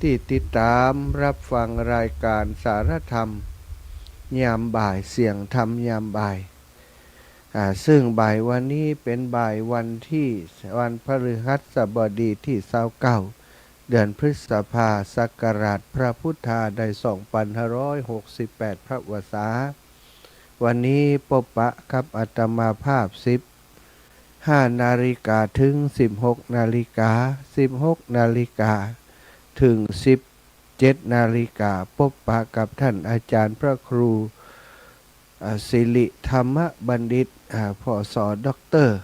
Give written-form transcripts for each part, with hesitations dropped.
ที่ติดตามรับฟังรายการสารธรรมยามบ่ายเสียงธรรมยามบ่ายซึ่งบ่ายวันนี้เป็นบ่ายวันพฤหัสบดีที่29เดือนพฤษภาศักราชพระพุทธาได้2568พระวษาวันนี้พบปะกับอาตมาภาพ15 นาฬิกาถึง16 นาฬิกา16 นาฬิกาถึง17 นาฬิกาพบปะกับท่านอาจารย์พระครูศิริธรรมบัณฑิตผส.ด็อกเตอร์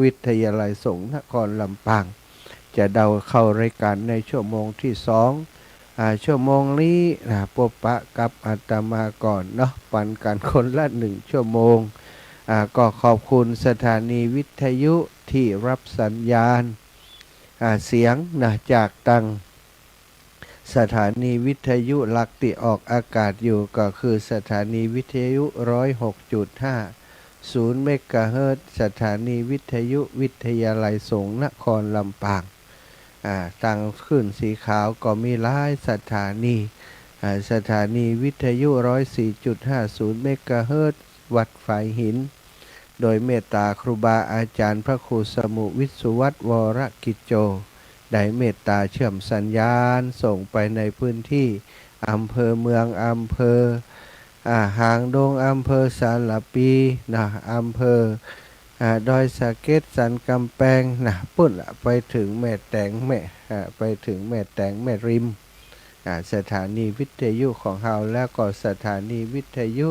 วิทยาลัยสงฆ์นครลำปางจะเดาเข้ารายการในชั่วโมงที่2ชั่วโมงนี้พบปะกับอาตมาก่อนปันกันคนละ1ชั่วโมงก็ขอบคุณสถานีวิทยุที่รับสัญญาณเสียงจากตังสถานีวิทยุหลักที่ออกอากาศอยู่ก็คือสถานีวิทยุ 106.5 ศูนย์เมกะเฮิรตซ์สถานีวิทยุวิทยาลัยสงฆ์นครลำปางตั้งขึ้นสีขาวก็มีหลายสถานีสถานีวิทยุ 104.5 ศูนย์เมกะเฮิรตซ์วัดฝายหินโดยเมตตาครูบาอาจารย์พระครูสมุวิสุวัตรวรกิจโจได้เมตตาเชื่อมสัญญาณส่งไปในพื้นที่อำเภอเมืองอำเภอหางดงอำเภอสารปีอำเภอดอยสะเก็ดสันกำแพงปุ่นไปถึงแม่แตงไปถึงแม่แตงแม่ริมสถานีวิทยุของเราแล้วก็สถานีวิทยุ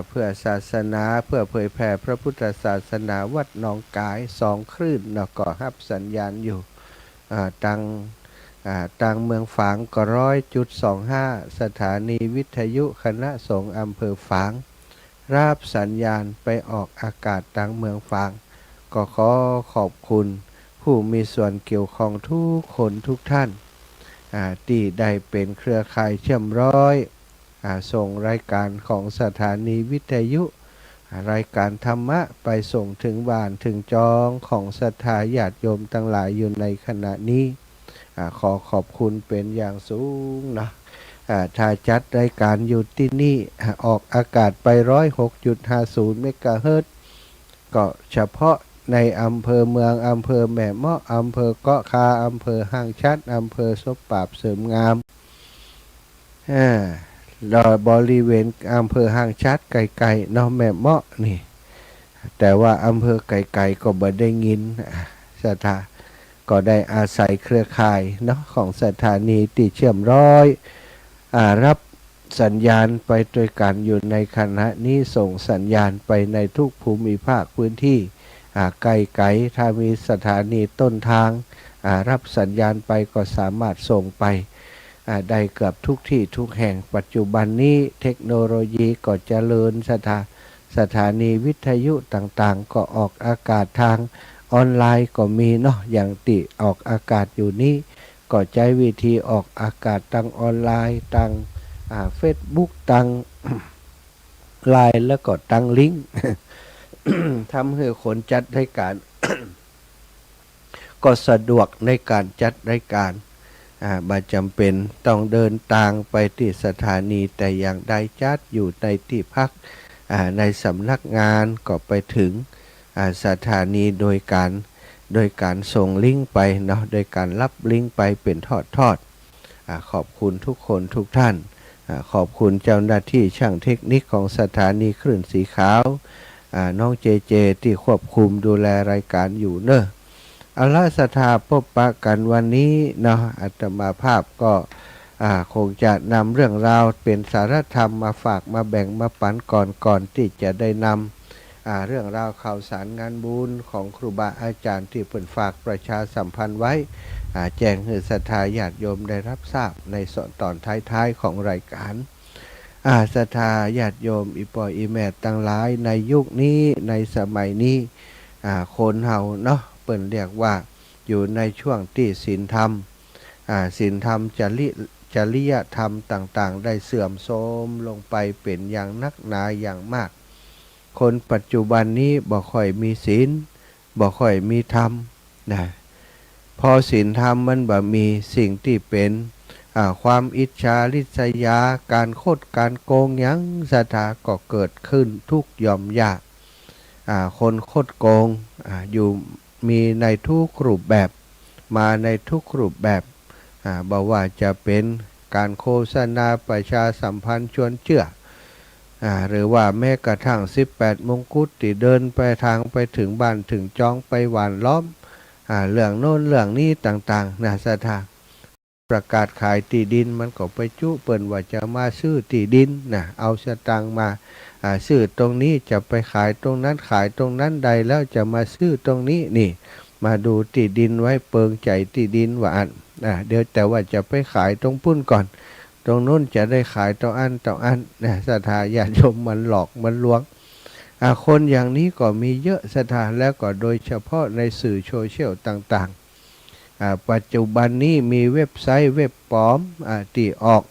เพื่อศาสนาเพื่อเผยแผ่พระพุทธศาสนาวัดหนองกาย2 คลื่นก็รับสัญญาณอยู่ตังเมืองฝางก็100.25 สถานีวิทยุคณะสงฆ์อำเภอฝางรับสัญญาณไปออกอากาศตังเมืองฝางก็ขอขอบคุณผู้มีส่วนเกี่ยวข้องทุกคนทุกท่านที่ได้เป็นเครือข่ายเชื่อมร้อยส่งรายการของสถานีวิทยุรายการธรรมะไปส่งถึงบ้านถึงจองของศรัทธาญาติโยมทั้งหลายอยู่ในขณะนี้ขอขอบคุณเป็นอย่างสูงถ้าจัดรายการอยู่ที่นี่ออกอากาศไป 106.50 เมกะเฮิรตซ์ก็เฉพาะในอำเภอเมืองอำเภอแม่เมาะอำเภอเกาะคาอำเภอห้างชัดอำเภอศพปราบเสริมงามโดยบริเวณอำเภอห้างชัดไกลๆแม่เมาะนี่แต่ว่าอำเภอไกลๆก็บ่ได้ยินสถาก็ได้อาศัยเครือข่ายของสถานีที่เชื่อมร้อยรับสัญญาณไปโดยกันอยู่ในขณะนี้ส่งสัญญาณไปในทุกภูมิภาคพื้นที่ไกลๆถ้ามีสถานีต้นทางรับสัญญาณไปก็สามารถส่งไปได้เกือบทุกที่ทุกแห่งปัจจุบันนี้เทคโนโลยีก็เจริญสถานีวิทยุต่างๆก็ออกอากาศทางออนไลน์ก็มีอย่างติออกอากาศอยู่นี้ก็ใช้วิธีออกอากาศทางออนไลน์ทางเฟซบุ๊กทางไลน์แล้วก็ทางลิงก์ ทำให้คนจัดรายการ ก็สะดวกในการจัดรายการไม่จำเป็นต้องเดินทางไปที่สถานีแต่อย่างใดจัดอยู่ในที่พักในสำนักงานก็ไปถึงสถานีโดยการส่งลิงก์ไปโดยการรับลิงก์ไปเป็นทอดขอบคุณทุกคนทุกท่านขอบคุณเจ้าหน้าที่ช่างเทคนิคของสถานีคลื่นสีขาวน้องเจที่ควบคุมดูแลรายการอยู่อาลาสถาพบปะกันวันนี้อาตมาภาพก็คงจะนำเรื่องราวเป็นสารธรรมมาฝากมาแบ่งมาปันก่อนที่จะได้นำเรื่องราวข่าวสารงานบุญของครูบาอาจารย์ที่เพิ่นฝากประชาสัมพันธ์ไว้แจ้งให้ศรัทธาญาติโยมได้รับทราบในตอนท้ายๆของรายการศรัทธาญาติโยมอีปออีแม่ตั้งหลายในยุคนี้ในสมัยนี้คนเฮาเปิ้นเรียกว่าอยู่ในช่วงที่ศีลธรรมจริยธรรมต่างๆได้เสื่อมโทรมลงไปเป็นอย่างนักหนาอย่างมากคนปัจจุบันนี้บ่ค่อยมีศีลบ่ค่อยมีธรรมพอศีลธรรมมันบ่มีสิ่งที่เป็น ความอิจฉาริษยาการโคดการโกงยังศรัทธาก็เกิดขึ้นทุกย่อมยากคนโคดโกงอยู่มีในทุกรูปแบบมาในทุกรูปแบบบอกว่าจะเป็นการโฆษณาประชาสัมพันธ์ชวนเชื่อหรือว่าแม้กระทั่ง18มงกุฎที่เดินไปทางไปถึงบ้านถึงจองไปหวานล้อมเรื่องโน้นเรื่องนี้ต่างๆนะศรัทธาประกาศขายที่ดินมันก็ไปจุเปิ่นว่าจะมาซื้อที่ดินนะเอาสตางค์มาซื้อตรงนี้จะไปขายตรงนั้นขายตรงนั้นใดแล้วจะมาซื้อตรงนี้นี่มาดูที่ดินไว้เปิงใจที่ดินว่าอันเดี๋ยวแต่ว่าจะไปขายตรงปุ้นก่อนตรงนู้นจะได้ขายต่ออันนะศรัทธาญาติโยมมันหลอกมันลวงคนอย่างนี้ก็มีเยอะศรัทธาแล้วก็โดยเฉพาะในสื่อโซเชียลต่างๆปัจจุบันนี้มีเว็บไซต์เว็บปลอมที่ออก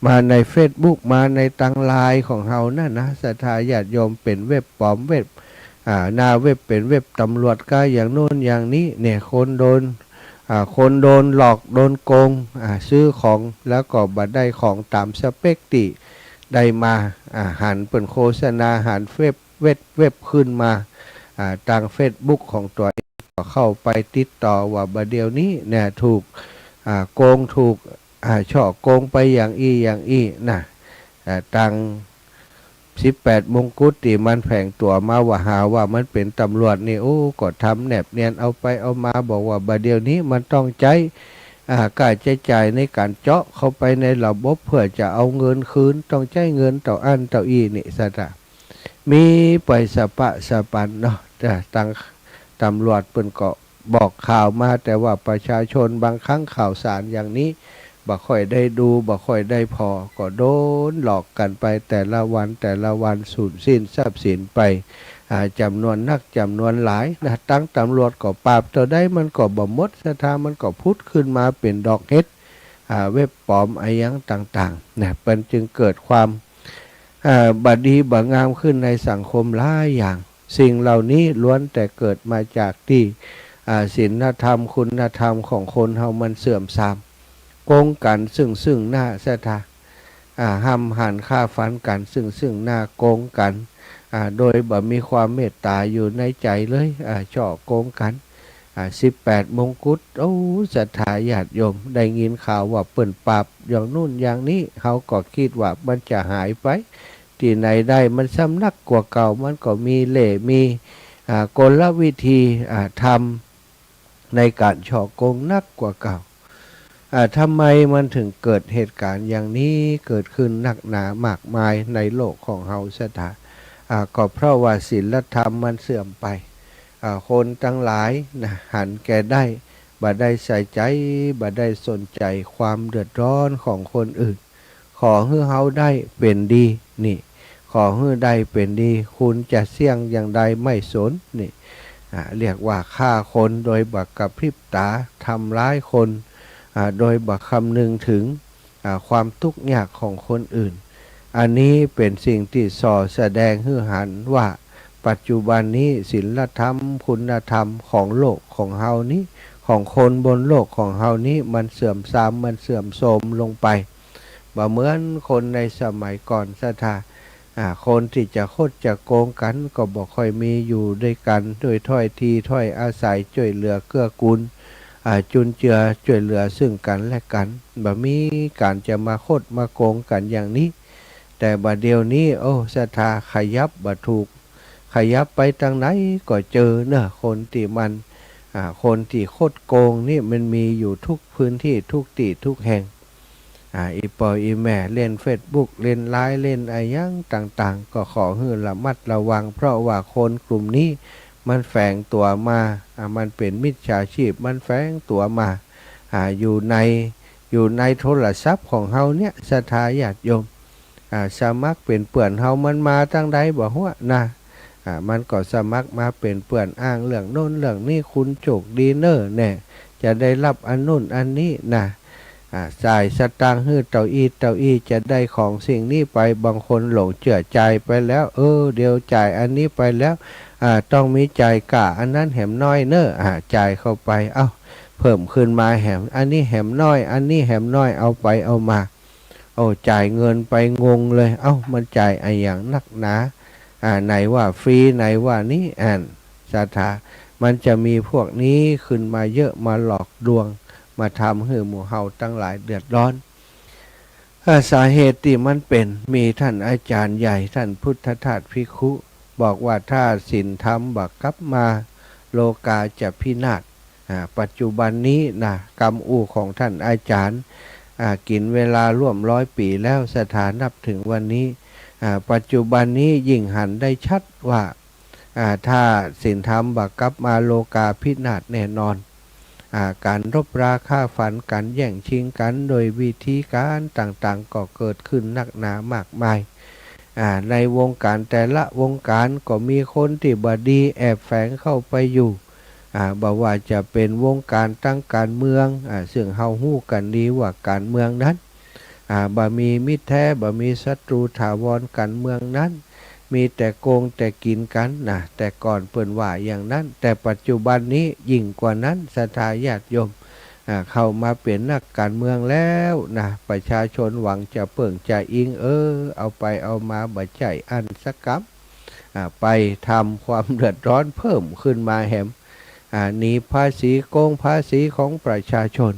มาใน Facebook มาในตังไลน์ของเรานั่นนะศรัทธาญาติโยมเป็นเว็บปลอมเว็บหน้าเว็บเป็นเว็บตำรวจก็อย่างโน้นอย่างนี้เนี่ยคนโดนหลอกโดนโกงซื้อของแล้วก็บัดได้ของตามสเปคติได้มาหันเป็นโฆษณาหันเว็บขึ้นมาทาง Facebook ของตัวเองก็เข้าไปติดต่อว่าบัดเดี๋ยวนี้เนี่ยถูกโกงถูกช่อโกงไปอย่างอีนะทาง18มงกุฎที่มันแผงตัวมาว่าหาว่ามันเป็นตำรวจนี่โอ้ก็ทำแนบเนียนเอาไปเอามาบอกว่าบัดเดี๋ยวนี้มันต้องใช้การใช้จ่ายในการเจาะเข้าไปในระบบเพื่อจะเอาเงินคืนต้องใช้เงินต่ออันต่ออีนี่สัตว์มีไปสปะสปันเนาะแต่ทางตำรวจเปิ้นก็บอกข่าวมาแต่ว่าประชาชนบางครั้งข่าวสารอย่างนี้บ่ค่อยได้ดูบ่ค่อยได้พอก็โดนหลอกกันไปแต่ละวันสูญสิ้นทรัพย์สินไปจำนวนนักจำนวนหลายนะตั้งตำรวจก็ปราบตัวได้มันก็บ่หมดศรัทธามันก็พุทธขึ้นมาเป็นดอกเห็ดเว็บปลอมไอ้ยังต่างๆนะเป็นจึงเกิดความบดีบ่งามขึ้นในสังคมหลายอย่างสิ่งเหล่านี้ล้วนแต่เกิดมาจากที่ศีลธรรมคุณธรรมของคนเฮามันเสื่อมทรามโกงกันซึ่งหน้าศรัทธาห้ำหันฆ่าฟันกันซึ่งหน้าโกงกันโดยบ่มีความเมตตาอยู่ในใจเลยช่อโกงกัน18มงกุฎโอ้ศรัทธาญาติโยมได้ยินข่าวว่าเปิ่นปราบอย่างนู่นอย่างนี้เขาก็คิดว่ามันจะหายไปที่ไหนได้มันซ้ำนักกว่าเก่ามันก็มีเล่ห์มีกลวิธีทำในการช่อโกงนักกว่าเก่าทำไมมันถึงเกิดเหตุการณ์อย่างนี้เกิดขึ้นหนักหนามากมายในโลกของเฮาศรัทธาก็เพราะว่าศีลธรรมมันเสื่อมไปคนทั้งหลายนะหันแก่ได้บ่ได้ใส่ใจบ่ได้สนใจความเดือดร้อนของคนอื่นขอให้เฮาได้เป็นดีนี่ขอให้ได้เป็นดีคุณจะเสี่ยงอย่างใดไม่สนนี่เรียกว่าฆ่าคนโดยบักกระพริบตาทำร้ายคนโดยบักคำนึงถึงความทุกข์ยากของคนอื่นอันนี้เป็นสิ่งที่ส่อแสดงให้หันว่าปัจจุบันนี้ศีลธรรมคุณธรรมของโลกของเฮานี้ของคนบนโลกของเฮานี้มันเสื่อมทรามมันเสื่อมโทรมลงไปบ่เหมือนคนในสมัยก่อนศรัทธาคนที่จะคดจะโกงกันก็บ่ค่อยมีอยู่ด้วยกันด้วยถ้อยทีถ้อยอาศัยช่วยเหลือเกื้อกูลจุนเจือช่วยเหลือซึ่งกันและกันบ่มีการจะมาคดมาโกงกันอย่างนี้แต่บัดเดี๋ยวนี้โอ้ศรัทธาขยับบ่ถูกขยับไปทางไหนก็เจอเนอะคนที่มันคนที่คดโกงนี่มันมีอยู่ทุกพื้นที่ทุกที่ทุกแห่งอีปออีแม่เล่น Facebook เล่นไลน์เล่นอะไรยังต่างๆก็ขอให้ระมัดระวังเพราะว่าคนกลุ่มนี้มันแฝงตัวมามันเป็นมิจฉาชีพมันแฝงตัวมาอยู่ในโทรศัพท์ของเฮาเนี่ยศรัทธาญาติโยมสมัครเป็นเปื่อนเฮามันมาตั้งใดบ่ฮู้นะมันก็สมัครมาเป็นเปื่อนอ้างเรื่องโน้นเรื่องนี้คุณโชคดีเนอแน่จะได้รับอันโน้นอันนี้นะจ่ายสตางค์ให้เต้าอี้จะได้ของสิ่งนี้ไปบางคนหลงเชื่อใจไปแล้วเดี๋ยวจ่ายอันนี้ไปแล้วต้องมีจ่ายกะอันนั้นแหมน้อยเนอจ่ายเข้าไป เพิ่มขึ้นมาแหมอันนี้แหมน้อยอันนี้แหมน้อยเอาไปเอามาโอ้จ่ายเงินไปงงเลยเอ้ามันจ่ายไอ้อย่างนักหนาไหนว่าฟรีไหนว่านี้ศรัทธามันจะมีพวกนี้ขึ้นมาเยอะมาหลอกลวงมาทำให้หมู่เฮาตั้งหลายเดือดร้อนสาเหตุที่มันเป็นมีท่านอาจารย์ใหญ่ท่านพุทธทาสภิกขุบอกว่าถ้าศีลธรรมบักกลับมาโลกาจะพินาศปัจจุบันนี้นะกรรมอู่ของท่านอาจารย์กินเวลาร่วม100 ปีแล้วสถานับถึงวันนี้ปัจจุบันนี้ยิ่งหันได้ชัดว่าถ้าศีลธรรมบักกลับมาโลกาพินาศแน่นอนการรบราฆ่าฟันกันแย่งชิงกันโดยวิธีการต่างๆก็เกิดขึ้นนักหนามากมายในวงการแต่ละวงการก็มีคนที่บดีแอบแฝงเข้าไปอยู่บอกว่าจะเป็นวงการตั้งการเมืองซึ่งเฮาฮู้กันดีว่าการเมืองนั้นบ่มีมิตรแท้บ่มีศัตรูถาวรการเมืองนั้นมีแต่โกงแต่กินกันนะแต่ก่อนเปิ่นว่าอย่างนั้นแต่ปัจจุบันนี้ยิ่งกว่านั้นศรัทธาญาติโยมเข้ามาเป็นนักการเมืองแล้วนะประชาชนหวังจะเปิ่งจะอิงเอาไปเอามาบ่ใจอันสักกับไปทำความเดือดร้อนเพิ่มขึ้นมาแหมหนีภาษีโกงภาษีของประชาชน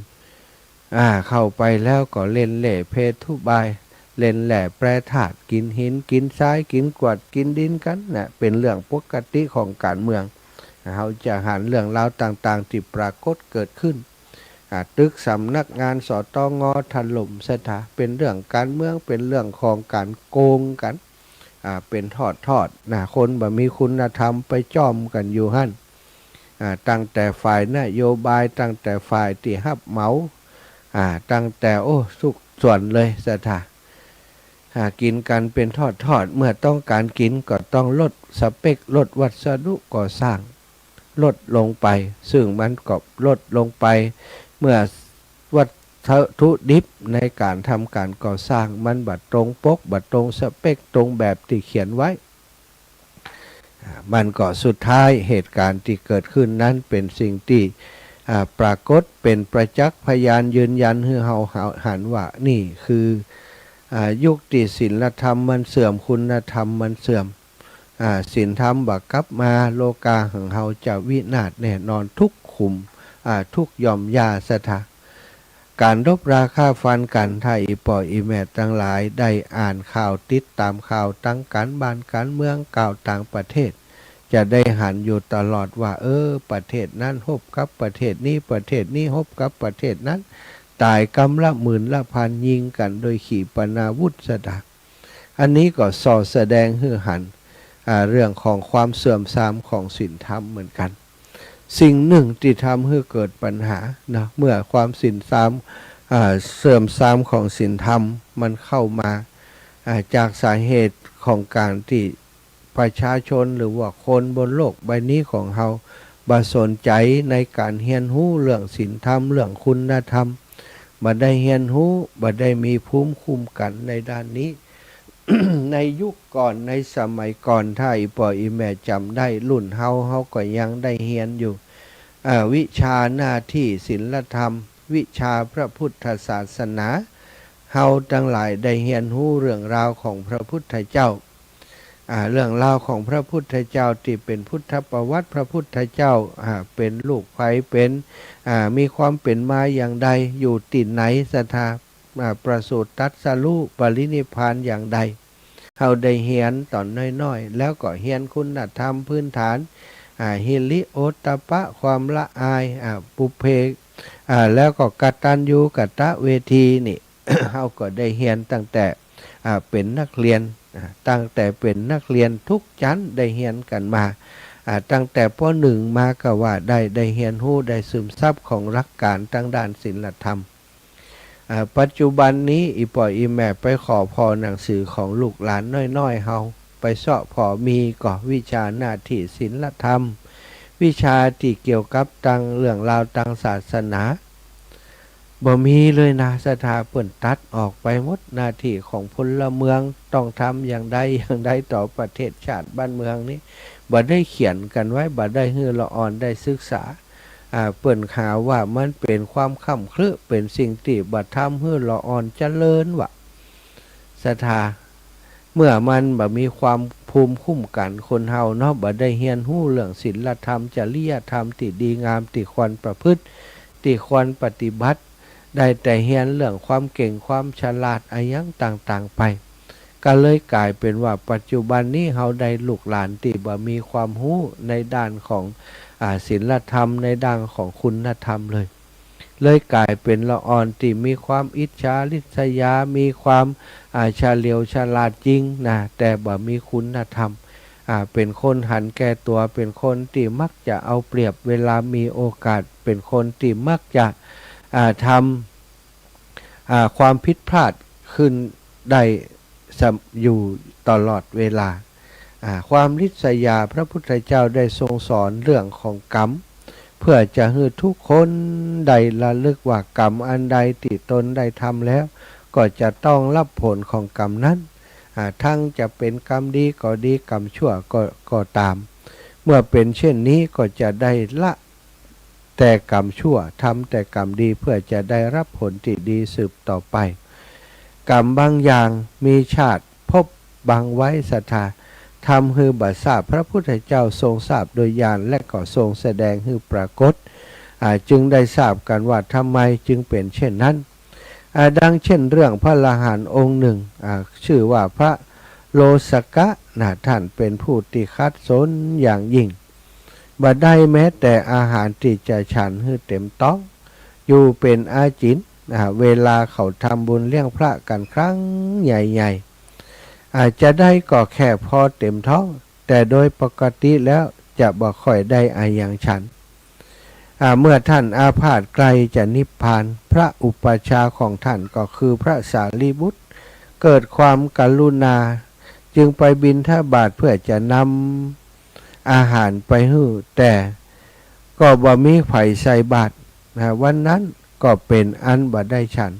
เข้าไปแล้วก็เล่นเล่เพทุบายเล่นแหล่แปรธาตุกินหินกินทรายกินกรวดกินดินกันนะเป็นเรื่องปกติของการเมืองเราจะหันเรื่องราวต่างๆที่ปรากฏเกิดขึ้นตึกสำนักงานสตง.ถล่มสถาเป็นเรื่องการเมืองเป็นเรื่องของการโกงกันเป็นทอดนะคนบ่มีคุณธรรมไปจ้อมกันอยู่หั่นตั้งแต่ฝ่ายนโยบายตั้งแต่ฝ่ายที่รับเหมาตั้งแต่ทุกส่วนเลยสถากินกันเป็นทอดเมื่อต้องการกินก็ต้องลดสเปคลดวัสดุก่อสร้างลดลงไปซึ่งมันก็ลดลงไปเมื่อวัตถุดิบในการทำการก่อสร้างมันบัดตรงปกบัดตรงสเปคตรงแบบที่เขียนไว้มันก็สุดท้ายเหตุการณ์ที่เกิดขึ้นนั้นเป็นสิ่งที่ปรากฏเป็นประจักษ์พยานยืนยันให้เฮาหันว่านี่คือยุคที่ศีลธรรมมันเสื่อมคุณธรรมมันเสื่อมศีลธรรมบักกลับมาโลกาของเฮาจะวินาศแน่นอนทุกขุมทุกย่อมยาสถาการรบราฆ่าฟันกันถ้าอีปออีแม่ทั้งหลายได้อ่านข่าวติดตามข่าวตั้งการบ้านการเมืองก่าวต่างประเทศจะได้หันอยู่ตลอดว่าประเทศนั้นฮบกับประเทศนี้ประเทศนี้ฮบกับประเทศนั้นตายกำละหมื่นละพันยิงกันโดยขีปนาวุธสดาอันนี้ก็ส่อแสดงให้หันเรื่องของความเสื่อมทรามของศีลธรรมเหมือนกันสิ่งหนึ่งที่ทำให้เกิดปัญหานะเมื่อความศีลธรรมเสื่อมทรามของศีลธรรมมันเข้ามาจากสาเหตุของการที่ประชาชนหรือว่าคนบนโลกใบนี้ของเราบ่สนใจในการเรียนรู้เรื่องศีลธรรมเรื่องคุณธรรมบ่ได้เรียนรู้บ่ได้มีภูมิคุ้มกันในด้านนี้ ในยุคก่อนในสมัยก่อนถ้าอีพ่ออีแม่จำได้รุ่นเฮาก็ยังได้เรียนอยู่วิชาหน้าที่ศีลธรรมวิชาพระพุทธศาสนาเฮาทั้งหลายได้เรียนรู้เรื่องราวของพระพุทธเจ้าเรื่องราวของพระพุทธเจ้าที่เป็นพุทธประวัติพระพุทธเจ้าเป็นลูกไผเป็นมีความเป็นมาอย่างใดอยู่ที่ไหนสถาประสูติตรัสรู้ปรินิพพานอย่างใดเฮาได้เรียนตอนน้อยๆแล้วก็เรียนคุณธรรมพื้นฐานฮิริโอตตัปปะความละอายปุเพแล้วก็กตัญญูกตเวทีนี่ เฮาก็ได้เรียนตั้งแต่เป็นนักเรียนตั้งแต่เป็นนักเรียนทุกชั้นได้เรียนกันมาตั้งแต่ป .1 มาก็ว่าได้เรียนรู้ได้ซึมซับของหลักการทางด้านศีลธรรมปัจจุบันนี้อีพ่ออีแม่ไปขอพอหนังสือของลูกหลานน้อยๆเฮาไปเสาะพอมีก็วิชาหน้าที่ศีลธรรมวิชาที่เกี่ยวกับตังเรื่องราวตังศาสนาบ่มีเลยนะสถาเปิ่นตัดออกไปหมดหน้าที่ของพลเมืองต้องทำอย่างใดต่อประเทศชาติบ้านเมืองนี้บ่ได้เขียนกันไว้บ่ได้ให้ละอ่อนได้ศึกษา เปิ่นหาว่ามันเป็นความค่ำครึเป็นสิ่งที่บัดทำให้ละอ่อนเจริญวะศรัทธาเมื่อมันบ่มีความภูมิคุ้มกันคนเฮาเนาะบ่ได้เรียนรู้เรื่องศีลธรรมจริยธรรมที่ดีงามที่ควรประพฤติที่ควรปฏิบัติได้แต่เรียนเรื่องความเก่งความฉลาดอะไรอย่างต่างๆไปก็เลยกลายเป็นว่าปัจจุบันนี้เฮาได้ลูกหลานที่บ่มีความรู้ในด้านของศีลธรรมในด้านของคุณธรรมเลยกลายเป็นละอ่อนที่มีความอิจฉาริษยามีความเฉลียวฉลาดจริงนะแต่บ่มีคุณธรรมเป็นคนหันแก่ตัวเป็นคนที่มักจะเอาเปรียบเวลามีโอกาสเป็นคนที่มักจะทำความผิดพลาดขึ้นได้อยู่ตลอดเวลาความริษยาพระพุทธเจ้าได้ทรงสอนเรื่องของกรรมเพื่อจะให้ทุกคนได้ระลึกว่ากรรมอันใดที่ตนได้ทำแล้วก็จะต้องรับผลของกรรมนั้นทั้งจะเป็นกรรมดีก็ดีกรรมชั่วก็ตามเมื่อเป็นเช่นนี้ก็จะได้ละแต่กรรมชั่วทำแต่กรรมดีเพื่อจะได้รับผลที่ดีสืบต่อไปกรรมบางอย่างมีชาติพบบางไว้ศรัทธาทำให้บัดทราบพระพุทธเจ้าทรงทราบโดยญาณและก็ทรงแสดงให้ปรากฏจึงได้ทราบกันว่าทำไมจึงเป็นเช่นนั้นดังเช่นเรื่องพระอรหันต์องค์หนึ่งชื่อว่าพระโลสกะท่านเป็นผู้ที่คัดสนอย่างยิ่งบ่ได้แม้แต่อาหารที่จะฉันให้เต็มต้องอยู่เป็นอาจินเวลาเขาทำบุญเลี้ยงพระกันครั้งใหญ่ๆอาจจะได้ก็แค่พอเต็มท้องแต่โดยปกติแล้วจะบ่ค่อยได้อาอย่างฉันเมื่อท่านอาพาธไกลจะนิพพานพระอุปัชฌาย์ของท่านก็คือพระสารีบุตรเกิดความกรุณาจึงไปบิณฑบาตเพื่อจะนำอาหารไปให้แต่ก็บ่มีไผใส่บาตรวันนั้นก็เป็นอันบ่ได้ฉัน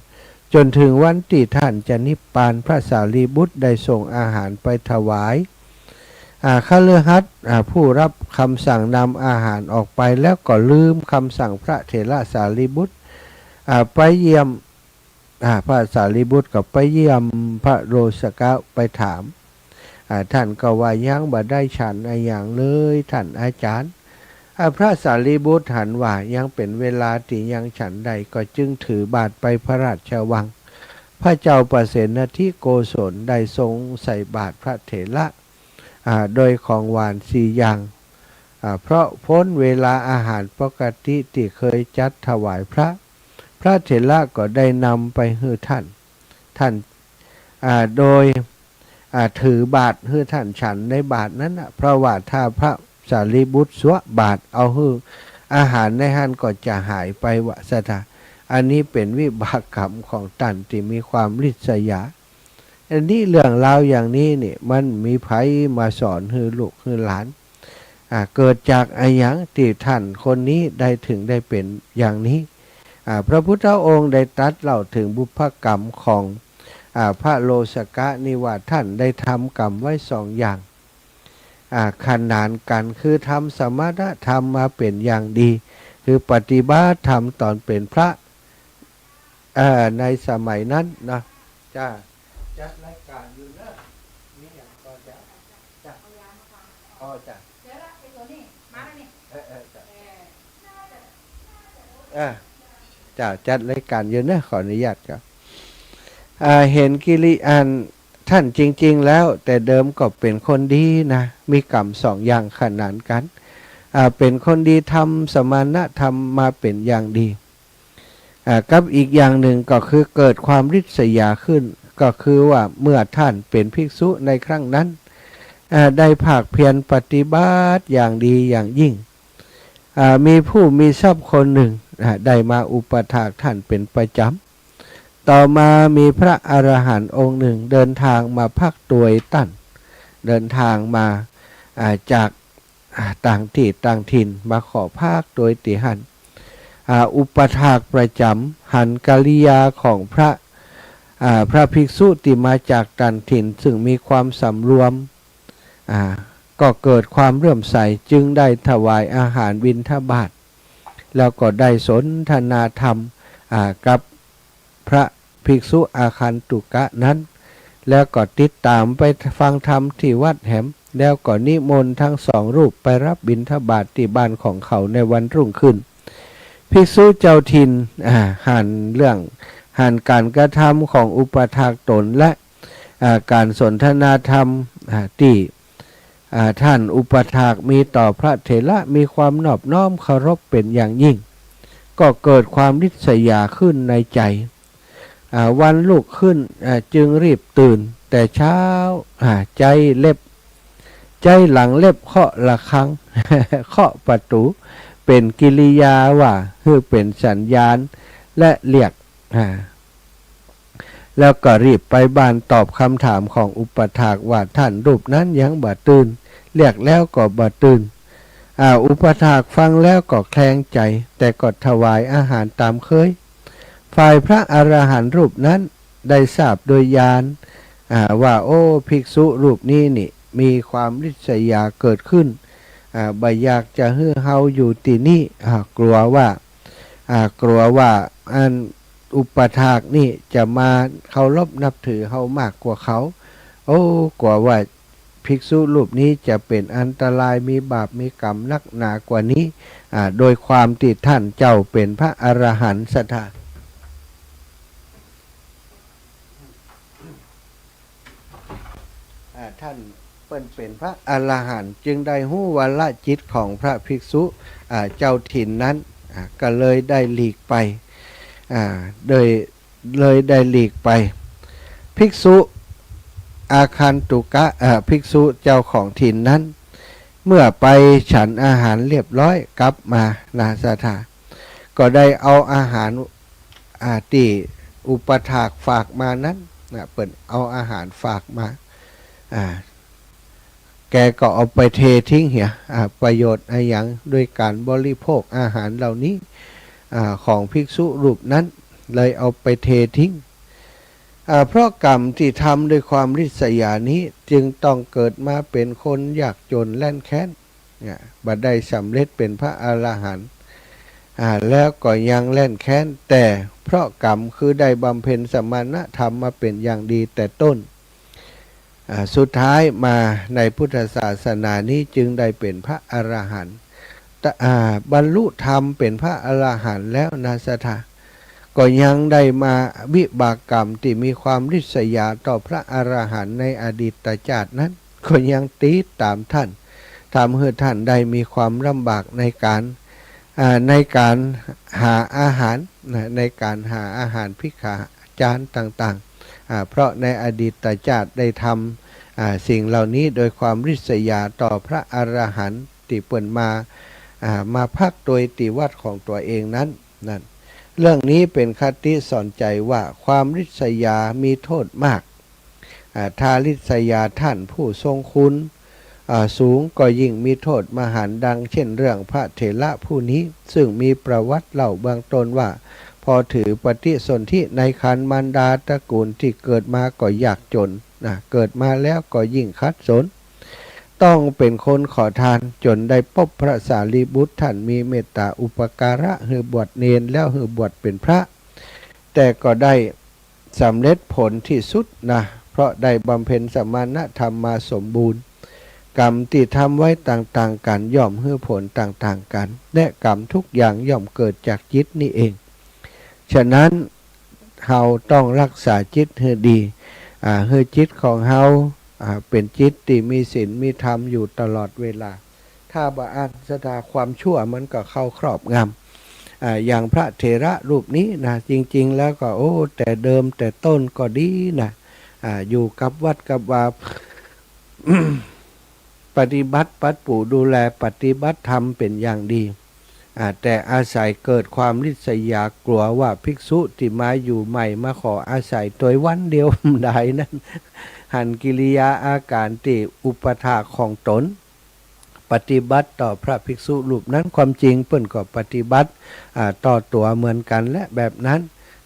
จนถึงวันที่ท่านจะนิพพานพระสารีบุตรได้ส่งอาหารไปถวายคฤหัสถ์ผู้รับคำสั่งนำอาหารออกไปแล้วก็ลืมคำสั่งพระเถระสารีบุตรไปเยี่ยมพระสารีบุตรก็ไปเยี่ยมพระโลสกะไปถามท่านก็ว่ายังบ่ได้ฉันอย่างเลยท่านอาจารย์พระสารีบุตรหันว่ายังเป็นเวลาที่ยังฉันใดก็จึงถือบาตรไปพระราชวังพระเจ้าประเสนทิโกศลได้ทรงใส่บาตรพระเถระโดยของหวาน4อย่างเพราะพ้นเวลาอาหารปกติที่เคยจัดถวายพระเถระก็ได้นำไปให้ท่านโดยถือบาตรให้ท่านฉันในบาตรนั้นเพราะว่าถ้าพระสารีบุตรสวะบาตรเอาให้อาหารในหันก็จะหายไปวะสถาอันนี้เป็นวิบากกรรมของท่านที่มีความริษยาอันนี้เรื่องราวอย่างนี้นี่มันมีไผมาสอนให้ลูกให้หลานเกิดจากอะไรอย่างที่ท่านคนนี้ได้ถึงได้เป็นอย่างนี้พระพุทธองค์ได้ตรัสเล่าถึงบุพกรรมของพระโลสกะนี่ว่าท่านได้ทำกรรมไว้2 อย่างขนานกันคือทำสมณธรรมมาเป็นอย่างดีคือปฏิบัติธรรมตอนเป็นพระในสมัยนั้นนะจ้าจัดรายการอยู่นะมีอย่างก็จะจ้าอ๋อจ้าจ้าจัดรายการอยู่นะขออนุญาตครับเห็นกิริยาท่านจริงๆแล้วแต่เดิมก็เป็นคนดีนะมีกรรม2 อย่างขนานกันเป็นคนดีทำสมณธรรมมาเป็นอย่างดีกับอีกอย่างหนึ่งก็คือเกิดความริษยาขึ้นก็คือว่าเมื่อท่านเป็นภิกษุในครั้งนั้นได้ภาคเพียรปฏิบัติอย่างดีอย่างยิ่งมีผู้มีทรัพย์คนหนึ่งได้มาอุปถากท่านเป็นประจำต่อมามีพระอรหันต์องค์หนึ่งเดินทางมาพักตัวตั้นเดินทางมาจากต่างที่ต่างถิ่นมาขอภาคโดยติหันอุปถากประจำหันกริยาของพระภิกษุที่มาจากต่างถิ่นซึ่งมีความสำรวมก็เกิดความเลื่อมใสจึงได้ถวายอาหารบิณฑบาต แล้วก็ได้สนทนาธรรมกับพระภิกษุอาคันตุกะนั้นแล้วก็ติดตามไปฟังธรรมที่วัดแหมแล้วก็นิมนต์ทั้งสองรูปไปรับบิณฑบาตที่บ้านของเขาในวันรุ่งขึ้นภิกษุเจ้าถิ่นหันการกระทำของอุปถากตนและการสนทนาธรรมที่ท่านอุปถากมีต่อพระเถระมีความนอบน้อมเคารพเป็นอย่างยิ่งก็เกิดความริษยาขึ้นในใจวันลุกขึ้นจึงรีบตื่นแต่เช้าใจหลังเล็บเคาะระฆัง เคาะประตูเป็นกิริยาว่าคือเป็นสัญญาณและเรียกแล้วก็รีบไปบ้านตอบคำถามของอุปถากว่าท่านรูปนั้นยังบ่ตื่นเรียกแล้วก็บ่ตื่นอุปถากฟังแล้วก็แคลงใจแต่ก็ถวายอาหารตามเคยฝ่ายพระอรหันต์รูปนั้นได้ทราบโดยญาณว่าโอ้ภิกษุรูปนี้นี่มีความริษยาเกิดขึ้นบ่อยากจะฮือเฮาอยู่ที่นี่กลัวว่าอันอุปถากนี่จะมาเคารพนับถือเฮามากกว่าเขากลัวว่าภิกษุรูปนี้จะเป็นอันตรายมีบาปมีกรรมนักหนากว่านี้โดยความที่ท่านเจ้าเป็นพระอรหันต์สถาท่านเป็นพระอรหันต์จึงได้หู้วาละจิตของพระภิกษุเจ้าถิ่นนั้นก็เลยได้หลีกไปเลยได้หลีกไปภิกษุอาคันตุกะภิกษุเจ้าของถิ่นนั้นเมื่อไปฉันอาหารเรียบร้อยกลับมานาสถาก็ได้เอาอาหารที่อุปถากฝากมานั้นเปิดเอาอาหารฝากมาแกก็เอาไปเททิ้งเหียประโยชน์อะไรอย่างด้วยการบริโภคอาหารเหล่านี้ของภิกษุรูปนั้นเลยเอาไปเททิ้งเพราะกรรมที่ทำด้วยความริษยานี้จึงต้องเกิดมาเป็นคนยากจนแล่นแค้นบัดได้สำเร็จเป็นพระอรหันต์แล้วก็ยังแล่นแค้นแต่เพราะกรรมคือได้บำเพ็ญสมณธรรมมาเป็นอย่างดีแต่ต้นสุดท้ายมาในพุทธศาสนานี้จึงได้เป็นพระอรหันต์บรรลุธรรมเป็นพระอรหันต์แล้วนาสถาก็ยังได้มาวิบากกรรมที่มีความริษยาต่อพระอรหันต์ในอดีตชาตินั้นก็ยังตีตามท่านทำให้ท่านได้มีความลำบากในการหาอาหารในการหาอาหารภิกขาจารย์ต่างๆเพราะในอดีตชาติได้ทำสิ่งเหล่านี้โดยความริษยาต่อพระอรหันต์ที่เปิ่นมาพักโดยติวัดของตัวเองนั้นเรื่องนี้เป็นคติสอนใจว่าความริษยามีโทษมากถ้าริษยาท่านผู้ทรงคุณสูงก็ยิ่งมีโทษมหันต์ดังเช่นเรื่องพระเถระผู้นี้ซึ่งมีประวัติเล่าเบื้องต้นว่าพอถือปฏิสนธิในครรภ์มารดาตระกูลที่เกิดมาก็ยากจนเกิดมาแล้วก็ยิ่งขัดสนต้องเป็นคนขอทานจนได้พบพระสารีบุตรท่านมีเมตตาอุปการะคือบวชเนรแล้วคือบวชเป็นพระแต่ก็ได้สำเร็จผลที่สุดเพราะได้บำเพ็ญสมณธรรมมาสมบูรณ์กรรมที่ทำไว้ต่างๆกันย่อมให้ผลต่างๆกันและกรรมทุกอย่างย่อมเกิดจากจิตนี่เองฉะนั้นเราต้องรักษาจิตให้ดีให้จิตของเราเป็นจิตที่มีศีลมีธรรมอยู่ตลอดเวลาถ้าบ่อันสถาความชั่วมันก็เข้าครอบงำอย่างพระเถระรูปนี้จริงๆแล้วก็แต่เดิมแต่ต้นก็ดีอยู่กับวัดกับวา ปฏิบัติปัดปู่ดูแลปฏิบัติธรรมเป็นอย่างดีแต่อาศัยเกิดความริษยากลัวว่าภิกษุที่มาอยู่ใหม่มาขออาศัยตัววันเดียวได้นั้นหันกิริยาอาการที่อุปถากของตนปฏิบัติต่อพระภิกษุรูปนั้นความจริงเพิ่นก็ปฏิบัติต่อตัวเหมือนกันและแบบนั้น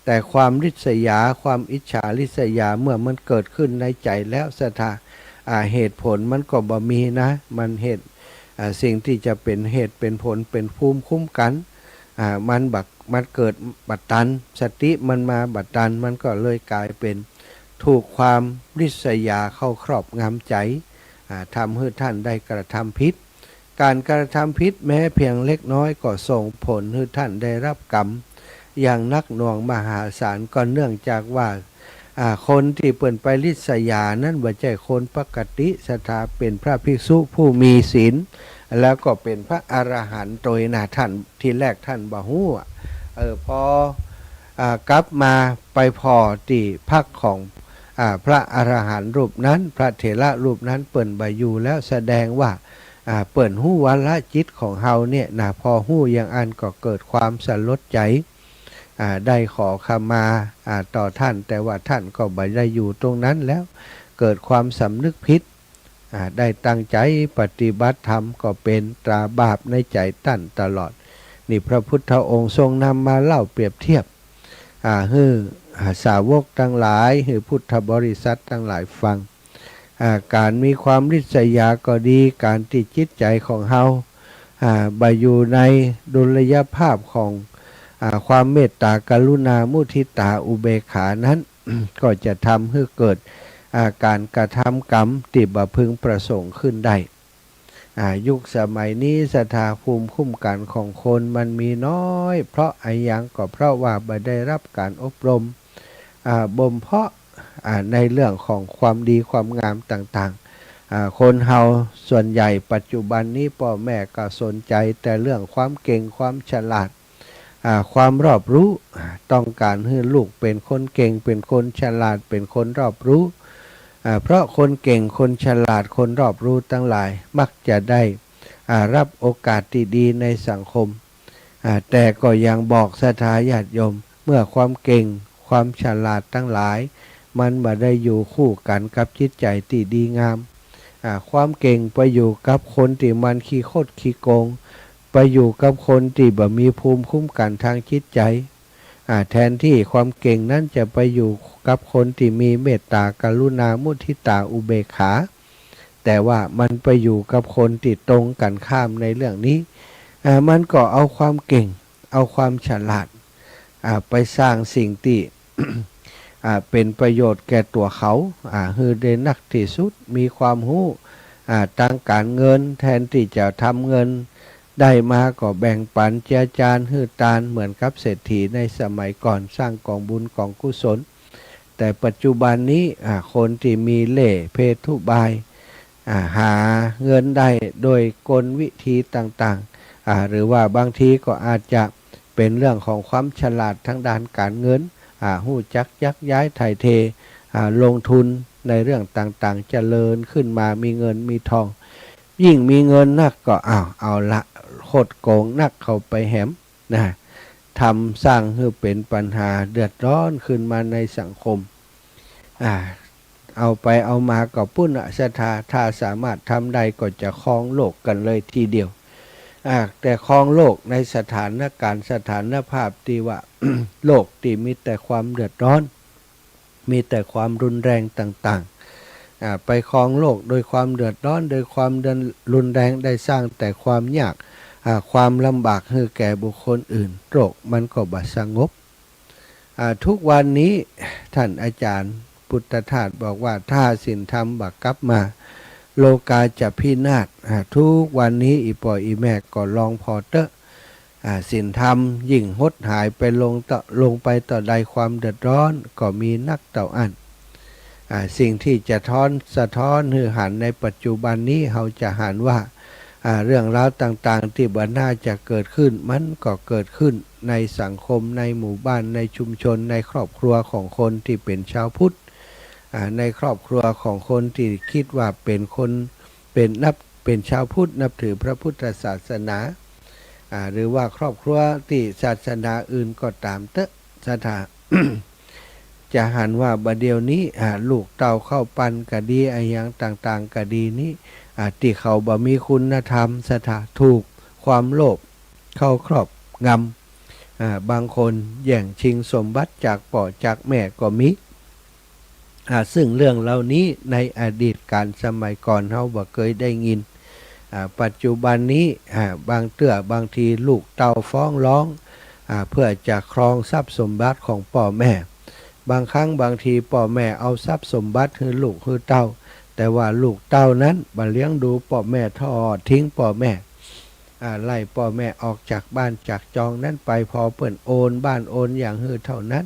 แต่ความริษยาความอิจฉาริษยาเมื่อมันเกิดขึ้นในใจแล้วสถาเหตุผลมันก็บ่มีมันเหตุสิ่งที่จะเป็นเหตุเป็นผลเป็นภูมิคุ้มกัน มันเกิดบัดตันสติมันมาบัดตันมันก็เลยกลายเป็นถูกความริษยาเข้าครอบงำใจทำให้ท่านได้กระทำผิดการกระทำผิดแม้เพียงเล็กน้อยก็ส่งผลให้ท่านได้รับกรรมอย่างนักหน่วงมหาศาลก็เนื่องจากว่าคนที่เปิ่นไปริษยานั้นบ่ใช่คนปกติศรัทธาเป็นพระภิกษุผู้มีศีลแล้วก็เป็นพระอรหันต์โดยท่านที่แรกท่านบ่ฮู้พอกลับมาไปพอที่พักของพระอรหันต์รูปนั้นพระเถระรูปนั้นเปิ่นบ่อยู่แล้วแสดงว่าเปิ่นฮู้วาระจิตของเฮาเนี่ยพอฮู้อย่างอันก็เกิดความสลดใจได้ขอขมาต่อท่านแต่ว่าท่านก็บ่ได้อยู่ตรงนั้นแล้วเกิดความสำนึกผิดได้ตั้งใจปฏิบัติธรรมก็เป็นตราบาปในใจท่านตลอดนี่พระพุทธองค์ทรงนำมาเล่าเปรียบเทียบให้สาวกทั้งหลายให้พุทธบริษัททั้งหลายฟังการมีความริษยาก็ดีการติดจิตใจของเฮาบ่อยู่ในดุลยภาพของความเมตตากรุณามุทิตาอุเบกขานั้น ก็จะทำให้เกิดการกระทำกรรมที่บ่พึงประสงค์ขึ้นได้ยุคสมัยนี้ศรัทธาภูมิคุ้มกันของคนมันมีน้อยเพราะไอ้ยังก็เพราะว่าบ่ได้รับการอบรมบ่มเพาะในเรื่องของความดีความงามต่างๆคนเฮาส่วนใหญ่ปัจจุบันนี้พ่อแม่ก็สนใจแต่เรื่องความเก่งความฉลาดความรอบรู้ต้องการให้ลูกเป็นคนเก่งเป็นคนฉลาดเป็นคนรอบรู้เพราะคนเก่งคนฉลาดคนรอบรู้ทั้งหลายมักจะได้รับโอกาสดีๆในสังคมแต่ก็ยังบอกศรัทธาญาติโยมเมื่อความเก่งความฉลาดทั้งหลายมันบ่ได้อยู่คู่กันกับจิตใจที่ดีงามความเก่งไปอยู่กับคนที่มันขี้คดขี้โกงไปอยู่กับคนที่บ่มีภูมิคุ้มกันทางจิตใจแทนที่ความเก่งนั้นจะไปอยู่กับคนที่มีเมตตากรุณามุทิตาอุเบกขาแต่ว่ามันไปอยู่กับคนที่ตรงกันข้ามในเรื่องนี้มันก็เอาความเก่งเอาความฉลาดไปสร้างสิ่งที่ เป็นประโยชน์แก่ตัวเขาฮือได้นักที่สุดมีความรู้ทางการเงินแทนที่จะทำเงินได้มาก็แบ่งปันเจียจานฮือตานเหมือนกับเศรษฐีในสมัยก่อนสร้างกองบุญกองกุศลแต่ปัจจุบันนี้คนที่มีเล่ห์เพทุบายหาเงินได้โดยกลวิธีต่างๆหรือว่าบางทีก็อาจจะเป็นเรื่องของความฉลาดทางด้านการเงินหู้จักยักย้ายถ่ายเทลงทุนในเรื่องต่างๆเจริญขึ้นมามีเงินมีทองยิ่งมีเงินนักก็เอาละโคตรโกงนักเข้าไปแหมทำสร้างให้เป็นปัญหาเดือดร้อนขึ้นมาในสังคมเอาไปเอามาก็ปุ้นศรัทธาถ้าสามารถทำได้ก็จะครองโลกกันเลยทีเดียวแต่ครองโลกในสถานภาพที่ว่า โลกที่มีแต่ความเดือดร้อนมีแต่ความรุนแรงต่างๆไปครองโลกโดยความเดือดร้อนโดยความรุนแรงได้สร้างแต่ความยากความลำบากให้แก่บุคคลอื่นโลกมันก็บ่สงบทุกวันนี้ท่านอาจารย์พุทธทาสบอกว่าถ้าศีลธรรมบักกลับมาโลกาจะพินาศทุกวันนี้อีปออีแม่ก็ลองพอเตอะศีลธรรมยิ่งหดหายไปลงไปต่อใดความเดือดร้อนก็มีนักเต่าอันสิ่งที่จะสะท้อนหือหันในปัจจุบันนี้เราจะหันว่าเรื่องราวต่างๆที่บ่น่าจะเกิดขึ้นมันก็เกิดขึ้นในสังคมในหมู่บ้านในชุมชนในครอบครัวของคนที่เป็นชาวพุทธในครอบครัวของคนที่คิดว่าเป็นชาวพุทธนับถือพระพุทธศาสนาหรือว่าครอบครัวที่ศาสนาอื่นก็ตามเตอะศรัทธา จะหันว่าบัดเดี๋ยวนี้ลูกเต่าเข้าปันก็ดีอย่างต่างๆก็ดีนี้ที่เขาบ่มีคุณธรรมศรัทธาถูกความโลภเข้าครอบงำบางคนแย่งชิงสมบัติจากพ่อจากแม่ก็มีซึ่งเรื่องเหล่านี้ในอดีตการสมัยก่อนเราบ่เคยได้ยิน ปัจจุบันนี้บางบางทีลูกเต้าฟ้องร้องเพื่อจะครองทรัพย์สมบัติของพ่อแม่บางครั้งบางทีพ่อแม่เอาทรัพย์สมบัติให้ลูกให้เต้าแต่ว่าลูกเต้านั้นมาเลี้ยงดูพ่อแม่ทอดทิ้งพ่อแม่ไล่พ่อแม่ออกจากบ้านจากจองนั้นไปพอเปิ่นโอนบ้านโอนอย่างฮือเท่านั้น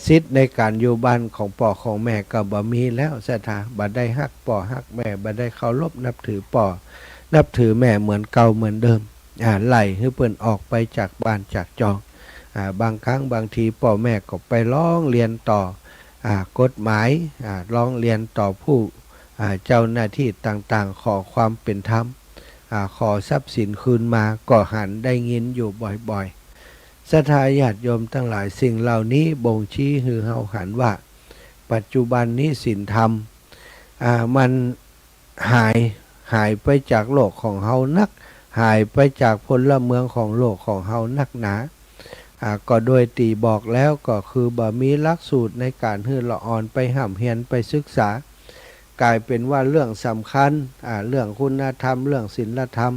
สิทธิ์ในการอยู่บ้านของพ่อของแม่ก็บ่มีแล้วสถาบ่ได้ฮักพ่อฮักแม่บ่ได้เคารพนับถือพ่อนับถือแม่เหมือนเก่าเหมือนเดิมไล่ให้เปิ่นออกไปจากบ้านจากจองบางครั้งบางทีพ่อแม่ก็ไปร้องเรียนต่อกฎหมายร้องเรียนต่อผู้เจ้าหน้าที่ต่างๆขอความเป็นธรรมขอทรัพย์สินคืนมาก็หันได้ยินอยู่บ่อยๆศรัทธาญาติโยมทั้งหลายสิ่งเหล่านี้บ่งชี้ให้เฮาหันว่าปัจจุบันนี้ศีลธรรมมันหายไปจากโลกของเฮานักหายไปจากพลเมืองของโลกของเฮานักหนาก็โดยตีบอกแล้วก็คือบ่มีหลักสูตรในการให้ละอ่อนไปห้ำเฮียนไปศึกษากลายเป็นว่าเรื่องสำคัญเรื่องคุณธรรมเรื่องศีลธรรม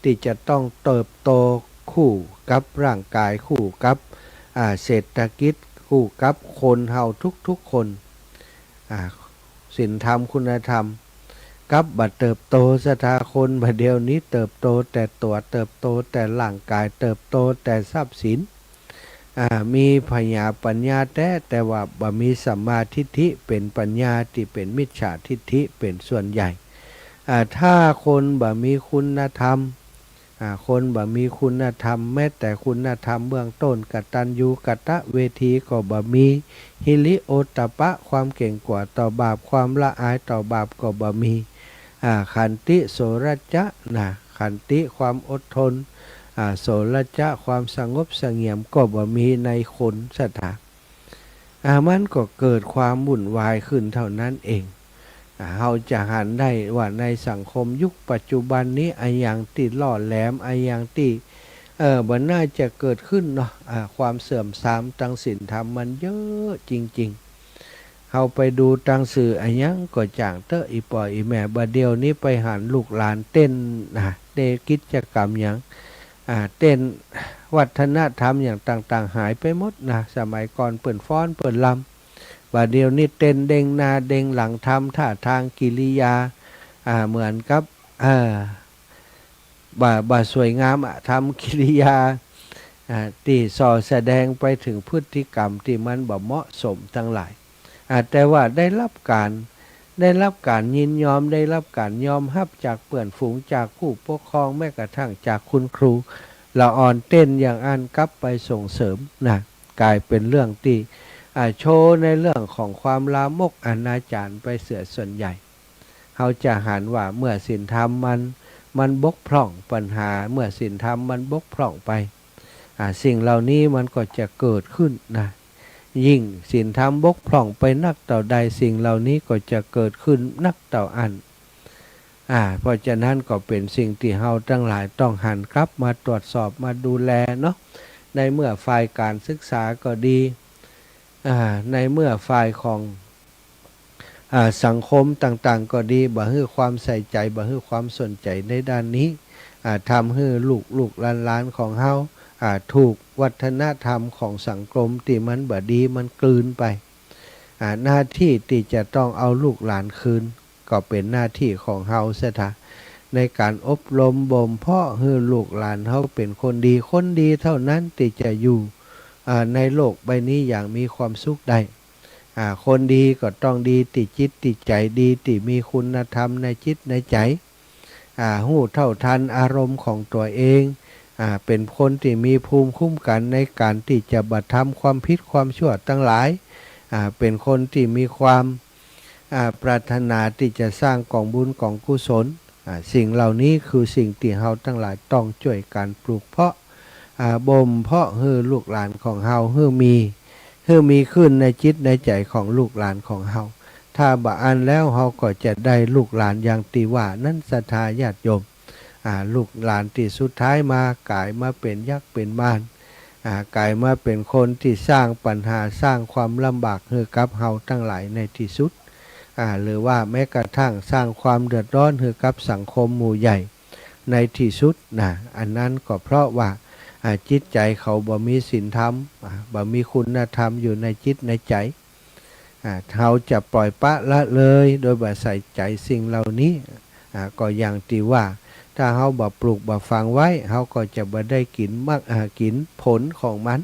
ที่จะต้องเติบโตคู่กับร่างกายคู่กับเศรษฐกิจคู่กับคนเฮาทุกๆคนศีลธรรมคุณธรรมกับบัดเติบโตสถาคนบัดเดียวนี้เติบโตแต่ตัวเติบโตแต่ร่างกายเติบโตแต่ทรัพย์สินมีปัญญาแต่ว่าบ่มีสัมมาทิฏฐิเป็นปัญญาที่เป็นมิจฉาทิฏฐิเป็นส่วนใหญ่ถ้าคนบ่มีคุณธรรมคนบ่มีคุณธรรมแม้แต่คุณธรรมเบื้องต้นกตัญญูกตเวทีก็บ่มีหิริโอตตัปปะความเก่งกว่าต่อบาปความละอายต่อบาปก็บ่มีขันติโสรัจจะขันติความอดทนโสรัจจะความสงบเสงี่ยมก็บ่มีในคนศรัทธามันก็เกิดความวุ่นวายขึ้นเท่านั้นเองเราจะหันได้ว่าในสังคมยุคปัจจุบันนี้อย่างที่ล่อแหลมอย่างที่บ่น่าจะเกิดขึ้นเนาะความเสื่อมทรามทางศีลธรรมมันเยอะจริงๆเราไปดูทางสื่อยังก็จ่างเตอะอีปออีแม่บัดเดียวนี้ไปหันลูกหลานเต้นเตกิจกรรมอย่างเต้นวัฒนธรรมอย่างต่างๆหายไปหมดสมัยก่อนเปิ่นฟ้อนเปิ่นลำบัดเดียวนี้เต้นเด้งหน้าเด้งหลังทำท่าทางกิริยาเหมือนกับบ่สวยงามทำกิริยาที่ส่อแสดงไปถึงพฤติกรรมที่มันบ่เหมาะสมทั้งหลายแต่ว่าได้รับการยินยอมได้รับการยอมรับจากเพื่อนฝูงจากผู้ปกครองแม้กระทั่งจากคุณครูละอ่อนเต้นอย่างอันกลับไปส่งเสริมกลายเป็นเรื่องที่โชว์ในเรื่องของความลามกอนาจารไปเสียส่วนใหญ่เขาจะหันว่าเมื่อศีลธรรมมันบกพร่องปัญหาเมื่อศีลธรรมมันบกพร่องไปสิ่งเหล่านี้มันก็จะเกิดขึ้นยิ่งศีลธรรมบกพร่องไปนักต่อใดสิ่งเหล่านี้ก็จะเกิดขึ้นนักต่ออันเพราะฉะนั้นก็เป็นสิ่งที่เฮาทั้งหลายต้องหันกลับมาตรวจสอบมาดูแลเนาะในเมื่อฝ่ายการศึกษาก็ดีในเมื่อฝ่ายของสังคมต่างๆก็ดีบ่ให้ความใส่ใจบ่ให้ความสนใจในด้านนี้ทำให้ลูกหลานของเฮาถูกวัฒนธรรมของสังคมที่มันบ่ดีมันกลืนไปหน้าที่ที่จะต้องเอาลูกหลานคืนก็เป็นหน้าที่ของเฮาซะท่าในการอบรมบ่มเพาะให้ลูกหลานเฮาเป็นคนดีเท่านั้นที่จะอยู่ในโลกใบนี้อย่างมีความสุขได้คนดีก็ต้องดีติจิตติใจดีติมีคุณธรรมในจิตในใจหู้เท่าทันอารมณ์ของตัวเองเป็นคนที่มีภูมิคุ้มกันในการที่จะบัดทำความผิดความชั่วทั้งหลายเป็นคนที่มีความปรารถนาที่จะสร้างกองบุญกองกุศลสิ่งเหล่านี้คือสิ่งที่เราทั้งหลายต้องช่วยกันปลูกเพาะบ่มเพาะให้ลูกหลานของเราให้มีขึ้นในจิตในใจของลูกหลานของเราถ้าบ่อันแล้วเราก็จะได้ลูกหลานอย่างตีว่านั้นศรัทธาญาติโยมลูกหลานที่สุดท้ายมากลายมาเป็นยักษ์เป็นมารกลายมาเป็นคนที่สร้างปัญหาสร้างความลำบากให้กับเราทั้งหลายในที่สุด หรือว่าแม้กระทั่งสร้างความเดือดร้อนให้กับสังคมหมู่ใหญ่ในที่สุดนะอันนั้นก็เพราะว่าจิตใจเขาบ่มีศีลธรรมบ่มีคุณธรรมอยู่ในจิตในใจเขาจะปล่อยปะละเลยโดยบ่ใส่ใจสิ่งเหล่านี้ก็อย่างที่ว่าถ้าเขาบ่ปลูกบ่ฝังไว้เขาก็จะบ่ได้กินกินผลของมัน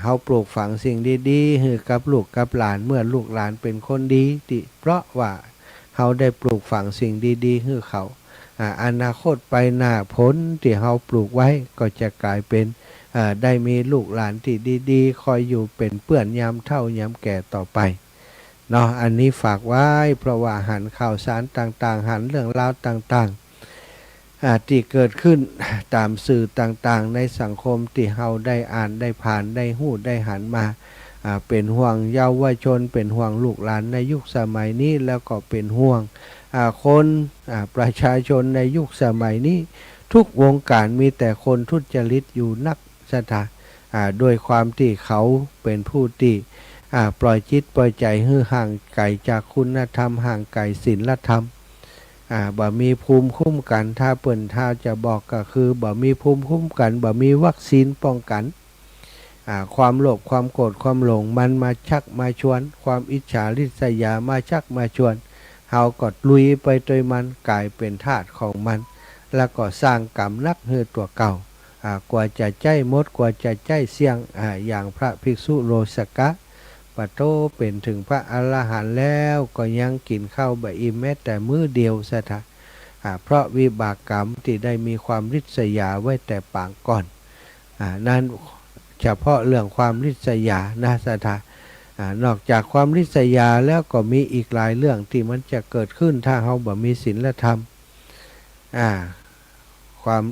เขาปลูกฝังสิ่งดีๆให้กับลูกกับหลานเมื่อลูกหลานเป็นคนดีเพราะว่าเขาได้ปลูกฝังสิ่งดีๆให้เขาอนาคตไปหน้าผลที่เขาปลูกไว้ก็จะกลายเป็นได้มีลูกหลานที่ดีๆคอยอยู่เป็นเปื้อนยามเฒ่ายามแก่ต่อไปเนาะอันนี้ฝากไว้เพราะว่าหันข่าวสารต่างๆหันเรื่องราวต่างๆที่เกิดขึ้นตามสื่อต่างๆในสังคมที่เฮาได้อ่านได้ผ่านได้หู้ได้หันมาเป็นห่วงเยาวชนเป็นห่วงลูกหลานในยุคสมัยนี้แล้วก็เป็นห่วงคนประชาชนในยุคสมัยนี้ทุกวงการมีแต่คนทุจริตอยู่นักสถาด้วยความที่เขาเป็นผู้ที่ปล่อยจิตปล่อยใจให้ห่างไกลจากคุณธรรมห่างไกลศีลธรรมบ่มีภูมิคุ้มกันถ้าเปิ่นถ้าจะบอกก็คือบ่มีภูมิคุ้มกันบ่มีวัคซีนป้องกันความโลภความโกรธความหลงมันมาชักมาชวนความอิจฉาริษยามาชักมาชวนเฮาก็ลุยไปโดยมันกลายเป็นทาสของมันแล้วก็สร้างกรรมนักเฮือตัวเก่ากว่าจะใจมดกว่าจะใจเสี่ยงอย่างพระภิกษุโรสกะปะโตเป็นถึงพระอรหันต์แล้วก็ยังกินข้าวบะอิ่มแม้แต่มื้อเดียวซะทะเพราะวิบากกรรมที่ได้มีความริษยาไว้แต่ปางก่อนนั้นเฉพาะเรื่องความริษยานะสถานอกจากความริษยาแล้วก็มีอีกหลายเรื่องที่มันจะเกิดขึ้นถ้าเราบ่มีศีลธรรมความ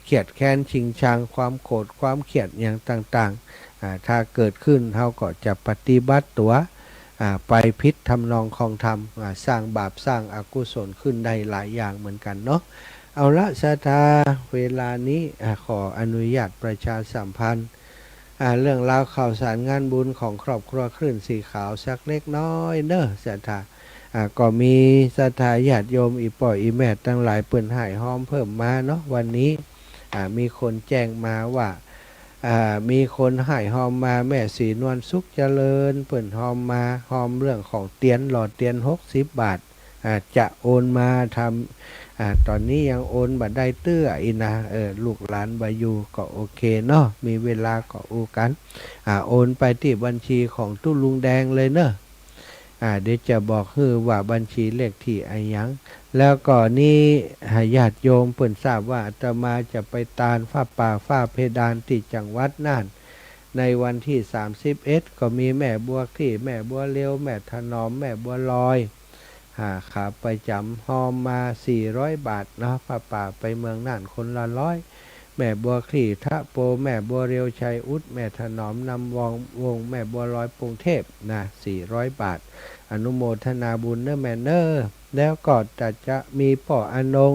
เขียดแค้นชิงชังความโกรธความเขียดอย่างต่างๆถ้าเกิดขึ้นเราก็จะปฏิบัติตัวไปพิษทำนองของธรรมสร้างบาปสร้างอกุศลขึ้นได้หลายอย่างเหมือนกันเนาะเอาละศรัทธาเวลานี้ขออนุญาตประชาสัมพันธ์เรื่องราวข่าวสารงานบุญของครอบครัวคลื่นสีขาวสักเล็กน้อยเนอะศรัทธาก็มีศรัทธาญาติโยมอีป่อยอีแม่ตั้งหลายเปิ่นหายห้อมเพิ่มมาเนาะวันนี้มีคนแจ้งมาว่ามีคนหายหอมมาแม่สีนวลสุขเจริญเปิ่นหอมมาหอมเรื่องของเตียนหลอดเตียน60 บาทจะโอนมาทำตอนนี้ยังโอนบัตรได้เตื้ออีนะลูกหลานบายูก็โอเคเนาะมีเวลาก็อูกันโอนไปที่บัญชีของตู้ลุงแดงเลยเนอะเดี๋ยวจะบอกคือว่าบัญชีเลขที่ไอ้ยังแล้วก็นี่ญาติโยมเพิ่นทราบว่าอาตมาจะไปตาลฝ้าป่าฝ้าเพดานที่จังหวัดน่านในวันที่31ก็มีแม่บัวที่แม่บัวเลียวแม่ถนอมแม่บัวลอยขาไปจำหอมมา400 บาทเนาะฝ้าป่าไปเมืองน่านคนละ100แม่บัวขี่ทะโปแม่บัวเรียวชัยอุดแม่ถนอมนำวงแม่บัวลอยปรุงเทพนะ400 บาทอนุโมทนาบุญเนอะแม่เนอแล้วก็จะมีพ่ออนง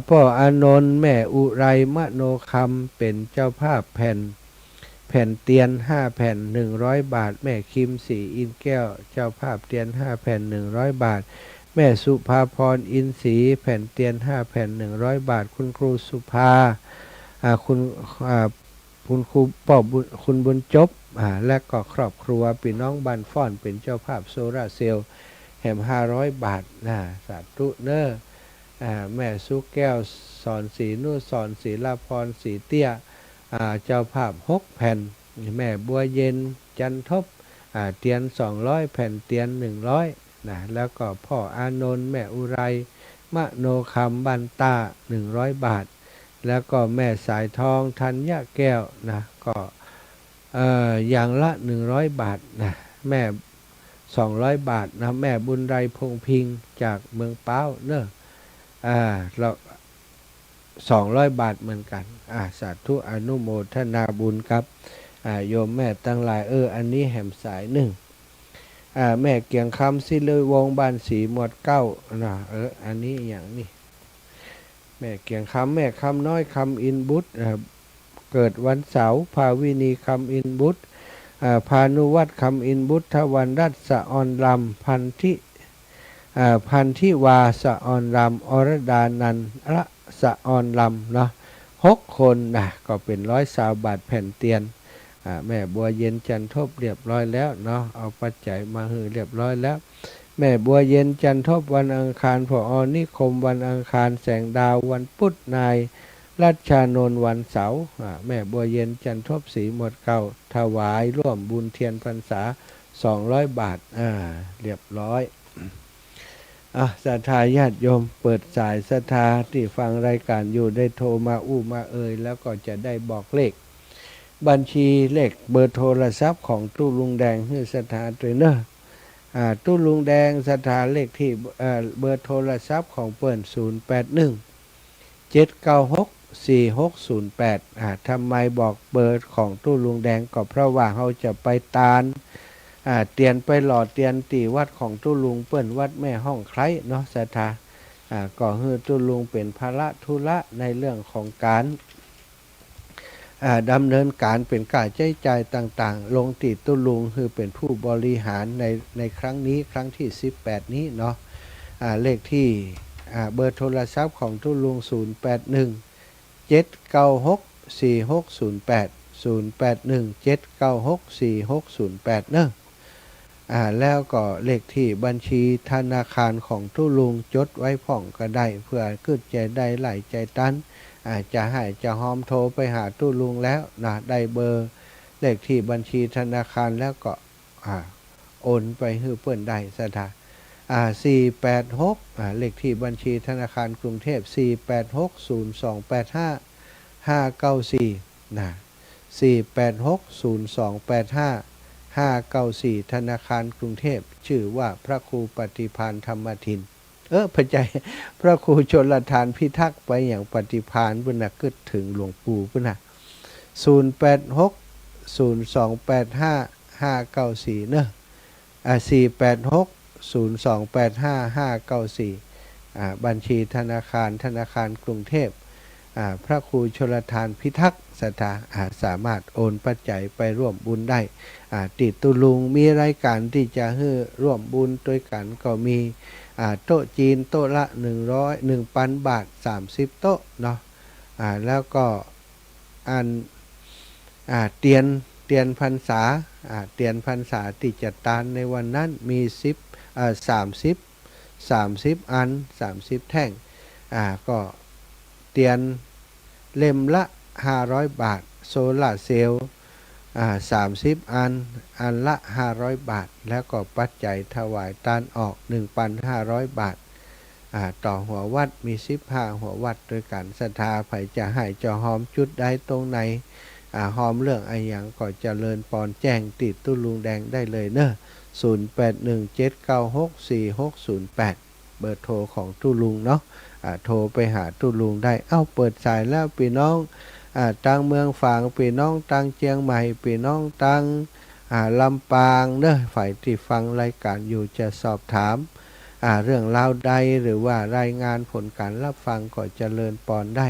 พ่ออานนท์แม่อุไรมโนคำเป็นเจ้าภาพแผ่นเตียน5 แผ่น100 บาทแม่คิมศรีอินแก้วเจ้าภาพเตียน5 แผ่น100 บาทแม่สุภาพรอินศรีแผ่นเตียน5 แผ่น100 บาทคุณครูสุภาคุณครูป้อคุณบุญจบและก็ครอบครัวพี่น้องบันฟ้อนเป็นเจ้าภาพโซลาร์เซลล์แห่ม500 บาทสาธุเนอแม่สุแก้วสอนศรีนุสอนศรีลาพรศรีเตี้ยเจ้าภาพ6 แผ่นแม่บัวเย็นจันทบเตียน200 แผ่นเตียน100แล้วก็พ่ออานนท์แม่อุไรมโนคำบันตา100 บาทแล้วก็แม่สายทองธัญแก้วก็อย่างละ100 บาทแม่200 บาทแม่บุญไรพงพิงจากเมืองเป้าเนอะเรา200 บาทเหมือนกันสาธุอนุโมทนาบุญครับโยมแม่ตั้งหลายอันนี้แหมสายหนึ่งแม่เกียงคำสิเลยวงบ้านสีหมวดเก้าอันนี้อย่างนี้แม่เกียงคำแม่คำน้อยคำอินบุตรเกิดวันเสาร์ภาวินีคำอินบุตร พานุวัฒน์คำอินบุตรวรรณรัตน์สะออนลำพันธิวาสะออนลำอรดานันท์ละสะออนลำเนาะ6 คนนะก็เป็น120 บาทแผ่นเตียนแม่บัวเย็นจันทบเรียบร้อยแล้วเนาะเอาปัจจัยมาให้เรียบร้อยแล้วแม่บัวเย็นจันทบวันอังคารผอนิคมวันอังคารแสงดาววันพุธนายรัชชานนท์วันเสาร์แม่บัวเย็นจันทบสีหมดเก่าถวายร่วมบุญเทียนพรรษา200 บาทเรียบร้อยศรัทธาญาติโยมเปิดสายศรัทธาที่ฟังรายการอยู่ได้โทรมามาแล้วก็จะได้บอกเลขบัญชีเลขเบอร์โทรศัพท์ของตู้ลุงแดงให้ศรัทธาเทรนเนอร์ตู้ลุงแดงศรัทธาเลขที่เบอร์โทรศัพท์ของเปิ่น0817964608ทำไมบอกเบอร์ของตู้ลุงแดงก็เพราะว่าเขาจะไปตาลเตียนไปหล่อเตียนตีวัดของตู้ลุงเปิ้นวัดแม่ห้องไคร้เนาะศรัทธาก็คือตู้ลุงเป็นภาระธุระในเรื่องของการดำเนินการเป็นการใช้จ่ายต่างๆลงติดตู้ลุงคือเป็นผู้บริหารในครั้งนี้ครั้งที่18นี้เนาะเลขที่เบอร์โทรศัพท์ของตู้ลุง0817964608 0817964608เนอะแล้วก็เลขที่บัญชีธนาคารของตู้ลุงจดไว้พ่องก็ได้เพื่อขึ้นใจได้ไหลใจตันจะให้จะหอมโทรไปหาตู้ลุงแล้วนะได้เบอร์เลขที่บัญชีธนาคารแล้วก็โอนไปให้เปิ้นได้สถา486เลขที่บัญชีธนาคารกรุงเทพ4860285 594นะ4860285 594ธนาคารกรุงเทพชื่อว่าพระครูปฏิภาณธรรมทินพระใจพระครูชลทานพิทักษ์ไปอย่างปฏิภาณพุทธกึศถึงหลวงปู่พุทธ0860285594เนอะ4860285 594บัญชีธนาคารกรุงเทพพระครูชลทานพิทักษ์ศรัทธาสามารถโอนปัจจัยไปร่วมบุญได้ติดตุลุงมีรายการที่จะให้ร่วมบุญด้วยกันก็มีโต๊ะจีนโต๊ะละ100 บาท30 โต๊ะเนาะแล้วก็เตียนพรรษาเตียนพรรษาที่จะตานในวันนั้นมี30 อัน30 แท่งก็เตียนเล่มละ500 บาทโซล่าเซลล์30 อันละ500 บาทแล้วก็ปัจจัยถวายตานออก 1,500 บาทต่อหัววัดมี15หัววัดด้วยกันศรัทธาไผจะให้จะหอมจุดใดตรงไหนหอมเรื่องอะไรอย่างก็เจริญปอนแจ้งติดตู้ลุงแดงได้เลยเนอะ0817964608เบอร์โทรของตู้ลุงเนาะโทรไปหาตู้ลุงได้เปิดสายแล้วพี่น้องตังเมืองฝางพี่น้องตังเชียงใหม่พี่น้องตังลำปางเนอะฝ่ายที่ฟังรายการอยู่จะสอบถามเรื่องราวใดหรือว่ารายงานผลการรับฟังก็เจริญปอนได้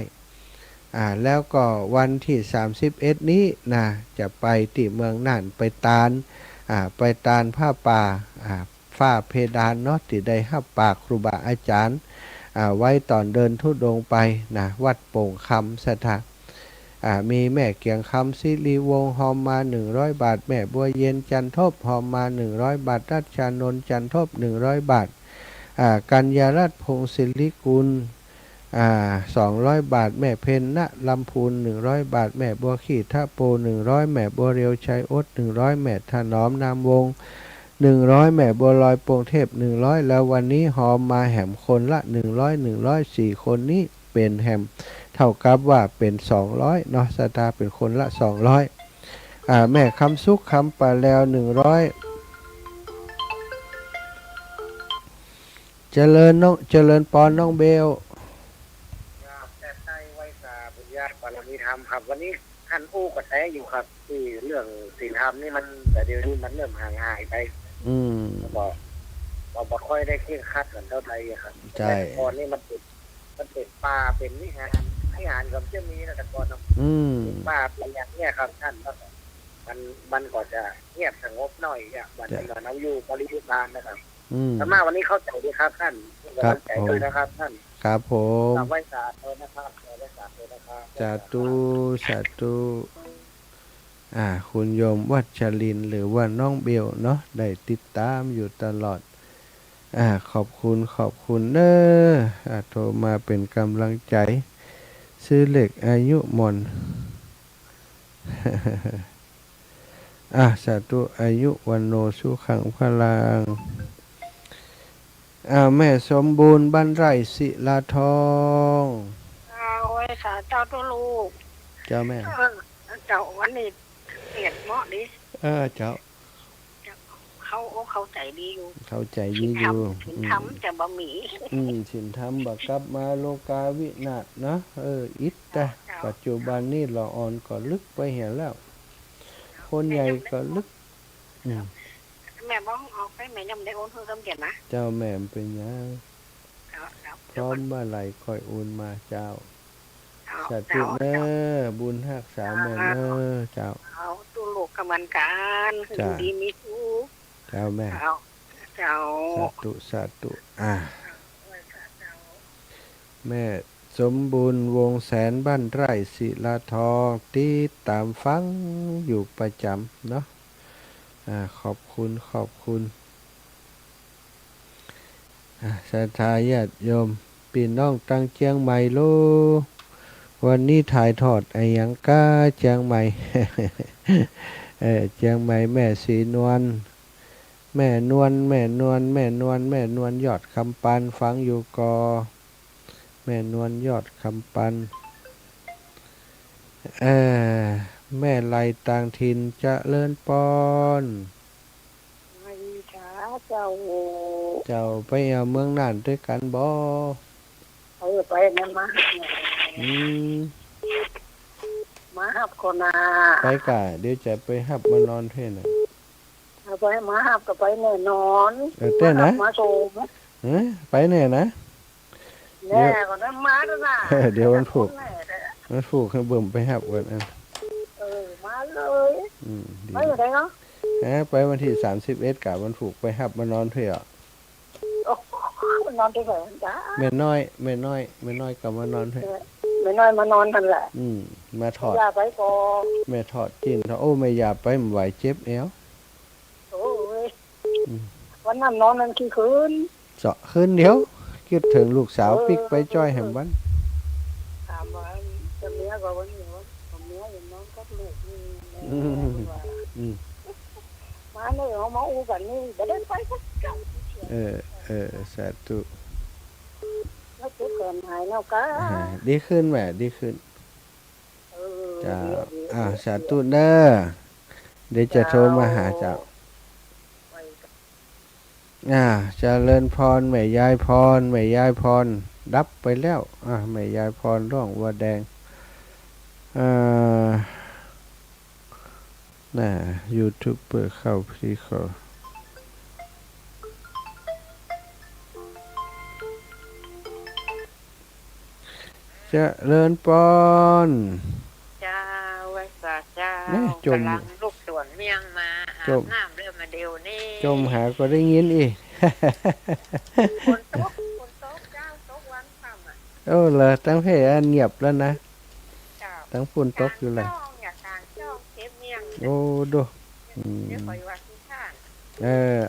แล้วก็วันที่31นี้นะจะไปที่เมืองน่านไปตาลผ้าป่าฝ้าเพดานเนาะที่ได้ฮับปากครูบาอาจารย์ไว้ตอนเดินธุดงค์ไปนะวัดโป่งคำสถานมีแม่เกียงคำศิริวงศ์หอมมา100 บาทแม่บัวเย็นจันทบหอมมา100 บาทรัชชานนท์จันทบ100 บาทกัญญารัตน์พงศิริกุล200 บาทแม่เพนณลำพูน100 บาทแม่บัวขีท่าโป100แม่บัวเรียวชัยอด100แม่ถนอมนามวง100แม่บัวลอยโป่งเทพ100แล้ววันนี้หอมมาแหมคนละ100 คนนี้เป็นแหมเท่ากับว่าเป็น200เนาะสตาเป็นคนละ200แม่คำสุขคำปะแล้ว100เจริญปอนน้องเบลแต่ใต้ไว้กับบุญญาบารมีธรรมครับวันนี้ท่านอู้กระแสอยู่ครับที่เรื่องศีลธรรมนี่มันแต่เดี๋ยวนี้มันเริ่มห่างหายไปบอกค่อยได้เคร่งครัดกันเท่าไหร่ครับแต่ก่อนนี่มันเป็นป่าเป็นวิหารกับเจ้ามีนะแต่ก่อนป่าเป็นอย่างเนี้ยครับท่านก็ มันก็จะเงียบสงบหน่อยอ่ะวันนี้เราอยู่บริสุทธิ์บานนะครับแต่มาวันนี้เข้าใจดีครับท่านกำลังใจด้วยนะครับท่านครับผมทำไว้สาธุนะครับไว้สาธุนะครับสาธุสาธุคุณโยมวัชรินทร์หรือว่าน้องเบลเนาะได้ติดตามอยู่ตลอดขอบคุณเนอะโทรมาเป็นกำลังใจซื้อเหล็กอายุหมอนสาธุอายุวันโนสุขังพลังแม่สมบูรณ์บ้านไร่ศิลาทองไว้ค่ะเจ้าตัวลูกเจ้าแม่เจ้าวันนี้เสียดเหมาะดิเจ้าเขาใจดีอยู่เข้าใจดีอยู่สินทำจะบะหมี่สินทำบักกลับมาโลกาวินาศนะอิทแต่ปัจจุบันนี้ละอ่อนก็ลึกไปเห็นแล้วคนใหญ่ก็ลึกแม่บ้องออกไปแม่ยังได้โอนเพิ่มเกียรตินะเจ้าแม่เป็นยังพร้อมเมื่อไหร่ค่อยโอนมาเจ้าสาธุเนอบุญหักษาแม่เนอเจ้าตัวลูกกำมันการคือดีมีทุกเจ้าแม่เจ้าสาธุแม่สมบูรณ์วงแสนบ้านไร่ศิลาทองติดตามฟังอยู่ประจำเนาะขอบคุณศรัทธาญาติโยมพี่น้องตั้งเชียงใหม่โลวันนี้ถ่ายทอดไอ้ยังก้าเชียงใหม่ เชียงใหม่แม่สีนวลแม่นวลยอดคำปันฟังอยู่กอแม่นวลยอดคำปันแม่ไลต่างถิ่นเจริญปอนเจ้าไปเอาเมืองน่านด้วยกันบ่ไปนั่นมาหับคนไปกะเดี๋ยวจะไปหับมานอนเท่น่ะไปมาหับก็ไปแน่นอนเต้นะมาโชมไปแน่นะแน่ก่อนนั้นมาแล้วนะเดี๋ยววันผูกให้เบิ่มไปหับกันมาเลยไม่อยู่ไหนเนาะไปวันที่31กะวันผูกไปหับมานอนเถอะนอนที่ไหนจ้าแม่น้อยกลับมานอนเถอะแม่น้อยมานอนทันแหละมาถอดอย่าไปก่อแม่ถอดจินโอ้ไม่อย่าไปไม่ไหวเจ็บเอวโอ้ยวันนั้นนอนนั่นกี่คืนเจาะคืนเดียวคิดถึงลูกสาวปิกไปจ้อยแห่งบ้านถามว่าจะเมียก็วันนี้ว่าเมียอย่างน้องก็ลูกมาเนี่ยเอามาอู้กันนี่จะเดินไปสักเจ้าสาธุแล้วเกิดหายแล้วก็ดีขึ้นแม่ดีขึ้นจ้าสาธุเด้อเดี๋ยวจะโทรมาหาเจ้าเจริญพรแม่ยายพรดับไปแล้วแม่ยายพรร้องว่าแดงยูทูบเบอร์เข้าพี่เขาเจริญพรเจ้าวัดเจ้ากำลังลูกสวนเมียงมาอาบน้ำเริ่มมาเดียวนี่จมหาก็ได้ยินอีกคนโต๊ะเจ้าโต๊ะวันค่ำเลยตั้งเพศเงียบแล้วนะตั้งฝนตกอยู่เลยดู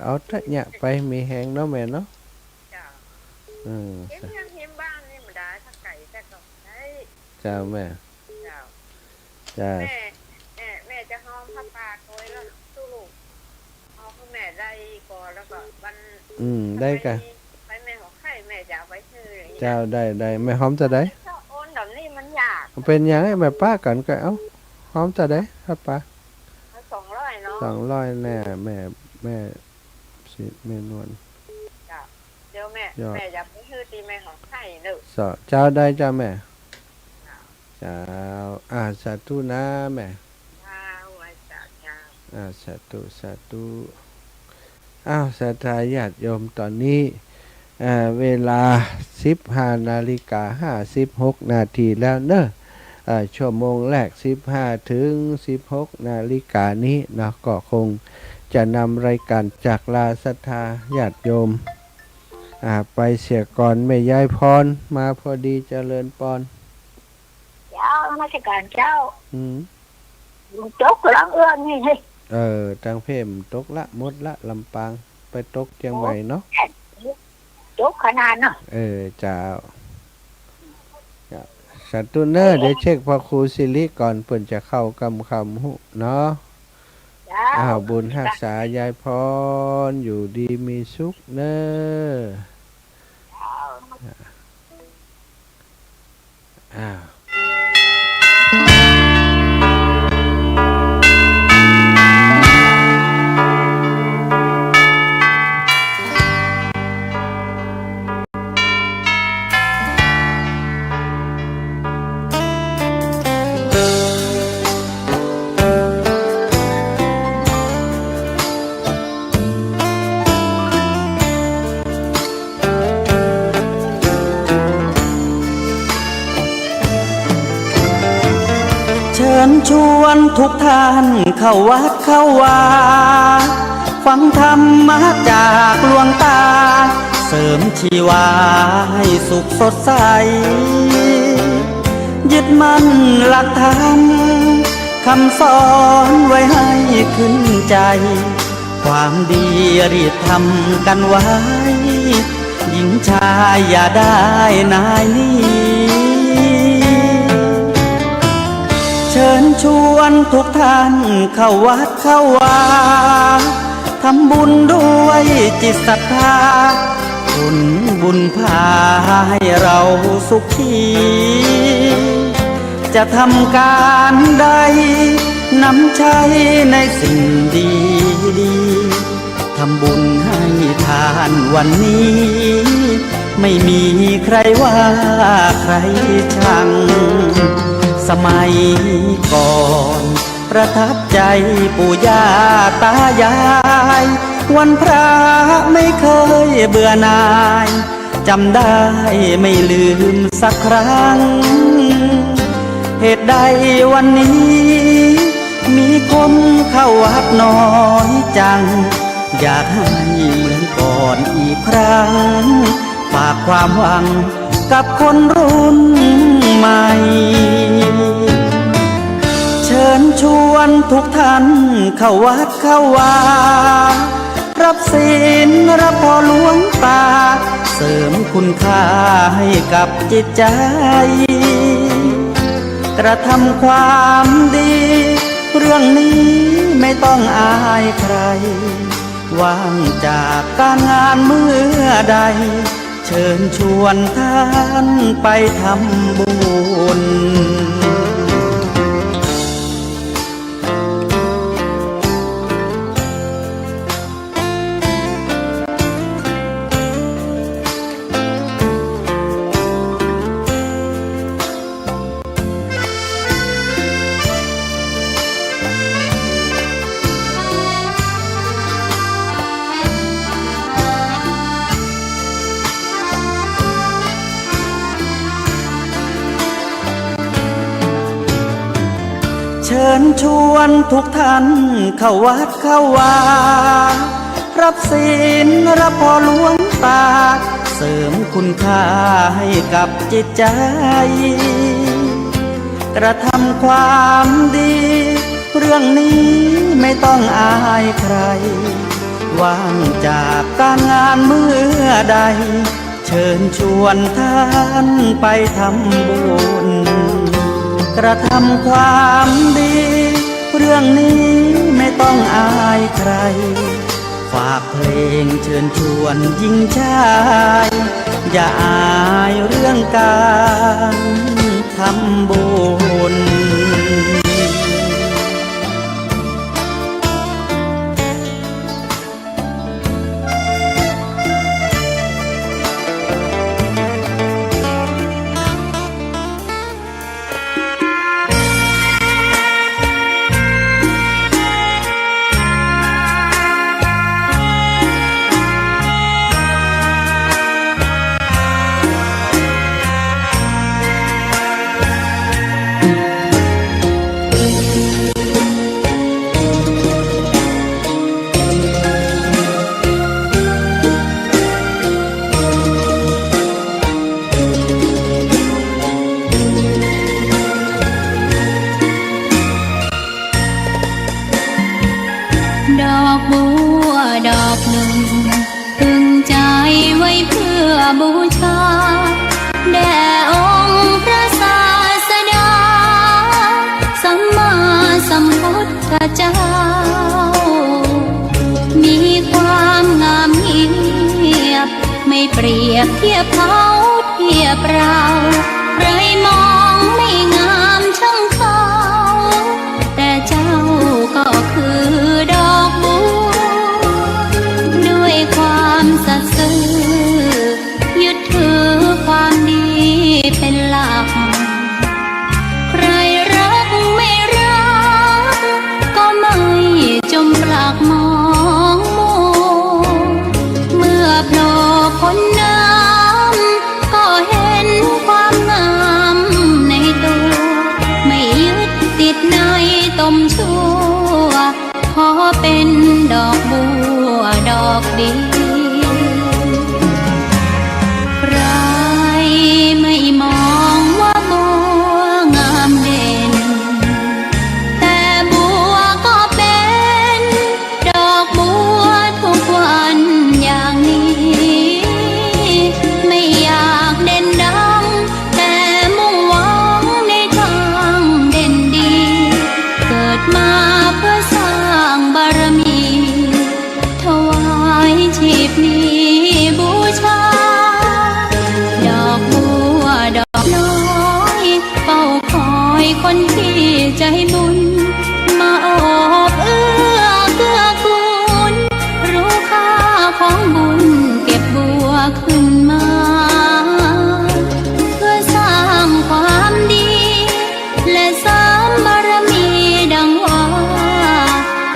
เอาเถอะเนี่ยไปมีแหงเนาะแม่เนาะจ้าแม่จ้าแม่จะห้องผ้าปากโอยแล้วตู้ลูกเอาคุณแม่ได้ก่อนแล้วก็วันได้กันไปแม่ของไข่แม่จะเอาไว้ชื่อเจ้าได้แม่หอมจะได้โอนแบบนี้มันยากเป็นยังไงแม่ป้ากันก็เอาหอมจะได้ครับป้า200เนาะ200แน่แม่สิแม่นวลเดี๋ยวแม่จะไปชื่อตีแม่ของไข่เด้อเจ้าได้จ้าแม่เจ้าสาธุนะแม่สาธุศรัทธาญาติโยมตอนนี้เวลา 15:56 นาทีแล้วเนอะ ชั่วโมงแรก15ถึง16นาฬิกานี้เนาะก็คงจะนำรายการจากลาศรัทธาญาติโยมไปเสียก่อนแม่ยายพรมาพอดีเจริญปอนเจ้านมัสการเจ้าลุงจกกำลังเอื้อนนี่ให้ทางเพ่มตกละมดละลำปางไปตกเชียงใหม่เนาะจกขนาดเนาะเจ้าสัตว์ตุเนอร์เดี๋ยวเช็คพระครูสิริก่อนเพิ่นจะเข้ากำคำหุเนาะบุญรักษายายพรอยู่ดีมีสุขเนเชิญชวนทุกท่านเข้าวัดเข้าวาฟังธรรมะจากหลวงตาเสริมชีวาให้สุขสดใสยึดมั่นหลักธรรมคำสอนไว้ให้ขึ้นใจความดีรีบทำกันไว้หญิงชายอย่าได้นายนี้เชิญชวนทุกท่านเข้าวัดเข้าวาทำบุญด้วยจิตศรัทธาผลบุญพาให้เราสุขีจะทำการใดนำใช้ในสิ่งดีดีทำบุญให้ทานวันนี้ไม่มีใครว่าใครชังสมัยก่อนประทับใจปู่ย่าตายายวันพระไม่เคยเบื่อหน่ายจำได้ไม่ลืมสักครั้งเหตุใดวันนี้มีคนเข้าวัดน้อยจังอยากให้เหมือนก่อนอีกครั้งฝากความหวังกับคนรุ่นใหม่เชิญชวนทุกท่านเข้าวัดเข้าวารับศีลรับพรหลวงตาเสริมคุณค่าให้กับจิตใจกระทำความดีเรื่องนี้ไม่ต้องอายใครว่างจากการงานเมื่อใดเชิญชวนท่านไปทำบุญเชิญชวนทุกท่านเข้าวัดเข้าวารับศีลรับพรหลวงตาเสริมคุณค่าให้กับจิตใจกระทำความดีเรื่องนี้ไม่ต้องอายใครว่างจากการงานเมื่อใดเชิญชวนท่านไปทำบุญกระทำความดีเรื่องนี้ไม่ต้องอายใครฝากเพลงเชิญชวนหญิงชายอย่าอายเรื่องการทำบุญ บูชาแด่องค์พระศาสดาสัมมาสัมพุทธเจ้ามีความงามเงียบไม่เปรียบเทียบเขาเทียบเราใครมองไม่งามช่างเขาแต่เจ้าก็คือดอกบัวด้วยความสัตย์ซื่อยึดถือความดีเป็นหลักใครรักไม่รักก็ไม่จมปลักมองมัวเมื่อโผล่พ้นน้ำก็เห็นความงามในตัวไม่ยึดติดในตมชั่วขอเป็นดอกบัวดอกเดียวใครไม่มองว่าบัวงามเด่นแต่บัวก็เป็นดอกบัวทุกวันอย่างนี้ไม่อยากเด่นดังแต่มุ่งหวังในทางเด่นดีเกิดมาเพื่อสร้างบารมีถวายชีพนี้บูชาดอกบัวดอกน้อยเฝ้าคอยคนที่ใจบุญมาโอบเอื้อเกื้อกูลรู้ค่าของบุญเก็บบัวขึ้นมาเพื่อสร้างความดีและสร้างบารมีดังว่า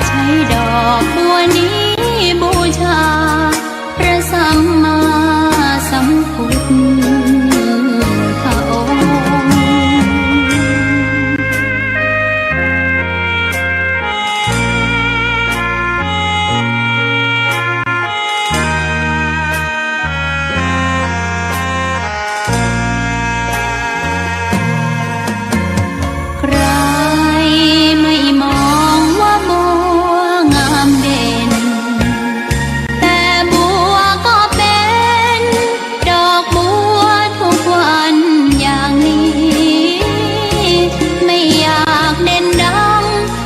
ใช้ดอกบัวนี้บูชาพระสัมมาสัมพุทธองค์ ใครไม่มองว่าบัวงามเด่นแต่บัวก็เป็นดอกบัวทุกวันอย่างนี้ไม่อยากเด่นดัง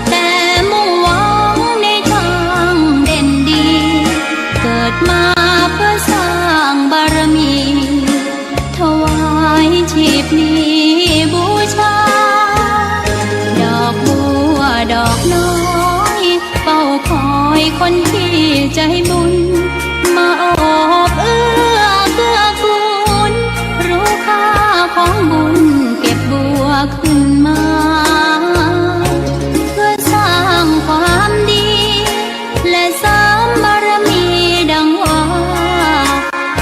แต่มุ่งหวังในทางเด่นดีเกิดมาเพื่อสร้างบารมีถวายชีพนี้บูชาดอกบัวดอกน้อยเฝ้าคอยคนที่ใจบุญมาโอบเอื้อเกื้อกูลรู้ค่าของบุญเก็บบัวขึ้นมาเพื่อสร้างความดีและสร้างบารมีดังว่า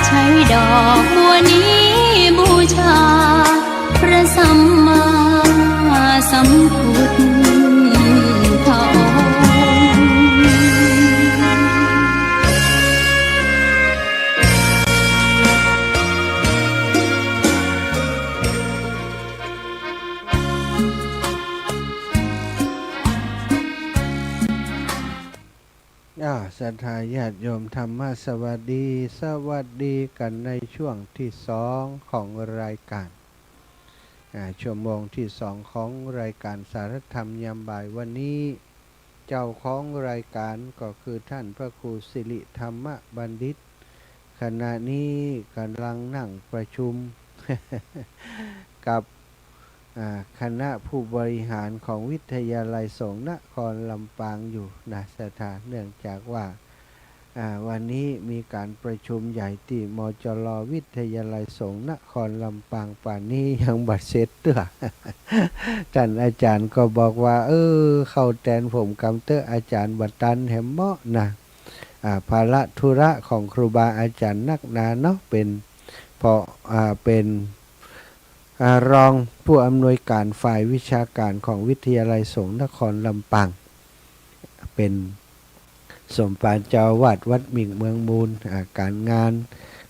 ใช้ดอกบัวนี้บูชาพระสัมมาสัมพุทธองค์ ศรัทธาญาติโยมธรรมะสวัสดีกันในช่วงที่สองของรายการชั่วโมงที่สองของรายการสารธรรมยามบ่ายวันนี้เจ้าของรายการก็คือท่านพระครูสิริธรรมบัณฑิตขณะนี้กำลังนั่งประชุม กับคณะผู้บริหารของวิทยาลัยสงฆ์นครลำปางอยู่นะสถานเนื่องจากว่าวันนี้มีการประชุมใหญ่ที่มจรวิทยาลัยสงฆ์นครลำปางป่านนี้ยังบัดเสร็จเตื้อ ท่านอาจารย์ก็บอกว่าเข้าแทนผมกำเตออาจารย์บัดตันแหมเหมาะนะภาระธุระของครูบาอาจารย์นักหนาเนาะเป็นเป็นรองผู้อำนวยการฝ่ายวิชาการของวิทยาลัยสงฆ์นครลำปางเป็นสมภารเจ้าอาวาสวัดหมิ่งเมืองมูลการงาน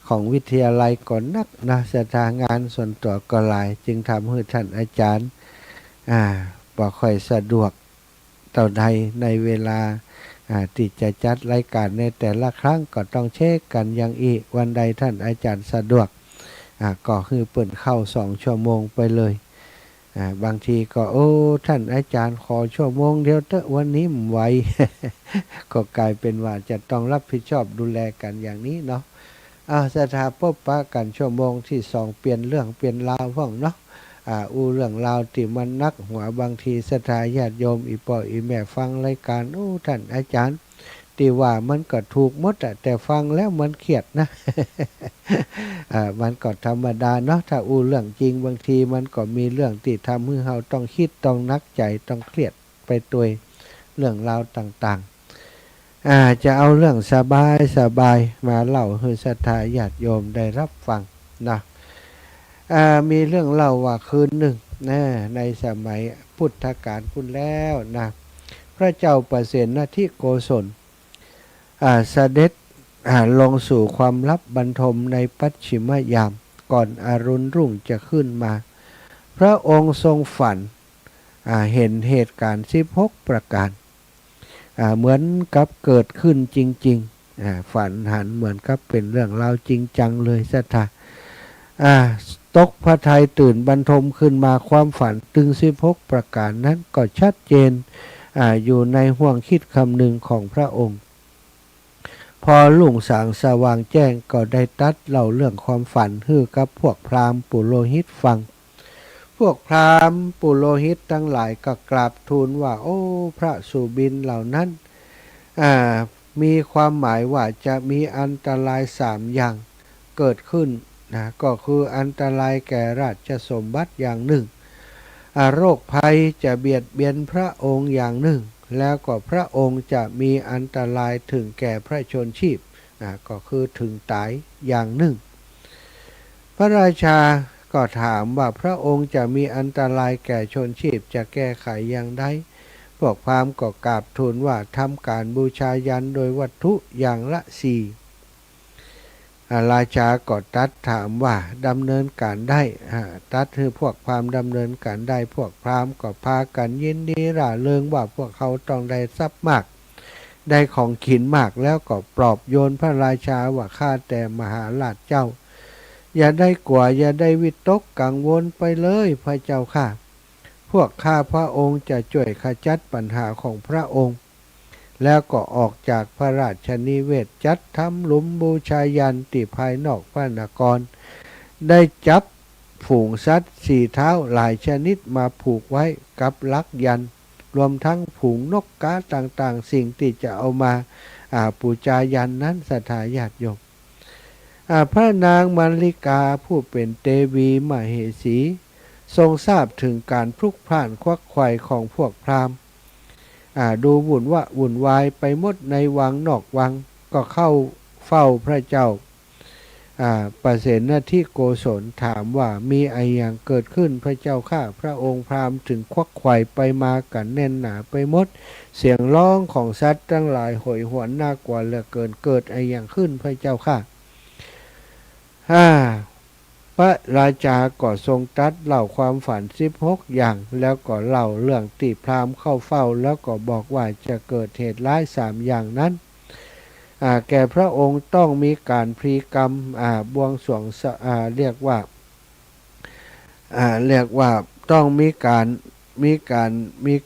ของวิทยาลัยก่อนนักนะสถานงานส่วนตัวก็หลายจึงทำให้ท่านอาจารย์บ่ค่อยสะดวกเท่าใดในเวลา ที่จะจัดรายการในแต่ละครั้งก็ต้องเช็คกันอย่างอีกวันใดท่านอาจารย์สะดวกก็คือเปิดเข้า2 ชั่วโมงไปเลยบางทีก็โอ้ท่านอาจารย์ขอชั่วโมงเดียวเถอะวันนี้ไม่ไหว ก็กลายเป็นว่าจะต้องรับผิดชอบดูแลกันอย่างนี้เนาะสถาพบปะกันชั่วโมงที่2เปลี่ยนเรื่องเปลี่ยนราวพ่องเนาะเรื่องราวที่มันนักหัวบางทีสถาญาติโยมอีป่ออีแม่ฟังรายการโอ้ท่านอาจารย์ที่ว่ามันก็ถูกหมดแต่ฟังแล้วมันเครียดนะ มันก็ธรรมดาเนาะถ้าเรื่องจริงบางทีมันก็มีเรื่องที่ทำให้เราต้องคิดต้องนักใจต้องเครียดไปตัวเรื่องราวต่างๆจะเอาเรื่องสบายมาเล่าให้ศรัทธาญาติโยมได้รับฟังนะมีเรื่องเล่าว่าคืนหนึ่งนะในสมัยพุทธกาลคุณแล้วนะพระเจ้าประเสนที่โกศลเสด็จลงสู่ความลับบรรทมในปัจฉิมยามก่อนอรุณรุ่งจะขึ้นมาพระองค์ทรงฝันเห็นเหตุการณ์16 ประการเหมือนกับเกิดขึ้นจริงๆฝันหันเหมือนกับเป็นเรื่องราวจริงจังเลยสัทธาตกพระทัยตื่นบรรทมขึ้นมาความฝันถึง16 ประการนั้นก็ชัดเจนอยู่ในห่วงคิดคำหนึ่งของพระองค์พอลุ่งสางสว่างแจ้งก็ได้ตัดเล่าเรื่องความฝันให้กับพวกพราหมณ์ปุโรหิตฟังพวกพราหมณ์ปุโรหิตทั้งหลายก็กราบทูลว่าโอ้พระสุบินเหล่านั้นมีความหมายว่าจะมีอันตราย3 อย่างเกิดขึ้นนะก็คืออันตรายแก่ราชสมบัติอย่างหนึ่งโรคภัยจะเบียดเบียนพระองค์อย่างหนึ่งแล้วก็พระองค์จะมีอันตรายถึงแก่พระชนชีพก็คือถึงตายอย่างหนึ่งพระราชาก็ถามว่าพระองค์จะมีอันตรายแก่ชนชีพจะแก้ไขอย่างไรพวกพราหมณ์ก็กราบทูลว่าทำการบูชายันโดยวัตถุอย่างละ4ราชาก็ตัดถามว่าดำเนินการได้ตัดคือพวกพราหมณ์ดำเนินการได้พวกพราหมณ์ก็พากันยินดีร่าเริงว่าพวกเขาต้องได้ทรัพย์มากได้ของขินมากแล้วก็ปลอบโยนพระราชาว่าข้าแต่มหาราชเจ้าอย่าได้กลัวอย่าได้วิตกกังวลไปเลยพระเจ้าค่ะพวกข้าพระองค์จะช่วยขจัดปัญหาของพระองค์แล้วก็ออกจากพระราชนิเวศจัดทำหลุมบูชายันที่ภายนอกพระนครได้จับฝูงสัตว์4 เท้าหลายชนิดมาผูกไว้กับลักยันรวมทั้งฝูงนกกาต่างๆสิ่งที่จะเอามาบูชายันนั้นศรัทธาญาติโยมพระนางมัลลิกาผู้เป็นเทวีมเหสีทรงทราบถึงการพลุกพล่านควักไขว่ของพวกพราหมณ์ดูวุ่นวายไปหมดในวังนอกวังก็เข้าเฝ้าพระเจ้าประเสนที่โกศลถามว่ามีอะไรอย่างเกิดขึ้นพระเจ้าข้าพระองค์พราหมณ์ถึงควักไขว่ไปมากันแน่นหนาไปหมดเสียงร้องของสัตว์ทั้งหลายโหยหวนน่ากลัวเหลือเกินเกิดอะไรอย่างขึ้นพระเจ้าข้าพระราชาก็ทรงตรัสเล่าความฝัน16 อย่างแล้วก็เล่าเรื่องที่พราหมณ์เข้าเฝ้าแล้วก็บอกว่าจะเกิดเหตุร้าย3 อย่างนั้นแก่พระองค์ต้องมีการพลีกรรมบวงสรวงเรียกว่าต้องมี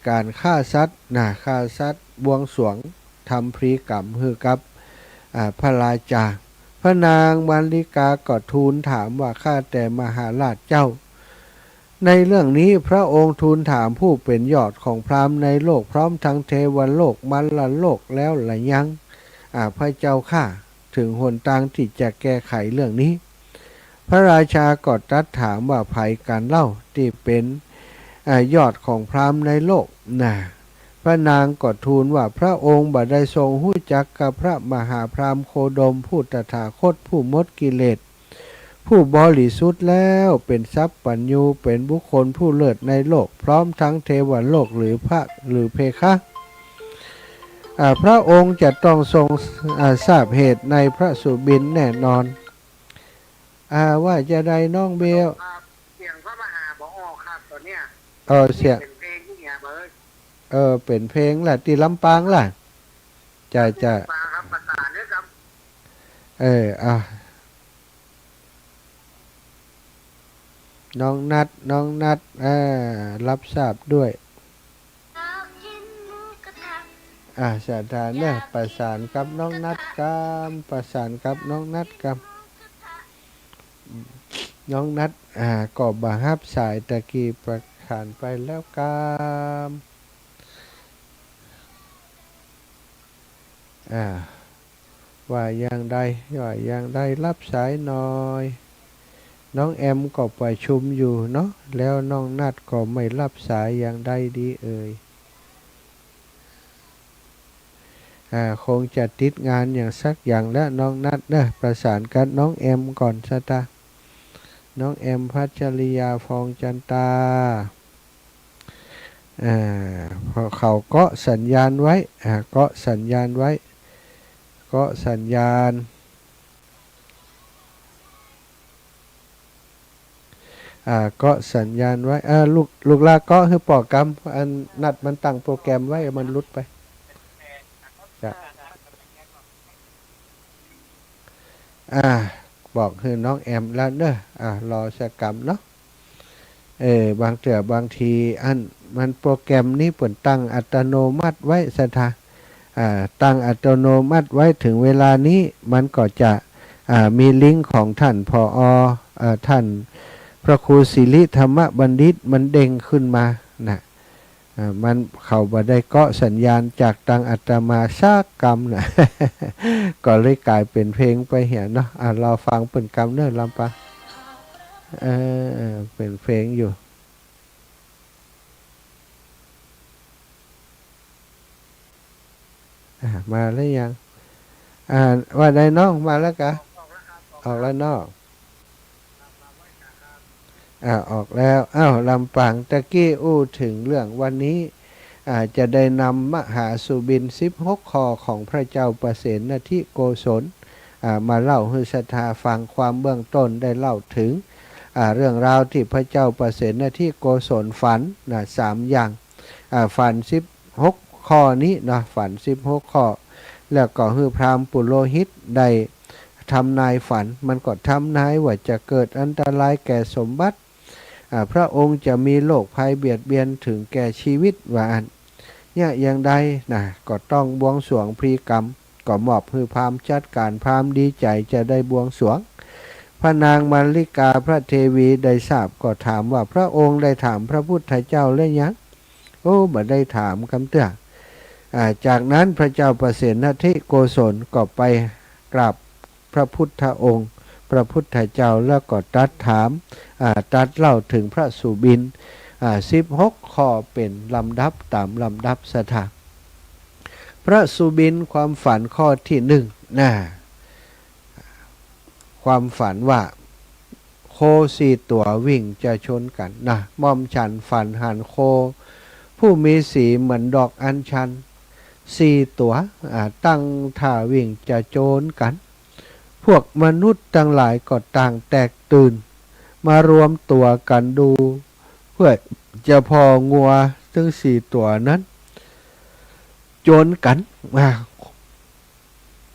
การฆ่าสัตว์ฆ่าสัตว์บวงสรวงทำพลีกรรมคือกับพระราชาพระนางมัลลิกาก็ทูลถามว่าข้าแต่มหาราชเจ้าในเรื่องนี้พระองค์ทูลถามผู้เป็นยอดของพราหมณ์ในโลกพร้อมทั้งเทวโลกมัลลโลกแล้วหรือยังพระเจ้าข้าถึงหนทางที่จะแก้ไขเรื่องนี้พระราชาก็ตรัสถามว่าภัยการเล่าที่เป็นยอดของพราหมณ์ในโลกพระนางก็ทูลว่าพระองค์บัดได้ทรงหู้จักกับพระมหาพราหมณ์โคดมผู้ตถาคตผู้หมดกิเลสผู้บริสุทธิ์แล้วเป็นทรัพย์ปัญญูเป็นบุคคลผู้เลิศในโลกพร้อมทั้งเทวโลกหรือเพคะพระองค์จะต้องทรงทราบเหตุในพระสุบินแน่นอนว่าจะได้น้องเบลเสียงพระมหาบอกออกครับตอนเนี้ยเสียงเป็นเพลงที่เนี่ยเบิร์ดเป็นเพลงแหละตีลำปางล่ะ จะฟังครับประสานด้วยครับ น้องนัดรับทราบด้วยสถานเนี่ยประสานกับน้องนัดกับประสานกับน้องนัดกับน้องนัดก็บ่ฮับสายตะกี้ประขานไปแล้วกับว่าอย่างใดรับสายหน่อยน้องแอมก็ประชุมอยู่เนาะแล้วน้องนัดก็ไม่รับสายอย่างใดดีเอ่ยคงจะติดงานอย่างสักอย่างแล้วน้องนัดเนอะประสานกันน้องแอมก่อนซะตาน้องแอมพัชริยาฟองจันตาพอเขาก็สัญญาณไว้ก็สัญญาณไว้ก็สัญญาณก็สัญญาณไว้ลูกลาก็คือปอกกรรมอันนัดมันตั้งโปรแกรมไว้มันลุดไปจ้ะบอกคือน้องแอมแล้วเนอะรอสักกรรมเนาะบางทีอันมันโปรแกรมนี้เปิดตั้งอัตโนมัติไว้สถาตั้งอัตโนมัติไว้ถึงเวลานี้มันก็จะมีลิงก์ของท่านผอ.ท่านพระครูศิริธรรมบัณฑิตมันเด้งขึ้นมานะมันเข้ามาได้เกาะสัญญาณจากตังอัตมาซากกรรมนะ ก็เลยกลายเป็นเพลงไปเหี่ยเนาะเราฟังเป็นกรรมเนอะลำปะเป็นเพลงอยู่มาแล้วยังว่าได้น้องมาแล้วกะออกแล้วน้องออกแล้วลำปางตะกี้ถึงเรื่องวันนี้จะได้นำมหาสุบิน16 ข้อของพระเจ้าประเสนทิโกศลมาเล่าให้ศรัทธาฟังความเบื้องต้นได้เล่าถึงเรื่องราวที่พระเจ้าประเสนทิโกศลฝัน3 อย่างฝัน16 ข้อนี้นะฝัน16 ข้อแล้วก็คือพราหมณ์ปุโรหิตได้ทำนายฝันมันก็ทำนายว่าจะเกิดอันตรายแก่สมบัติพระองค์จะมีโรคภัยเบียดเบียนถึงแก่ชีวิตว่าอันเนี่ยอย่างใดนะก็ต้องบวงสรวงพรีกรรมก็มอบให้พราหมณ์จัดการพราหมณ์ดีใจจะได้บวงสรวงพระนางมัลลิกาพระเทวีได้ทราบก็ถามว่าพระองค์ได้ถามพระพุทธเจ้าแล้วยังบ่ได้ถามคำเตือนจากนั้นพระเจ้าประเสนทิโกศลก็ไปกราบพระพุทธองค์พระพุทธเจ้าแล้วก็ตรัสถามตรัสเล่าถึงพระสุบิน16 ข้อเป็นลำดับตามลำดับสถานพระสุบินความฝันข้อที่1ความฝันว่าโค4 ตัววิ่งจะชนกันม่อมฉันฝันหันโคผู้มีสีเหมือนดอกอัญชัน4 ตัวตั้งท่าวิ่งจะโจรกันพวกมนุษย์ทั้งหลายก็ต่างแตกตื่นมารวมตัวกันดูเพื่อจะพองัวทั้ง4 ตัวนั้นโจรกัน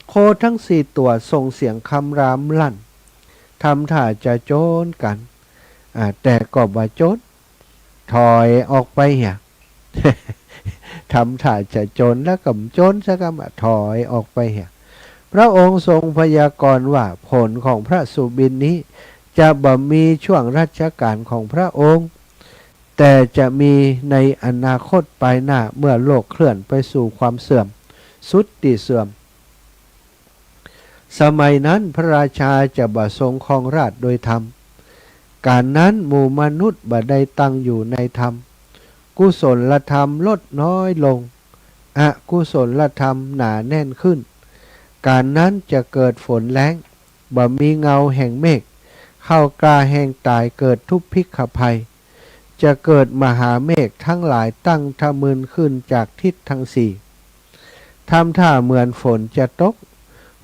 โคทั้ง4 ตัวส่งเสียงคำรามลั่นทำท่าจะโจรกันแต่ก็บ่โจรถอยออกไปเหี่ย ทำท่าจะโจรแล้วก็โจรซะก็มาถอยออกไปเหี่ยพระองค์ทรงพยากรณ์ว่าผลของพระสุบินนี้จะบ่มีช่วงรัชกาลของพระองค์แต่จะมีในอนาคตปลายหน้าเมื่อโลกเคลื่อนไปสู่ความเสื่อมสุดติเสื่อมสมัยนั้นพระราชาจะบ่ทรงครองราชย์โดยธรรมการนั้นหมู่มนุษย์บ่ได้ตั้งอยู่ในธรรมกุศลธรรมลดน้อยลงอกุศลธรรมหนาแน่นขึ้นการนั้นจะเกิดฝนแล้งบ่มีเงาแห่งเมฆเข้ากล้าแห่งตายเกิดทุพพิกภัยจะเกิดมหาเมฆทั้งหลายตั้งทะมึนขึ้นจากทิศทั้ง4ทำท่าเหมือนฝนจะตก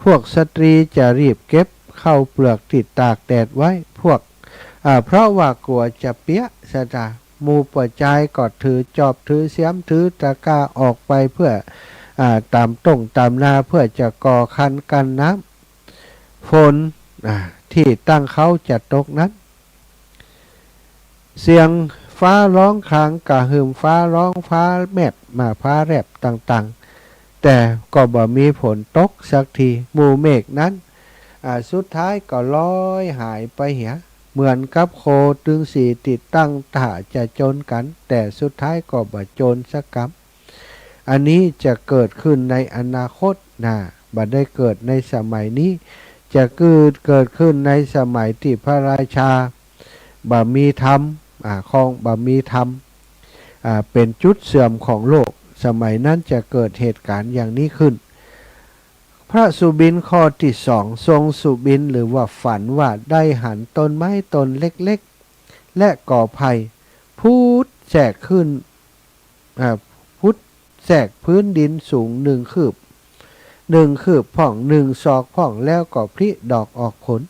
พวกสตรีจะรีบเก็บเข้าเปลือกติดตากแดดไว้เพราะว่ากลัวจะเปียกสะตาหมู่ปัจจัยก็ถือจอบถือเสียมถือตะกร้าออกไปเพื่อ ตามตามนาเพื่อจะก่อคันกันน้ำฝนที่ตั้งเขาจะตกนั้นเสียงฟ้าร้องครางกะหึ่มฟ้าร้องฟ้าแมบมาฟ้าแรบต่างๆแต่ก็บ่มีฝนตกสักทีหมู่เมฆนั้นสุดท้ายก็ลอยหายไปเหียเหมือนกับโคตึงสีติดตั้งถ้าจะโจนกันแต่สุดท้ายก็บ่โจนสักกำอันนี้จะเกิดขึ้นในอนาคตบ่ได้เกิดในสมัยนี้จะเกิดขึ้นในสมัยที่พระราชาบ่มีธรรมของบ่มีธรรมเป็นจุดเสื่อมของโลกสมัยนั้นจะเกิดเหตุการณ์อย่างนี้ขึ้นพระสุบินข้อที่สองทรงสุบินหรือว่าฝันว่าได้หันต้นไม้ต้นเล็กๆและก่อไผ่พุดแทรกขึ้นพุดแทรกพื้นดินสูง1 คืบพ่อง1 ศอกพ่องแล้วก็พลิดอกออกผล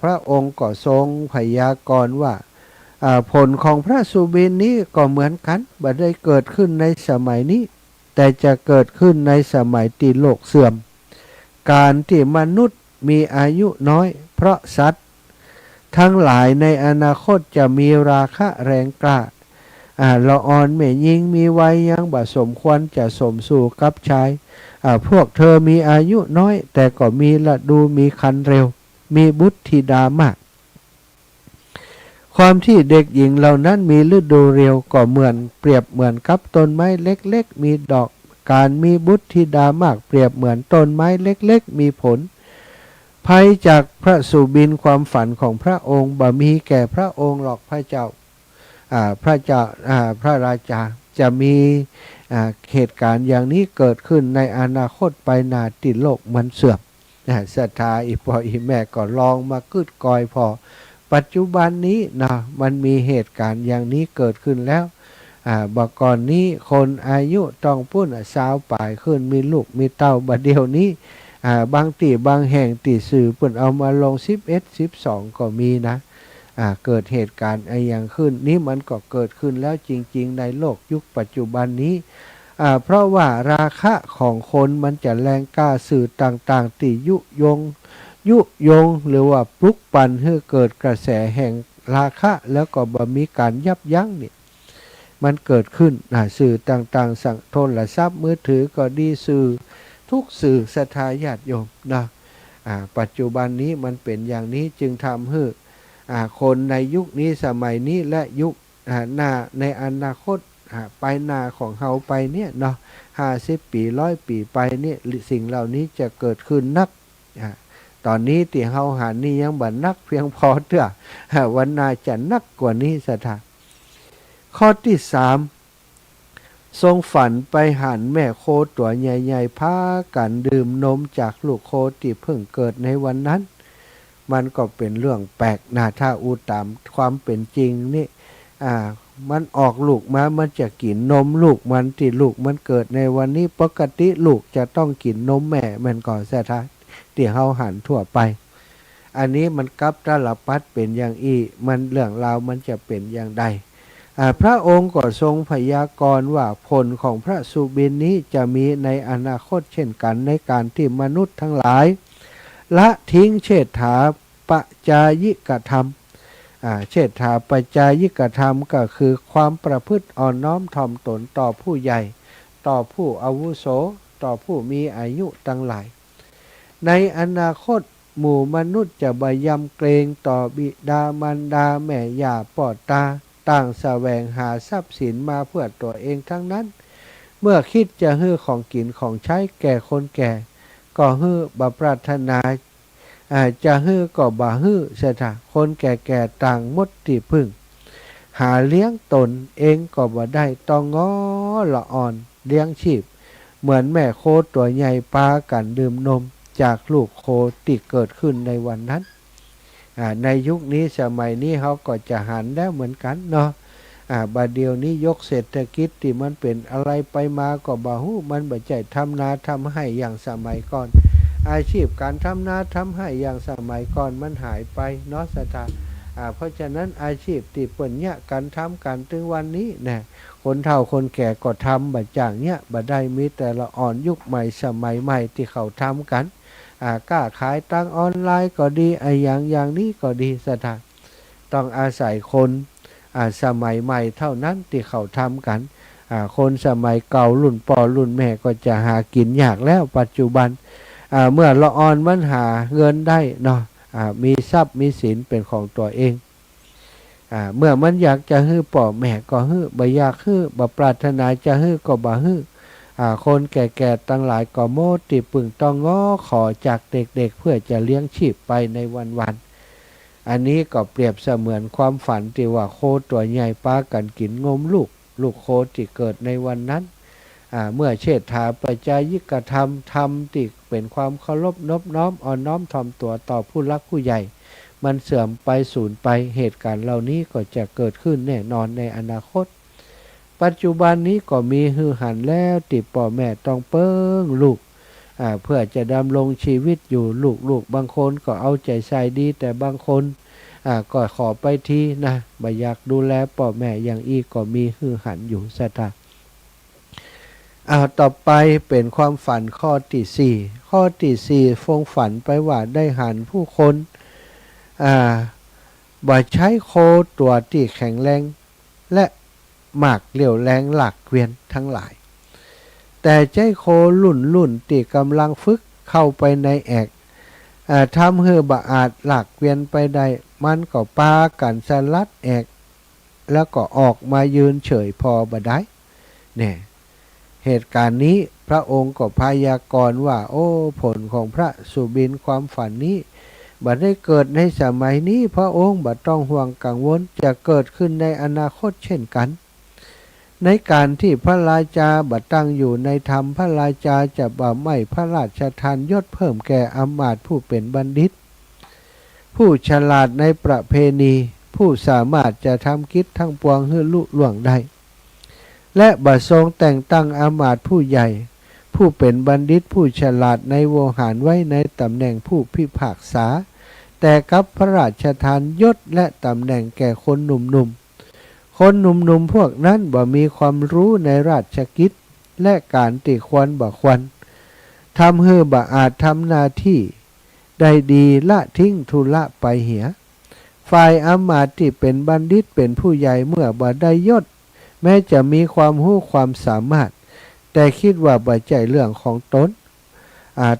พระองค์ก็ทรงพยากรณ์ว่าผลของพระสุบินนี้ก็เหมือนกันบ่ได้เกิดขึ้นในสมัยนี้แต่จะเกิดขึ้นในสมัยที่โลกเสื่อมการที่มนุษย์มีอายุน้อยเพราะสัตว์ทั้งหลายในอนาคตจะมีราคะแรงกล้าละอ่อนแม่ยิงมีวัยยังบ่สมควรจะสมสู่กับชายพวกเธอมีอายุน้อยแต่ก็มีละดูมีคันเร็วมีบุตรธิดามากความที่เด็กหญิงเหล่านั้นมีฤดูเร็วก็เปรียบเหมือนกับต้นไม้เล็กๆมีดอกการมีบุตรธิดามากเปรียบเหมือนต้นไม้เล็กๆมีผลภัยจากพระสุบินความฝันของพระองค์บ่มีแก่พระองค์หรอกพระราชาจะมีเหตุการณ์อย่างนี้เกิดขึ้นในอนาคตไปนาติโลกมันเสื่อมศรัทธาอีพ่ออีแม่ก็ลองมากึดกอยพอปัจจุบันนี้มันมีเหตุการณ์อย่างนี้เกิดขึ้นแล้วบัดก่อนนี้คนอายุต้องพุ่นสาวป่ายขึ้นมีลูกมีเต้าบัดเดียวนี้บางตีบางแห่งตีสื่อเพิ่นเอามาลง11 12ก็มีนะเกิดเหตุการณ์อย่างขึ้นนี้มันก็เกิดขึ้นแล้วจริงๆในโลกยุคปัจจุบันนี้เพราะว่าราคะของคนมันจะแรงกล้าสื่อต่างๆที่ยุยงหรือว่าปลุกปั่นให้เกิดกระแสแห่งราคะแล้วก็บ่มีการยับยั้งนี่มันเกิดขึ้นสื่อต่างๆสั่งโทรศัพท์มือถือก็ดีสื่อทุกสื่อศรัทธาญาติโยมปัจจุบันนี้มันเป็นอย่างนี้จึงทำให้คนในยุคนี้สมัยนี้และยุคหน้าในอนาคตไปหน้าของเฮาไปเนี่ย50 ปี100 ปีไปเนี่ยสิ่งเหล่านี้จะเกิดขึ้นนักตอนนี้ที่เฮาหันนี่ยังบ่นักเพียงพอเด้อวันหน้าจะนักกว่านี้ศรัทธาข้อที่3ทรงฝันไปหันแม่โคตัวใหญ่ๆพากันดื่มนมจากลูกโคที่เพิ่งเกิดในวันนั้นมันก็เป็นเรื่องแปลกถ้าอูตามความเป็นจริงนี่มันออกลูกมามันจะกินนมลูกมันที่ลูกมันเกิดในวันนี้ปกติลูกจะต้องกินนมแม่มันก่อนซะท่าที่เฮาหันทั่วไปอันนี้มันกับตลปัดเป็นอย่างมันเรื่องราวมันจะเป็นอย่างใดพระองค์ก็ทรงพยากรณ์ว่าผลของพระสุบินนี้จะมีในอนาคตเช่นกันในการที่มนุษย์ทั้งหลายละทิ้งเชษฐาปัจจายิกธรรมเชษฐาปัจจายิกธรรมก็คือความประพฤติอ่อนน้อมถ่อมตนต่อผู้ใหญ่ต่อผู้อาวุโสต่อผู้มีอายุทั้งหลายในอนาคตหมู่มนุษย์จะบ่ยำเกรงต่อบิดามารดาแม่ย่าพ่อตาต่างแสวงหาทรัพย์สินมาเพื่อตัวเองทั้งนั้นเมื่อคิดจะฮื้อของกินของใช้แก่คนแก่ก็ฮื้อบ่ปรารถนาจะฮื้อก็บ่ฮื้อเสียท่าคนแก่ๆต่างหมดที่พึ่งหาเลี้ยงตนเองก็บ่ได้ต้องง้อละอ่อนเลี้ยงชีพเหมือนแม่โคตัวใหญ่ปากันดื่มนมจากลูกโคที่เกิดขึ้นในวันนั้นในยุคนี้สมัยนี้เขาก็จะหันแล้วเหมือนกันเนาะบัดเดียวนี้ยกเศรษฐกิจที่มันเป็นอะไรไปมาก็บ่ฮู้มันบ่ใจทำนาทำให้อย่างสมัยก่อนอาชีพการทำนาทำให้อย่างสมัยก่อนมันหายไปเนาะสถา เพราะฉะนั้นอาชีพที่เปิ่นเนี่ยการทำการถึงวันนี้นะคนเฒ่าคนแก่ก็ทำบัดจากเนี่ยบัดได้มีแต่ละอ่อนยุคใหม่สมัยใหม่ที่เขาทำกันกล้าขายตั้งออนไลน์ก็ดีอย่างนี้ก็ดีสถานต้องอาศัยคนสมัยใหม่เท่านั้นที่เขาทำกันคนสมัยเก่ารุ่นพ่อรุ่นแม่ก็จะหากินยากแล้วปัจจุบันเมื่อละอ่อนมันหาเงินได้เนาะมีทรัพย์มีสินเป็นของตัวเองเมื่อมันอยากจะฮื้อป่อแม่ก็ฮื้อบ่อยากฮื้อบ่ปรารถนาจะฮื้อก็บ่ฮื้อคนแก่ๆตั้งหลายก็โมติปึงต้องง้อขอจากเด็กๆเพื่อจะเลี้ยงชีพไปในวันๆอันนี้ก็เปรียบเสมือนความฝันที่ว่าโคตัวใหญ่ปากันกินงมลูกโคที่เกิดในวันนั้นเมื่อเชษฐาปัจจายิกธรรมธรรมที่เป็นความเคารพนบน้อมอ่อนน้อมถ่อมตัวต่อผู้รักผู้ใหญ่มันเสื่อมไปสูญไปเหตุการณ์เหล่านี้ก็จะเกิดขึ้นแน่นอนในอนาคตปัจจุบันนี้ก็มีฮือหันแล้วติพ่อแม่ต้องเปิ้งลูกเพื่อจะดำรงชีวิตอยู่ลูกบางคนก็เอาใจใส่ดีแต่บางคนก็ขอไปทีนะบ่อยากดูแลพ่อแม่อย่างอีกก็มีฮือหันอยู่ซะท่าต่อไปเป็นความฝันข้อที่4ข้อที่4ฟงฝันไปว่าได้หันผู้คนบ่ใช้โคตัวที่แข็งแรงและหมากเหลี่ยวแรงหลักเกวียนทั้งหลายแต่ใจโครุ่นที่กำลังฝึกเข้าไปในแอกทำให้บะอาจหลักเกวียนไปได้มันก็ปากันสลัดแอกแล้วก็ออกมายืนเฉยพอบ่ได้เนี่ยเหตุการณ์นี้พระองค์ก็พยากรณ์ว่าโอ้ผลของพระสุบินความฝันนี้บัดได้เกิดในสมัยนี้พระองค์บัดต้องห่วงกังวลจะเกิดขึ้นในอนาคตเช่นกันในการที่พระราชาบัดตั้งอยู่ในธรรมพระราชาจะบ่ไม่พระราชทานยศเพิ่มแก่อำมาตย์ผู้เป็นบัณฑิตผู้ฉลาดในประเพณีผู้สามารถจะทำกิจทั้งปวงให้ลุล่วงได้และบัดทรงแต่งตั้งอำมาตย์ผู้ใหญ่ผู้เป็นบัณฑิตผู้ฉลาดในโวหารไว้ในตำแหน่งผู้พิพากษาแต่กับพระราชทานยศและตำแหน่งแก่คนหนุ่มพวกนั้นบ่มีความรู้ในราชกิจและการติควรบ่ควรทำให้บ่อาจทำหน้าที่ได้ดีละทิ้งทุละไปเหียฝ่ายอำมาตย์ที่เป็นบัณฑิตเป็นผู้ใหญ่เมื่อบ่ได้ยศแม้จะมีความรู้ความสามารถแต่คิดว่าบ่ใจเรื่องของตน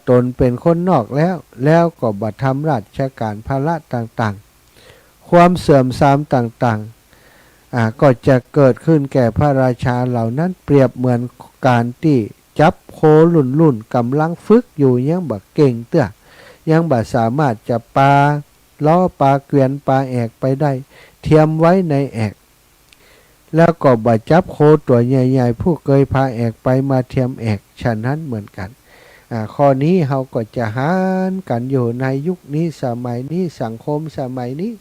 ตนเป็นคนนอกแล้วก็บ่ทำราชการภาระต่างๆความเสื่อมทรามต่างๆก็จะเกิดขึ้นแก่พระราชาเหล่านั้นเปรียบเหมือนการที่จับโครุ่นกำลังฝึกอยู่ยังบ่เก่งเตื้อยังบ่สามารถจะปาล้อปาเกวียนปาแอกไปได้เทียมไว้ในแอกแล้วก็บ่จับโคตัวใหญ่ๆผู้เคยพาแอกไปมาเทียมแอกฉะนั้นเหมือนกันข้อนี้เราก็จะหารกันอยู่ในยุคนี้สมัยนี้สังคมสมัยนี้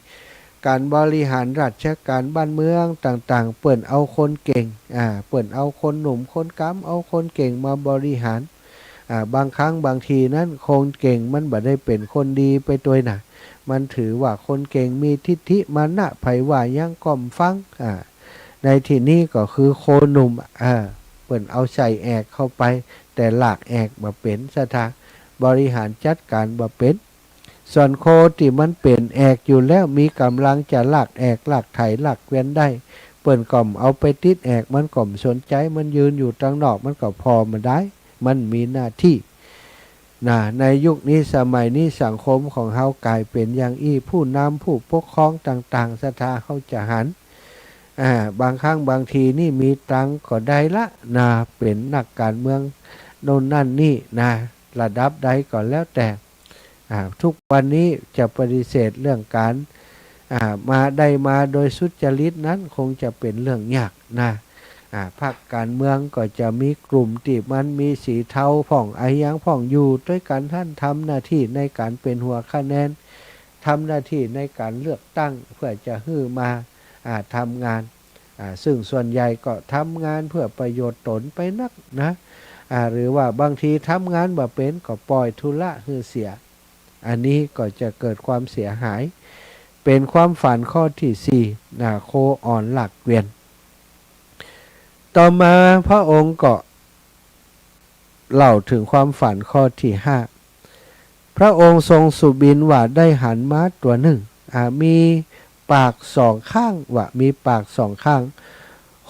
การบริหารราชการบ้านเมืองต่างๆเปิ่นเอาคนเก่งเปิ่นเอาคนหนุ่มคนกำเอาคนเก่งมาบริหารบางครั้งบางทีนั้นคนเก่งมันบ่ได้เป็นคนดีไปตัวน่ะมันถือว่าคนเก่งมีทิฐิมานะไผว่ายังก้มฟังในที่นี้ก็คือโคหนุ่มเปิ่นเอาใส่แอกเข้าไปแต่หลากแอกบ่เป็นสถาบริหารจัดการบ่เป็นส่วนโคที่มันเป็นแอกอยู่แล้วมีกำลังจะลากแอกลากไถลากเวียนได้เปิ่นก่อมเอาไปติดแอกมันก่อมสนใจมันยืนอยู่ตรงนอกมันก็พอมาได้มันมีหน้าที่ในยุคนี้สมัยนี้สังคมของเฮากลายเป็นอย่างผู้นำผู้ปกครองต่างๆสถาเขาจะหันบางครั้งบางทีนี่มีตังก็ได้ละเป็นนักการเมืองโน่นนั่นนี่ระดับใดก็แล้วแต่ทุกวันนี้จะปฏิเสธเรื่องการมาได้มาโดยสุจริตนั้นคงจะเป็นเรื่องยากพรรคการเมืองก็จะมีกลุ่มที่มันมีสีเทาผ่องยังผ่องอยู่ด้วยกันท่านทำหน้าที่ในการเป็นหัวคะแนนทำหน้าที่ในการเลือกตั้งเพื่อจะฮื้อมาทำงานซึ่งส่วนใหญ่ก็ทำงานเพื่อประโยชน์ตนไปนักหรือว่าบางทีทำงานบ่เป็นก็ปล่อยธุระฮื้อเสียอันนี้ก็จะเกิดความเสียหาย เป็นความฝันข้อที่สี่โคอ่อนหลักเกวียนต่อมาพระองค์ก็เล่าถึงความฝันข้อที่ห้าพระองค์ทรงสุบินว่าได้หันม้าตัวหนึ่งมีปากสองข้างว่ามีปากสองข้าง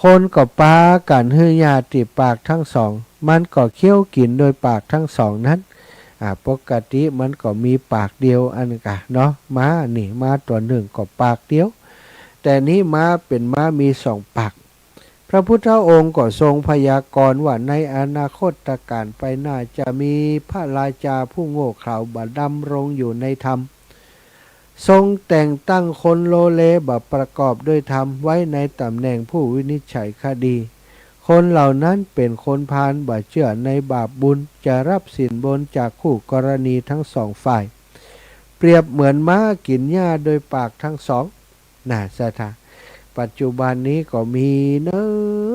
คนก็ปากันฮือยาติปากทั้งสองมันก็เคี้ยวกินโดยปากทั้งสองนั้นปกติมันก็มีปากเดียวอันกะเนาะม้านี่ม้าตัวหนึ่งก็ปากเดียวแต่นี้ม้าเป็นม้ามีสองปากพระพุทธองค์ก็ทรงพยากรณ์ว่าในอนาคตการไปหน้าจะมีพระราชาผู้โง่เขลาบดำรงอยู่ในธรรมทรงแต่งตั้งคนโลเลบประกอบด้วยธรรมไว้ในตำแหน่งผู้วินิจฉัยคดีคนเหล่านั้นเป็นคนพาลบ่เชื่อในบาปบุญจะรับสินบนจากคู่กรณีทั้งสองฝ่ายเปรียบเหมือนม้ากินหญ้าโดยปากทั้งสองศรัทธาปัจจุบันนี้ก็มีเนอ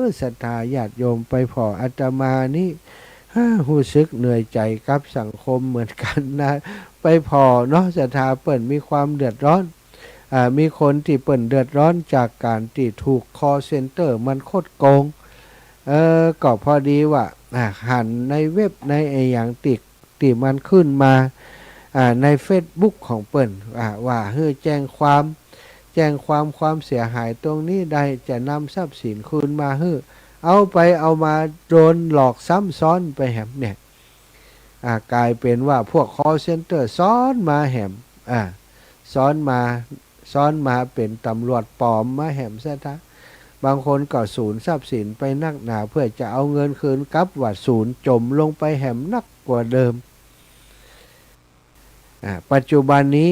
ะศรัทธาญาติโยมไปพออาตมานี่รู้สึกเหนื่อยใจกับสังคมเหมือนกันนะไปพอเนาะศรัทธาเปิ่นมีความเดือดร้อนมีคนที่เปิ่นเดือดร้อนจากการที่ถูกคอเซ็นเตอร์มันโคตรโกงก็พอดีว่าหันในเว็บในไออย่างติมันขึ้นมาใน Facebook ของเปิ่นว่าแจ้งความเสียหายตรงนี้ได้จะนำทรัพย์สินคืนมาเอาไปเอามาโดนหลอกซ้ำซ้อนไปแหมเนี่ยกลายเป็นว่าพวก call center ซ้อนมาแหมซ้อนมาเป็นตำรวจปลอมมาแหมซะท่าบางคนก็สูญทรัพย์สินไปนักหนาเพื่อจะเอาเงินคืนกลับว่าสูญจมลงไปแหมนักกว่าเดิมปัจจุบันนี้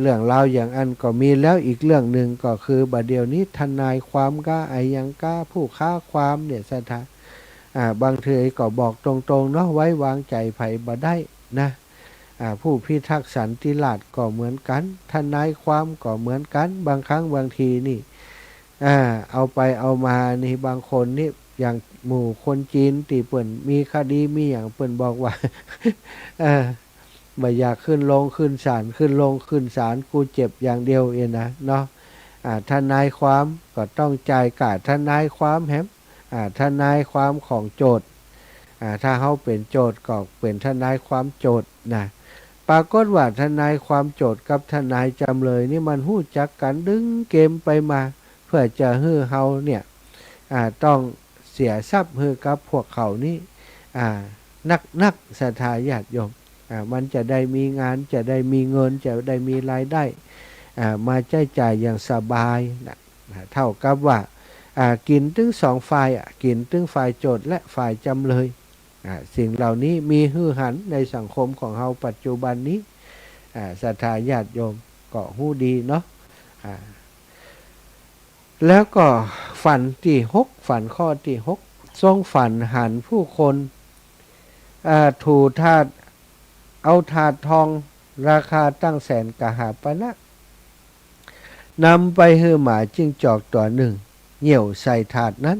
เรื่องราวอย่างอันก็มีแล้วอีกเรื่องหนึ่งก็คือบัดเดี๋ยวนี้ทนายความก็ยังกล้าผู้ค้าความเนี่ยสถาบางทีก็บอกตรงๆเนาะไว้วางใจไผบ่ได้นะผู้พิทักษ์สันติราษฎร์ก็เหมือนกันทนายความก็เหมือนกันบางครั้งบางทีนี่เอาไปเอามานี่บางคนนี่อย่างหมู่คนจีนตีเปิ่นมีคดีมีอย่างเปิ่นบอกว่าไม่อยากขึ้นลงขึ้นศาลขึ้นลงขึ้นศาลกูเจ็บอย่างเดียวเองนะเนาะทนายความก็ต้องจ่ายค่าทนายความแฮมทนายความของโจทย์ถ้าเขาเป็นโจทย์ก็เป็นทนายความโจทย์นะปรากฏว่าทนายความโจทย์กับทนายจำเลยนี่มันหู้จักกันดึงเกมไปมาเพื่อจะให้เฮาเนี่ยต้องเสียทรัพย์ให้กับพวกเขานี่นักศรัทธาญาติโยมมันจะได้มีงานจะได้มีเงินจะได้มีรายได้มาใช้จ่ายอย่างสบายเท่ากับว่ากินถึงสองฝ่ายกินถึงฝ่ายโจทย์และฝ่ายจำเลยสิ่งเหล่านี้มีฮือหันในสังคมของเราปัจจุบันนี้ศรัทธาญาติโยมก็หู้ดีเนาะแล้วก็ฝันที่6ฝันข้อที่6ทรงฝันหันผู้คนถูธาตุเอาถาดทองราคาตั้งแสนกหาปณะนำไปให้หมาจิ้งจอกตัวหนึ่งเหี่ยวใส่ถาดนั้น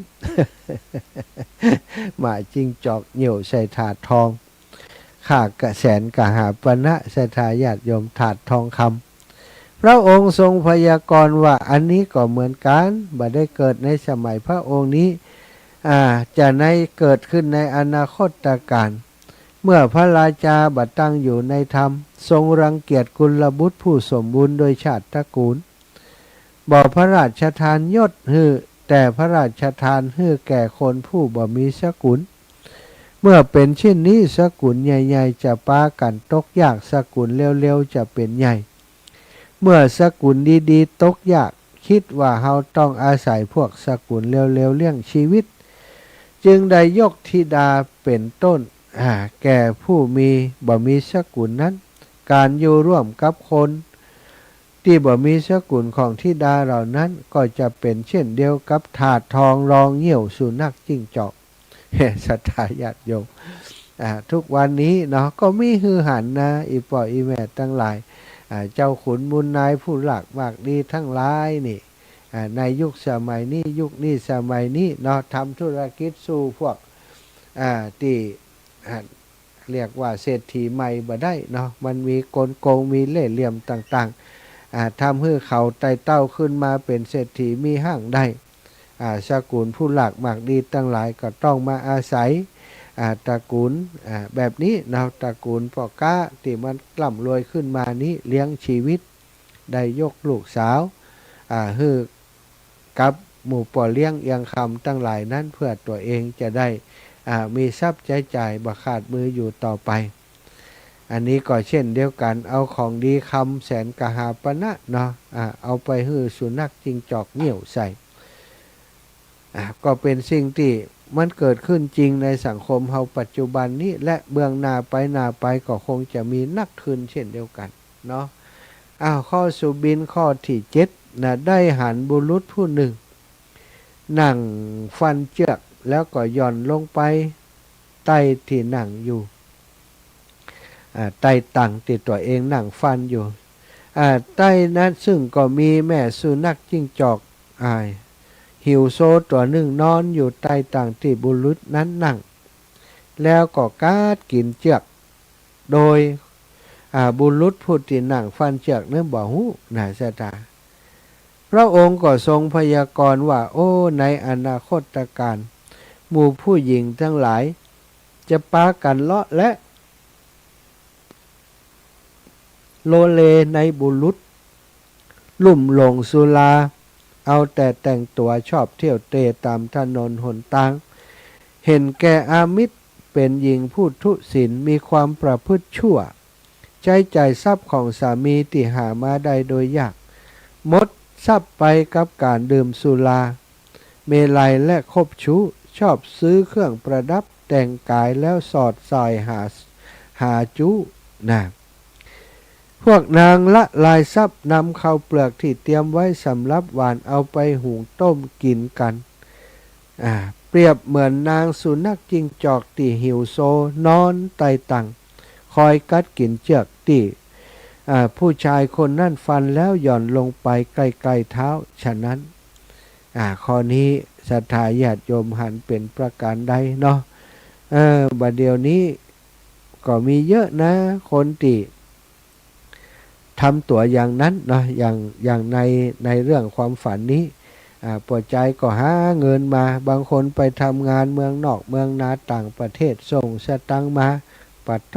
หมาจิ้งจอกเหี่ยวใส่ถาดทองค่ากะแสนกหาปณะศรัทธาญาติโยมถาดทองคำพระองค์ทรงพยากรณ์ว่าอันนี้ก็เหมือนกันบ่ได้เกิดในสมัยพระองค์นี้จะในเกิดขึ้นในอนาคตการเมื่อพระราชาบัดตั้งอยู่ในธรรมทรงรังเกียจกุลบุตรผู้สมบูรณ์โดยชาติตระกูลบ่พระราชทานยศให้แต่พระราชทานให้แก่คนผู้บ่มีสกุลเมื่อเป็นเช่นนี้สกุลใหญ่ๆจะปากันตกยากสกุลเร็วๆจะเป็นใหญ่เมื่อสกุลดีๆตกยากคิดว่าเฮาต้องอาศัยพวกสกุลเร็วๆเลี้ยงชีวิตจึงได้ยกธิดาเป็นต้นแก่ผู้มีบ่มีสกุลนั้นการอยู่ร่วมกับคนที่บ่มีสกุลของธิดาเหล่านั้นก็จะเป็นเช่นเดียวกับถาดทองรองเหี่ยวสุนัขจิ้งจอกศรัทธาญาติโยมทุกวันนี้เนาะก็มีฮือหันนะอีป่ออีแม่ทั้งหลายเจ้าขุนมูลนายผู้หลักมากดีทั้งหลายนี่ในยุคสมัยนี้ยุคนี้สมัยนี้เนาะทำธุรกิจสู่พวกที่เรียกว่าเศรษฐีใหม่บ่ได้เนาะมันมีกลโกงมีเล่ห์เหลี่ยมต่าง ทำให้เขาไต่เต้าขึ้นมาเป็นเศรษฐีมีห้างได้สกุลผู้หลักหมากดีตั้งหลายก็ต้องมาอาศัยตระกูลแบบนี้นะตระกูลพ่อค้าที่มันกล่ำรวยขึ้นมานี้เลี้ยงชีวิตได้ยกลูกสาวฮือกับหมู่ป่อเลี้ยงเอียงคำตั้งหลายนั้นเพื่อตัวเองจะได้มีทรัพย์ใช้จ่ายบ่ขาดมืออยู่ต่อไปอันนี้ก็เช่นเดียวกันเอาของดีคำแสนกหาปณะเนาะเอาไปฮือสุนัขจิงจอกเหนี่ยวใส่ก็เป็นสิ่งที่มันเกิดขึ้นจริงในสังคมเฮาปัจจุบันนี้และเบื้องหน้าไปก็คงจะมีนักขึ้นเช่นเดียวกันเนาะข้อสุบินข้อที่7นะได้หันบุรุษผู้หนึ่งนั่งฟันเจือกแล้วก็หย่อนลงไปใต้ที่นั่งอยู่ใต้ตังที่ตัวเองนั่งฟันอยู่ใต้นั้นซึ่งก็มีแม่สุนัขจิ้งจอกหิวโซตัวหนึ่งนอนอยู่ใต้ตังที่บุรุษนั้นนั่งแล้วก็กาดกินเจือกโดยบุรุษผู้ที่นั่งฟันเจือกนั้นบ่ฮู้นะสตาพระองค์ก็ทรงพยากรณ์ว่าโอ้ในอนาคตการหมู่ผู้หญิงทั้งหลายจะปากันเลาะและโลเลในบุรุษลุ่มหลงสุราเอาแต่แต่งตัวชอบเที่ยวเตะตามถนนหนทางเห็นแก่อามิตรเป็นหญิงผู้ทุศีลมีความประพฤติชั่วใช้จ่ายทรัพย์ของสามีที่หามาได้โดยยากหมดทรัพย์ไปกับการดื่มสุราเมลัยและคบชู้ชอบซื้อเครื่องประดับแต่งกายแล้วสอดส่ายหาจู้นะพวกนางละลายทรัพย์นำข้าวเปลือกที่เตรียมไว้สำหรับหวานเอาไปหุงต้มกินกันเปรียบเหมือนนางสุนัขจิ้งจอกที่หิวโซนอนไต่ตังคอยกัดกินเจือกที่ผู้ชายคนนั่นฟันแล้วหย่อนลงไปใกล้ๆเท้าฉะนั้นข้อนี้ศรัทธาญาติโยมหันเป็นประการใดเนาะบัดเดี๋ยวนี้ก็มีเยอะนะคนที่ทำตัวอย่างนั้นเนาะอย่างในเรื่องความฝันนี้ปวดใจก็หาเงินมาบางคนไปทำงานเมืองนอกเมืองนาต่างประเทศส่งสตังมาปัดโต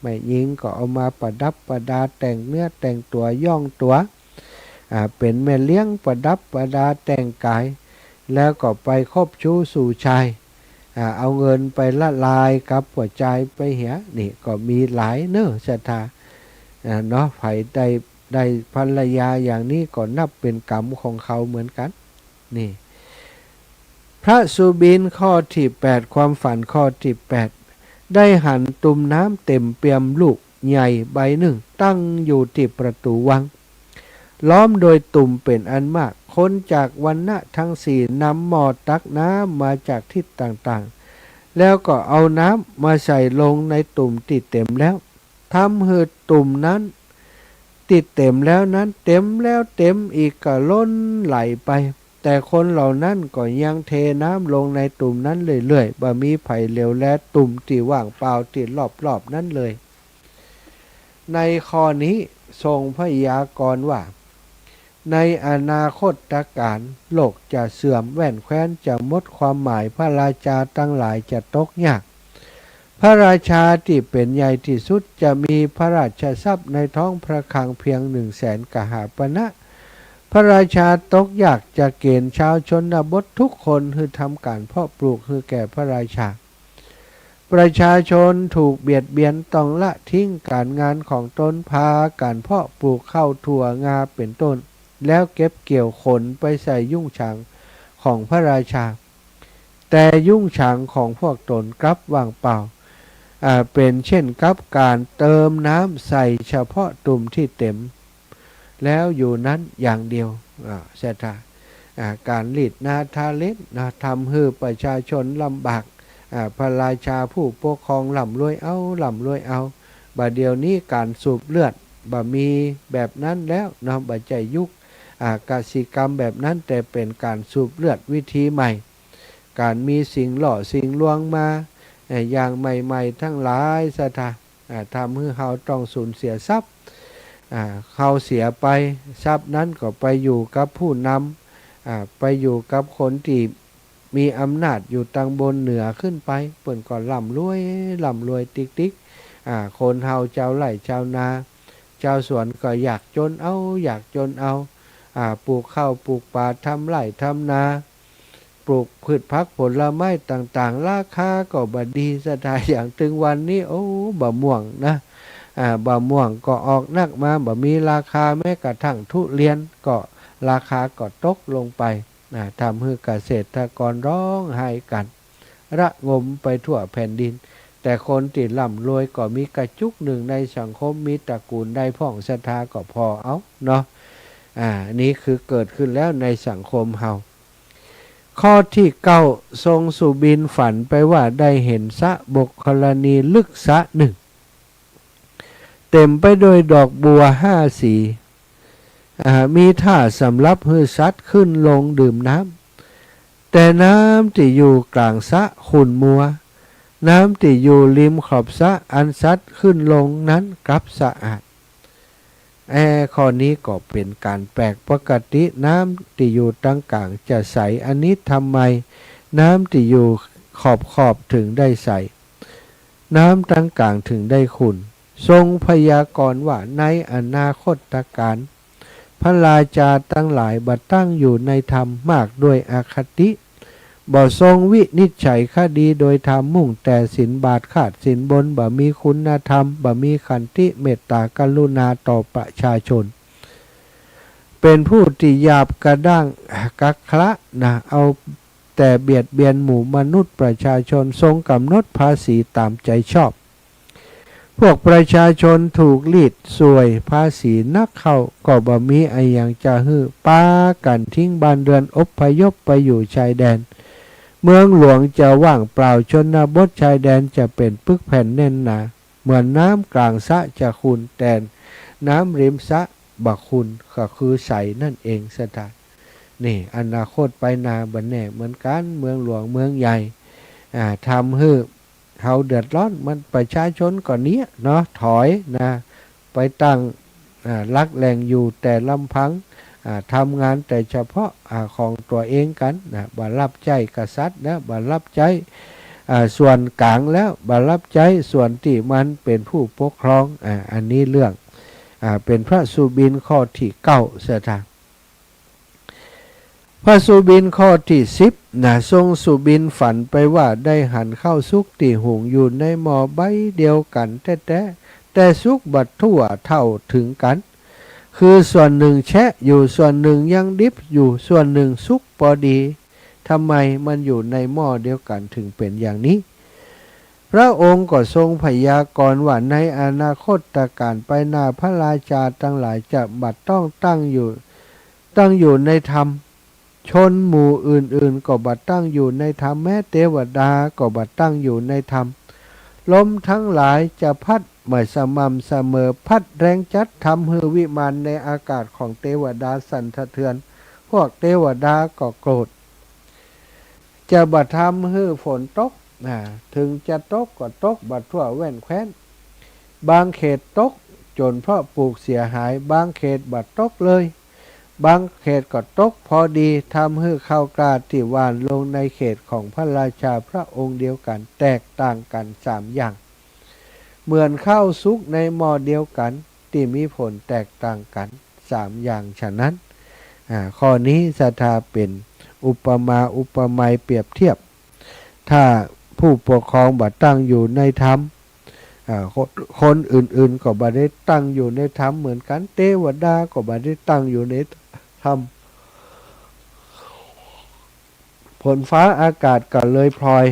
แม่ยิงก็เอามาประดับประดาแต่งเนื้อแต่งตัวย่องตัวเป็นแม่เลี้ยงประดับประดาแต่งกายแล้วก็ไปคบชู้สู่ชายเอาเงินไปละลายกับปวดใจไปเหียนี่ก็มีหลายเนื้อศรัทธาเนาะไผได้ภรรยาอย่างนี้ก็นับเป็นกรรมของเขาเหมือนกันนี่พระสุบินข้อที่8ความฝันข้อที่8ได้หันตุ่มน้ำเต็มเปี่ยมลูกใหญ่ใบหนึ่งตั้งอยู่ที่ประตูวังล้อมโดยตุ่มเป็นอันมากคนจากวรรณะทั้งสี่นำหม้อตักน้ำมาจากทิศต่างๆแล้วก็เอาน้ำมาใส่ลงในตุ่มที่เต็มแล้วทำให้ตุ่มนั้นติดเต็มแล้วนั้นเต็มแล้วเต็มอีกก็ล้นไหลไปแต่คนเหล่านั้นก็ยังเทน้ำลงในตุ่มนั้นเรื่อยๆบ่มีไผเหลวและตุ่มที่ว่างเปล่าที่รอบๆนั้นเลยในข้อนี้ทรงพยากรณ์ว่าในอนาคตการโลกจะเสื่อมแว่นแคว้นจะหมดความหมายพระราชาทั้งหลายจะตกยากพระราชาที่เป็นใหญ่ที่สุดจะมีพระราชทรัพย์ในท้องพระคลังเพียง100,000 กหาปณะพระราชาตกยากจะเกณฑ์ชาวชนบททุกคนให้ทำการเพาะปลูกให้แก่พระราชาประชาชนถูกเบียดเบียนต้องละทิ้งการงานของตนพาการเพาะปลูกข้าวถั่วงาเป็นต้นแล้วเก็บเกี่ยวขนไปใส่ยุ่งฉางของพระราชาแต่ยุ่งฉางของพวกตนกลับว่างเปล่าเป็นเช่นกับการเติมน้ำใส่เฉพาะตุ่มที่เต็มแล้วอยู่นั้นอย่างเดียวเสถาการลีดนาทาเล็ดทำให้ประชาชนลำบากพระราชาผู้ปกครองล่ำรวยเอาบัดเดี๋ยวนี้การสูบเลือดบ่มีแบบนั้นแล้วบัดใจยุคกสิกรรมแบบนั้นแต่เป็นการสูบเลือดวิธีใหม่การมีสิ่งหล่อสิ่งลวงมาอย่างใหม่ๆทั้งหลายสถาทำให้เราต้องสูญเสียทรัพย์ เขาเสียไปทรัพย์นั้นก็ไปอยู่กับผู้นำไปอยู่กับคนที่มีอำนาจอยู่ตังบนเหนือขึ้นไปเปิ่นก็ร่ำรวยติ๊กคนเฮาเจ้าไร่ชาวนาเจ้าสวนก็อยากจนเอาปลูกข้าวปลูกปลาทำไร่ทำนาปลูกพืชพักผลไม้ต่างๆราคาก็บดีสถานอย่างถึงวันนี้โอ้บะม่วงนะบะม่วงก็ออกนักมาบะมีราคาแม้กระทั่งทุเรียนก็ราคาก็ตกลงไปทำให้เกษตรกรร้องไห้กันระงมไปทั่วแผ่นดินแต่คนติดร่ำรวยก็มีกระจุกหนึ่งในสังคมมีตระกูลได้พ่องศรัทธาก็พอเอาเนาะนี้คือเกิดขึ้นแล้วในสังคมเฮาข้อที่9ทรงสุบินฝันไปว่าได้เห็นสระบกกรณีลึกสระหนึ่งเต็มไปด้วยดอกบัว5 สีมีท่าสำหรับให้สัตว์ขึ้นลงดื่มน้ำแต่น้ำที่อยู่กลางสระขุ่นมัวน้ำที่อยู่ริมขอบสระอันสัตว์ขึ้นลงนั้นกลับสะอาดข้อนี้ก็เป็นการแปลกปกติน้ำที่อยู่ตรงกลางจะใสอันนี้ทำไมน้ำที่อยู่ขอบถึงได้ใสน้ำตรงกลางถึงได้ขุ่นทรงพยากรณ์ว่าในอนาคตการพระราชาทั้งหลายบัดตั้งอยู่ในธรรมมากด้วยอคติบ่ทรงวินิจฉัยคดีโดยธรรมมุ่งแต่สินบาทขาดสินบนบ่มีคุณธรรมบ่มีขันติเมตตากรุณาต่อประชาชนเป็นผู้ที่หยาบกระด้างกักคละเอาแต่เบียดเบียนหมู่มนุษย์ประชาชนทรงกำหนดภาษีตามใจชอบพวกประชาชนถูกลีดสวยภาษีนักเข้าก็บ่มีไออย่างจะฮือป้ากันทิ้งบ้านเรือนอพยพไปอยู่ชายแดนเมืองหลวงจะว่างเปล่าชนบทชายแดนจะเป็นปึกแผ่นแน่นหนาเหมือนน้ำกลางสระจะขุ่นแต่น้ำริมสระบักขุ่นก็คือใสนั่นเองสถานนี่อนาคตไปนาบันแน่เหมือนกันเมืองหลวงเมืองใหญ่ทำให้เขาเดือดร้อนมันประชาชนก่อนนี้เนาะถอยไปตั้งลักแหล่งอยู่แต่ลำพังทำงานแต่เฉพาะของตัวเองกันบ่รับใจกษัตริย์นะบ่รับใจส่วนกลางแล้วบ่รับใจส่วนที่มันเป็นผู้ปกครองอันนี้เรื่องเป็นพระสุบินข้อที่9เสียทางพระสุบินข้อที่10ทรงสุบินฝันไปว่าได้หันเข้าสุกตีหุงอยู่ในหม้อใบเดียวกันแต่สุกบัดทั่วเท่าถึงกันคือส่วนหนึ่งแชะอยู่ส่วนหนึ่งยังดิบอยู่ส่วนหนึ่งสุกพอดีทำไมมันอยู่ในหม้อเดียวกันถึงเป็นอย่างนี้พระองค์ก็ทรงพยากรณ์ว่าในอนาคตการไปหน้าพระราชาทั้งหลายจะบัดต้องตั้งอยู่ในธรรมชนหมู่อื่นๆก็บัดตั้งอยู่ในธรรมแม้เทวดาก็บัดตั้งอยู่ในธรรมลมทั้งหลายจะพัดไม่สม่ำเสมอพัดแรงจัดทำให้วิมานในอากาศของเทวดาสั่นสะเทือนพวกเทวดาก็โกรธจะบัดทำให้ฝนตกถึงจะตกก็ตกบัดทั่วแว่นแคว้นบางเขตตกจนเพราะปลูกเสียหายบางเขตบัดตกเลยบางเขตก็ตกพอดีทำให้ข้าวกล้าที่หว่านลงในเขตของพระราชาพระองค์เดียวกันแตกต่างกัน3 อย่างเหมือนข้าวสุกในหม้อเดียวกันที่มีผลแตกต่างกัน3 อย่างฉะนั้นข้อนี้ศรัทธาเป็นอุปมาอุปไมยเปรียบเทียบถ้าผู้ปกครองบัดตั้งอยู่ในธรรมคนอื่นๆก็บัดได้ตั้งอยู่ในธรรมเหมือนกันเทวดาก็บัดได้ตั้งอยู่ในธรรมฝนฟ้าอากาศก็เลยพลอย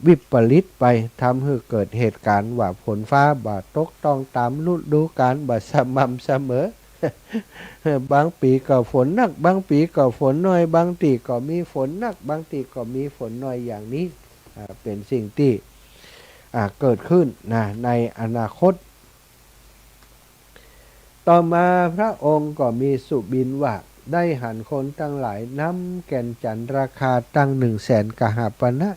วิปริตไปทำให้เกิดเหตุการณ์ว่าฝนฟ้าบ่ตกต้องตามฤดูกาลบ่สม่ำเสมอบางปีก็ฝนหนักบางปีก็ฝนน้อยบางทีก็มีฝนหนักบางทีก็มีฝนน้อยอย่างนี้เป็นสิ่งที่เกิดขึ้นในอนาคตต่อมาพระองค์ก็มีสุบินว่าได้หันคนทั้งหลายน้ำแก่นจันทร์ราคาตั้ง100,000 กหาปณะ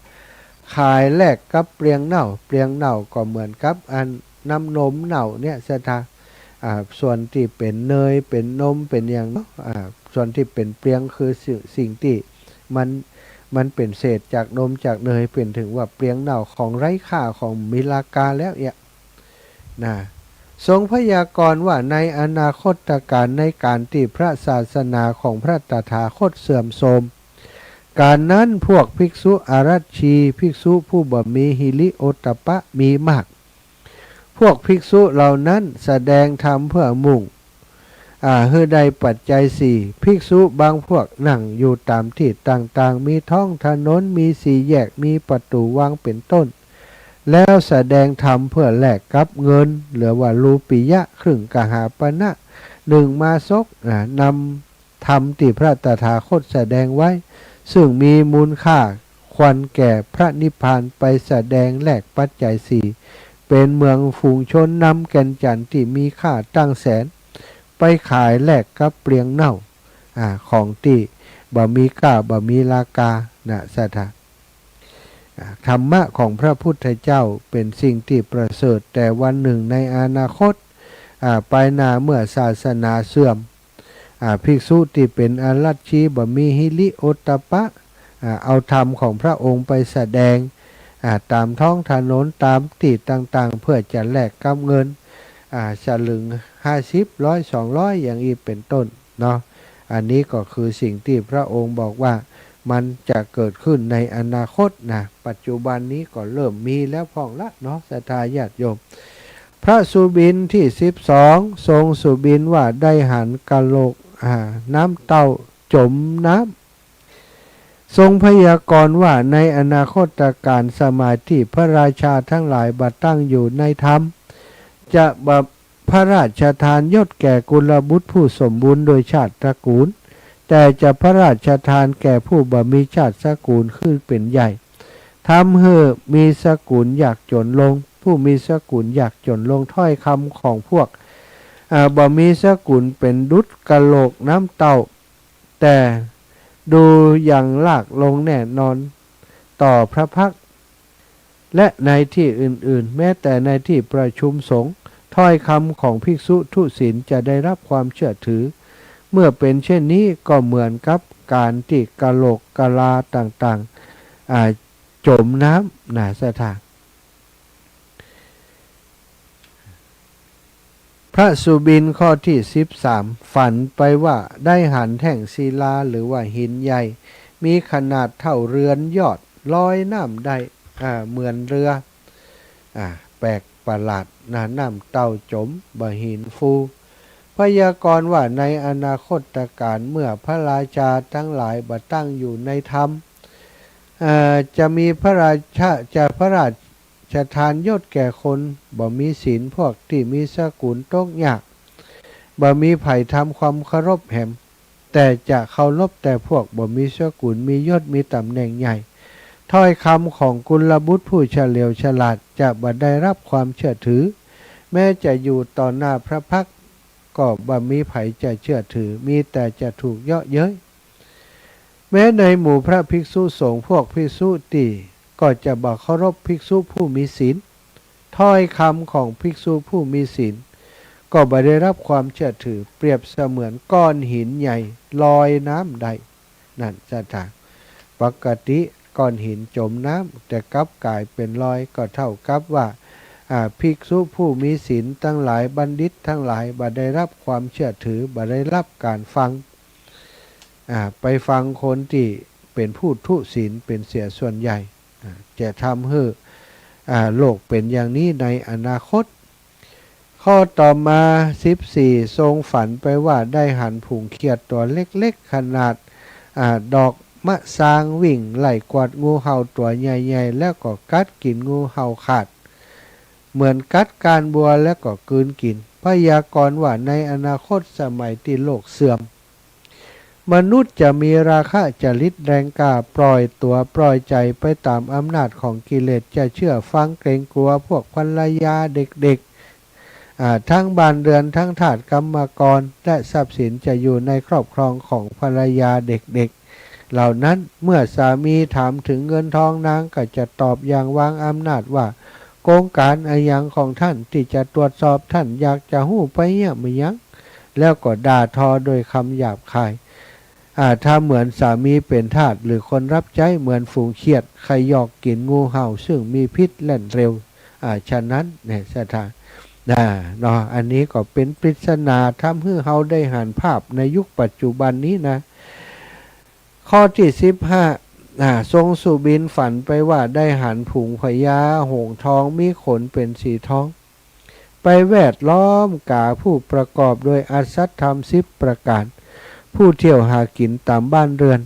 ขายแลกกับเปลียงเน่าก็เหมือนกับอันน้ำนมเน่าเนี่ยสถา ส่วนที่เป็นเนยเป็นนมเป็นอย่างเนาะส่วนที่เป็นเปลียงคือสิ่งที่มันเป็นเศษจากนมจากเนยเป็นถึงว่าเปลียงเน่าของไร้ค่าของมีราคาแล้วเนี่ยนะทรงพยากรณ์ว่าในอนาคตการในการที่พระศาสนาของพระตถาคตเสื่อมโทรมการนั้นพวกภิกษุอารัชชีภิกษุผู้บ่มีหิริโอตตัปปะมีมากพวกภิกษุเหล่านั้นแสดงธรรมเพื่อมุ่งเฮือใดปัจจัยสี่ภิกษุบางพวกนั่งอยู่ตามที่ต่างๆมีท้องถนนมีสี่แยกมีประตูวังเป็นต้นแล้วแสดงธรรมเพื่อแลกกับเงินเหลือว่ารูปิยะครึ่งกหาปณะหนึ่งมาซกนำธรรมที่พระตถาคตแสดงไว้ซึ่งมีมูลค่าควรแก่พระนิพพานไปแสดงแลกปัจจัยสี่เป็นเมืองฝูงชนนำแก่นจันทร์ที่มีค่าตั้งแสนไปขายแลกกับเปลียงเน่าของที่บ่มีค่าบ่มีราคานะสัทธาธรรมะของพระพุทธเจ้าเป็นสิ่งที่ประเสริฐแต่วันหนึ่งในอนาคตไปหน้าเมื่อศาสนาเสื่อมภิกษุที่เป็นอรัชชีบ่มีหิริโอตตัปปะเอาธรรมของพระองค์ไปแสดงตามท้องถนนตามที่ต่างๆเพื่อจะแลกกับเงินสลึง50 100 200อย่างนี้เป็นต้นเนาะอันนี้ก็คือสิ่งที่พระองค์บอกว่ามันจะเกิดขึ้นในอนาคตนะปัจจุบันนี้ก็เริ่มมีแล้วพ่องละเนาะศรัทธาญาติโยมพระสุบินที่12ทรงสุบินว่าได้หันกะโหลกน้ำเต้าจมน้ำทรงพยากรณ์ว่าในอนาคตการสมัยที่พระราชาทั้งหลายบัดตั้งอยู่ในธรรมจะพระราชทานยศแก่กุลบุตรผู้สมบูรณ์โดยชาติตระกูลแต่จะพระราชทานแก่ผู้บ่มีชาติสกุลขึ้นเป็นใหญ่ทำให้มีสกุลอยากจนลงผู้มีสกุลอยากจนลงถ้อยคำของพวกบ่มีสกุลเป็นดุจกะโหลกน้ำเต้าแต่ดูอย่างลากลงแน่นอนต่อพระพักตร์และในที่อื่นๆแม้แต่ในที่ประชุมสงฆ์ถ้อยคำของภิกษุทุศีลจะได้รับความเชื่อถือเมื่อเป็นเช่นนี้ก็เหมือนกับการที่กะโหลกกะลาต่างๆจมน้ำนาสถานพระสุบินข้อที่13ฝันไปว่าได้หันแท่งศิลาหรือว่าหินใหญ่มีขนาดเท่าเรือนยอดลอยน้ำได้เหมือนเรือแปลกประหลาดน้ำเต้าจมบ่หินฟูพยากรณ์ว่าในอนาคตการเมื่อพระราชาทั้งหลายบัดตั้งอยู่ในธรรมจะมีพระราชทานยศแก่คนบ่มีศีลพวกที่มีสกุลตกยากบ่มีไผ่ทำความเคารพแห่มแต่จะเคารพแต่พวกบ่มีสกุลมียศมีตำแหน่งใหญ่ถ้อยคำของกุลบุตรผู้เฉลียวฉลาดจะบ่ได้รับความเชื่อถือแม้จะอยู่ต่อหน้าพระพักตร์ก็บ่มีไผจะเชื่อถือมีแต่จะถูกเยาะเย้ยแม้ในหมู่พระภิกษุสงฆ์พวกภิกษุตีก็จะบ่เคารพภิกษุผู้มีศีลถ้อยคำของภิกษุผู้มีศีลก็บ่ได้รับความเชื่อถือเปรียบเสมือนก้อนหินใหญ่ลอยน้ำใดนั่นจะถามปกติก้อนหินจมน้ำแต่กลับกลายเป็นลอยก็เท่ากับว่าภิกษุผู้มีศีลทั้งหลายบัณฑิตทั้งหลายบ่ได้รับความเชื่อถือบ่ได้รับการฟังไปฟังคนที่เป็นผู้ทุศีลเป็นเสียส่วนใหญ่จะทำให้โลกเป็นอย่างนี้ในอนาคตข้อต่อมา14ทรงฝันไปว่าได้หันผุ่งเขียดตัวเล็กๆขนาดดอกมะซางวิ่งไล่กวาดงูเห่าตัวใหญ่ๆแล้วก็กัดกินงูเห่าขาดเหมือนกัดการบัวแล้วก็กลืนกินพยากรณ์ว่าในอนาคตสมัยที่โลกเสื่อมมนุษย์จะมีราคะจริตแรงกล้าปล่อยตัวปล่อยใจไปตามอำนาจของกิเลสจะเชื่อฟังเกรงกลัวพวกภรรยาเด็กๆทั้งบ้านเรือนทั้งทาสกรรมกรและทรัพย์สินจะอยู่ในครอบครองของภรรยาเด็กๆเหล่านั้นเมื่อสามีถามถึงเงินทองนางก็จะตอบอย่างวางอำนาจว่า โครงการอะไรอย่างของท่านที่จะตรวจสอบท่านอยากจะหู้ไปเนี่ยไม่ยั้งแล้วก็ด่าทอโดยคำหยาบคายถ้าเหมือนสามีเป็นทาสหรือคนรับใช้เหมือนฝูงเขียดใครหยอกกินงูเห่าซึ่งมีพิษแล่นเร็วฉะนั้นเนี่ยสถานเนาะอันนี้ก็เป็นปริศนาทำให้เราได้หันภาพในยุคปัจจุบันนี้นะข้อที่15ทรงสุบินฝันไปว่าได้หันผุงพญาหงส์ทองมีขนเป็นสีทองไปแวดล้อมกาผู้ประกอบโดยอัศธรรม10 ประการผู้เที่ยวหากินตามบ้านเรือน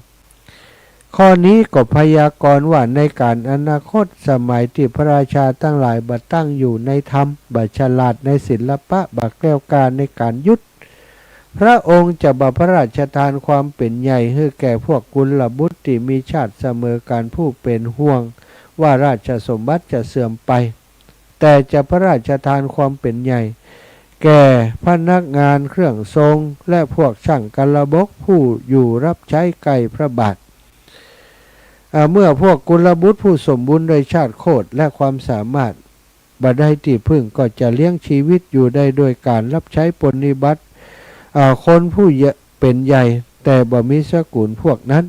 ข้อนี้ก็พยากรณ์ว่าในการอนาคตสมัยที่พระราชาตั้งหลายบัดตั้งอยู่ในธรรมบัดฉลาดในศิลปะบัดแกล้วกล้าในการยุทธพระองค์จะบัดพระราชทานความเป็นใหญ่ให้แก่พวกกุลบุตรที่มีชาติเสมอการผู้เป็นห่วงว่าราชสมบัติจะเสื่อมไปแต่จะพระราชทานความเป็นใหญ่แก่พนักงานเครื่องทรงและพวกช่างกลบกผู้อยู่รับใช้ไกลพระบาทเมื่อพวกกุลบุตรผู้สมบูรณ์โดยชาติโคตรและความสามารถบัดได้ที่พึ่งก็จะเลี้ยงชีวิตอยู่ได้โดยการรับใช้ปฏิบัติคนผู้เป็นใหญ่แต่บ่มีสกุลพวกนั้น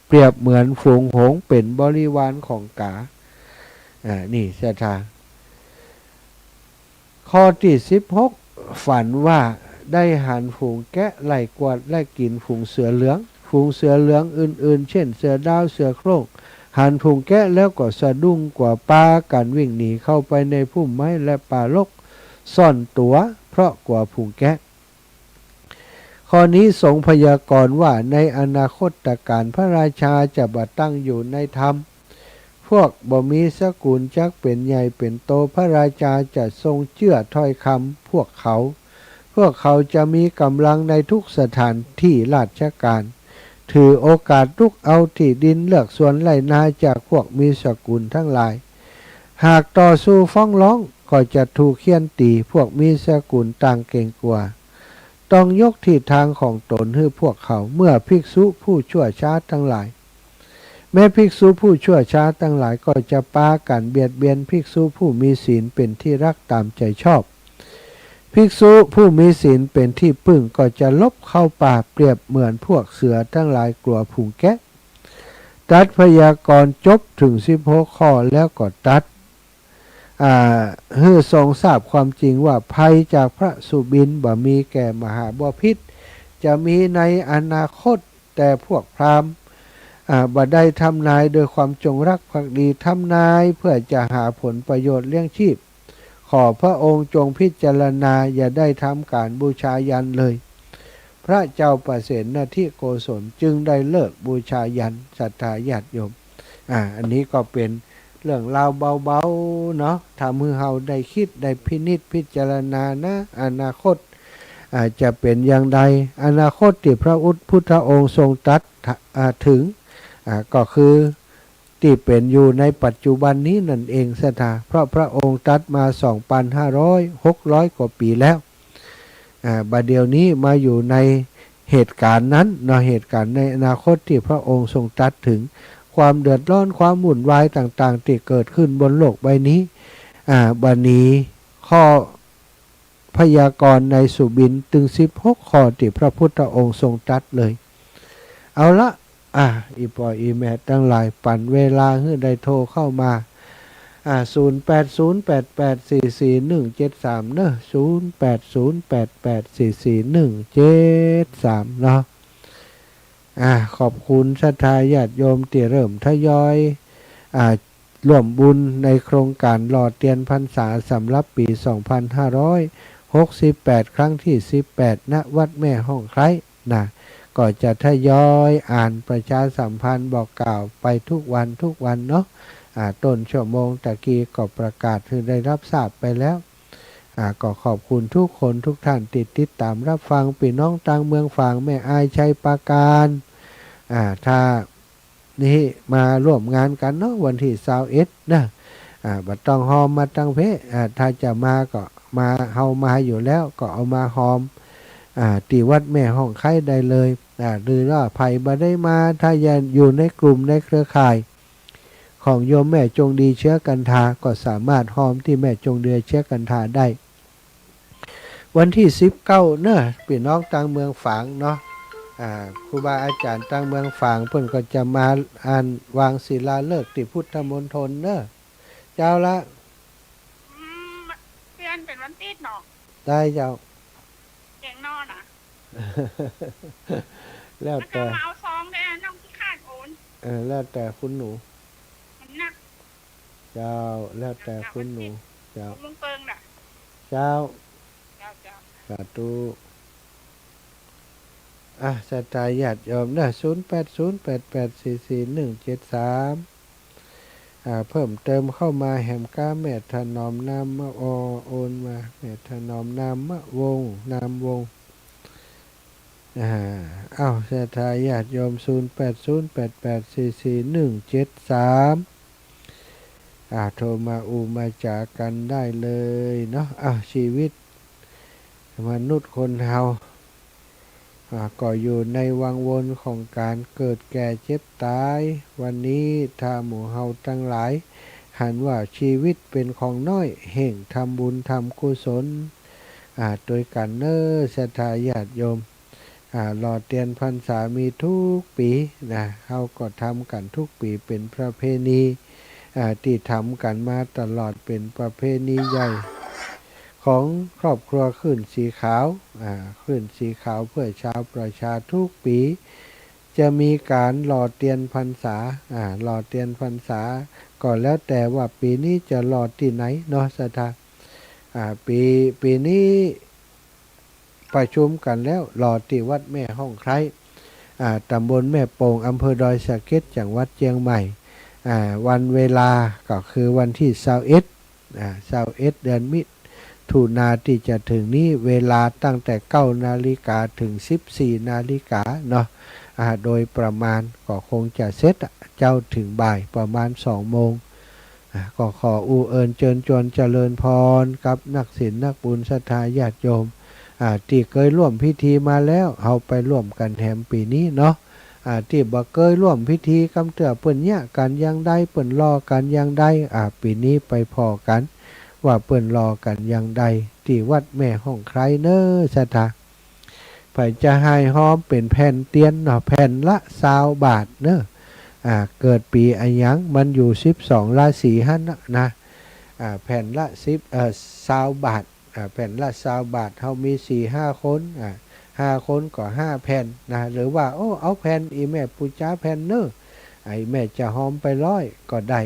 เปรียบเหมือนฝูงหงส์เป็นบริวารของกานี่สถานข้อที่16ฝันว่าได้หันฝูงแกะไล่กวาดและกินฝูงเสือเหลืองฝูงเสือเหลืองอื่นๆเช่นเสือดาวเสือโคร่งหันฝูงแกะแล้วก็สะดุ้งกว่าปลากันวิ่งหนีเข้าไปในพุ่มไม้และป่าลกซ่อนตัวเพราะกว่าฝูงแกะข้อนี้ทรงพยากรณ์ว่าในอนาคตการพระราชาจะบัดตั้งอยู่ในธรรมพวกบ่มีสกุลจักเป็นใหญ่เป็นโตพระราชาจะทรงเชื่อถ้อยคำพวกเขาจะมีกำลังในทุกสถานที่ราชการถือโอกาสลุกเอาที่ดินเลือกส่วนไร่นาจากพวกมีสกุลทั้งหลายหากต่อสู้ฟ้องร้องก็จะถูกเฆี่ยนตีพวกมีสกุลต่างเก่งกว่าต้องยกที่ทางของตนให้พวกเขาเมื่อภิกษุผู้ชั่วช้าทั้งหลายแม้ภิกษุผู้ชั่วช้าทั้งหลายก็จะปากันเบียดเบียนภิกษุผู้มีศีลเป็นที่รักตามใจชอบภิกษุผู้มีศีลเป็นที่พึ่งก็จะลบเข้าป่าเปรียบเหมือนพวกเสือทั้งหลายกลัวผูงแกะตัดพยากรณ์จบถึง16 ข้อแล้วก็ตัดให้ทรงทราบความจริงว่าภัยจากพระสุบินบ่มีแก่มหาบพิตรจะมีในอนาคตแต่พวกพราหมณ์บ่ได้ทำนายโดยความจงรักภักดีทำนายเพื่อจะหาผลประโยชน์เลี้ยงชีพขอพระองค์จงพิจารณาอย่าได้ทำการบูชายันเลยพระเจ้าประเสนที่โกศลจึงได้เลิกบูชายันศรัทธาญาติโยมอันนี้ก็เป็นเรื่องราวเบาๆเนาะทำให้เราได้คิดได้พินิจพิจารณานะอนาคตจะเป็นอย่างใดอนาคตที่พระพุทธองค์ทรงตรัสถึงก็คือที่เป็นอยู่ในปัจจุบันนี้นั่นเองเพราะพระองค์ตรัสมา 2,500-600 กว่าปีแล้วบัดเดี๋ยวนี้มาอยู่ในเหตุการณ์นั้นเนาะเหตุการณ์ในอนาคตที่พระองค์ทรงตรัสถึงความเดือดร้อนความวุ่นวายต่างๆที่เกิดขึ้นบนโลกใบนี้บัดนี้ข้อพยากรณ์ในสุบินถึง16 ข้อที่พระพุทธองค์ทรงตรัสเลยเอาละอีปออีแม่ทั้งหลายปั่นเวลาให้ได้โทรเข้ามา0808844173เนอะ0808844173เนาะขอบคุณศรัทธาญาติโยมที่เริ่มทยอยร่วมบุญในโครงการหล่อเทียนพรรษาสำหรับปี 2568 ครั้งที่ 18 ณ วัดแม่ห้องไคร้นะก็จะทยอยอ่านประชาสัมพันธ์บอกกล่าวไปทุกวันเนาะต้นชั่วโมงตะกี้ก็ประกาศให้ได้รับทราบไปแล้วก็ขอบคุณทุกคนทุกท่านติดตามรับฟังพี่น้องต่างเมืองฝั่งแม่อายชัยปราการถ้านี่มาร่วมงานกันเนาะวันที่21นะบัดต้องหอมมาตั้งเพถ้าจะมาก็มาเฮามาอยู่แล้วก็เอามาหอมที่วัดแม่ห้องไคร้ได้เลยหรือว่าไผ่บ่ได้มาถ้ายังอยู่ในกลุ่มในเครือข่ายข ของโยมแม่จงดีเชื้อกันทาก็สามารถหอมที่แม่จงดีเชื้อกันทาได้ วันที่19เนอะพี่น้องต่างเมืองฝางเนาะครูบาอาจารย์ต่างเมืองฝางเพิ่นก็จะมาอ่านวางศิลาฤกษ์ที่พุทธมณฑลเนอะเจ้าละเพื่อนเป็นวันติดเนาะ ได้เจ้า เก่งนอนอ่ะ แล้ว แล้วก็ แต่ มาเอาซองได้น้องที่คาดโอน แล้วแต่คุณหนู มันหนัก เจ้าแล้วแต่คุณหนูเจ้า ลุงเปิงน่ะ เจ้า เจ้าเจ้า สาธุสตายญาติโยมนะ0808844173เพิ่มเติมเข้ามาแหมก้าแม่ถนอมนามมะโอนมาแม่ถนอมนามมะวงนามวงสตายญาติโยม0808844173โทรมามาจากกันได้เลยเนาะชีวิตมนุษย์คนเฮาก็อยู่ในวังวนของการเกิดแก่เจ็บตายวันนี้ถ้าหมู่เฮาทั้งหลายหันว่าชีวิตเป็นของน้อยแห่งทำบุญทำกุศลโดยกันเนอศรัทธาญาติโยมหล่อเตียนพรรษามีทุกปีนะเฮาก็ทำกันทุกปีเป็นประเพณีที่ทำกันมาตลอดเป็นประเพณีใหญ่ของครอบครัวขึ้นสีขาวขึ้นสีขาวเพื่อชาวประชาทุกปีจะมีการหล่อเตียนพรรษาหล่อเตียนพรรษาก็แล้วแต่ว่าปีนี้จะหล่อที่ไหนเนาะศรัทธาปีนี้ประชุมกันแล้วหล่อที่วัดแม่ห้องไคร้ตำบลแม่โป่งอำเภอดอยสะเก็ดจังหวัดเชียงใหม่วันเวลาก็คือวันที่21เดือนมิถุนาที่จะถึงนี้เวลาตั้งแต่9 นาฬิกาถึง14 นาฬิกาเนาะโดยประมาณก็คงจะเสร็จเจ้าถึงบ่ายประมาณ2 โมงก็ขอเอิญเชิญชวนเจริญพรกับนักศีลนักบุญศรัทธาญาติโยมที่เคยร่วมพิธีมาแล้วเอาไปร่วมกันแถมปีนี้เนาะที่บ่เคยร่วมพิธีกำเตือเปิ้นเนี่ยกันยังได้เปิ้นรอกันยังได้ปีนี้ไปพอกันว่าเปิ้นรอกันยังได้ที่วัดแม่ห้องไคร้เนอศรัทธาไปจะให้หอมเป็นแผ่นเตียนเนาะแผ่นละ20 บาทเนอะเกิดปีอะหยังมันอยู่12ราศีหั่นนะแผ่นละ20 บาทแผ่นละ20 บาทเฮามี 4-5 คน5 คนก็5 แผ่นนะหรือว่าเอาแผ่นอีแม่ปูจ้าแผ่นเนอะไอ้แม่จะหอมไป100ก็ได้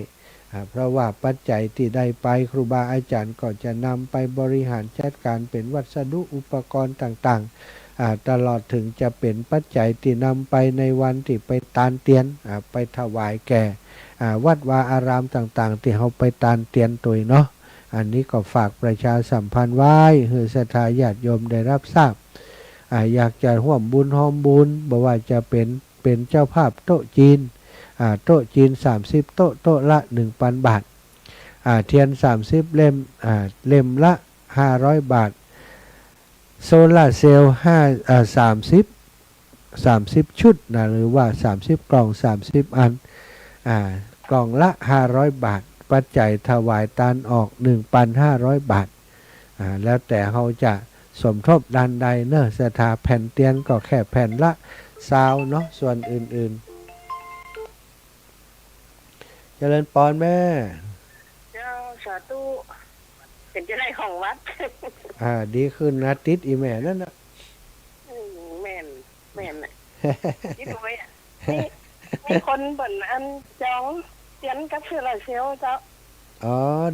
เพราะว่าปัจจัยที่ได้ไปครูบาอาจารย์ก็จะนำไปบริหารจัดการเป็นวัสดุอุปกรณ์ต่างๆตลอดถึงจะเป็นปัจจัยที่นำไปในวันที่ไปตานเตียนไปถวายแก่วัดวาอารามต่างๆที่เขาไปตานเตียนตัวเนาะอันนี้ก็ฝากประชาสัมพันธ์ไว้ให้ศรัทธาญาติโยมได้รับทราบอยากจะร่วมบุญหอมบุญบอกว่าจะเป็นเจ้าภาพโต๊ะจีนโต๊ะจีน30 โต๊ะละ 1,000 บาทเทียน30 เล่มเล่มละ500 บาทโซล่าเซลล์30 ชุดนะหรือว่า30 กล่อง30 อันกล่องละ500 บาทปัจจัยถวายตานออก 1,500 บาทแล้วแต่เขาจะสมทบด้านใดเนอะศรัทธาแผ่นเตียนก็แค่แผ่นละ20เนาะส่วนอื่นๆเจริญปอนแม่เจ้าสาธุเป็นจะได้ของวัด ดีขึ้นนะติดอีแม่นั่นนะแม่นน่ะที่รวยมีคนบ่นอันจองเตียนกับเสื้อลายเซลเจ้า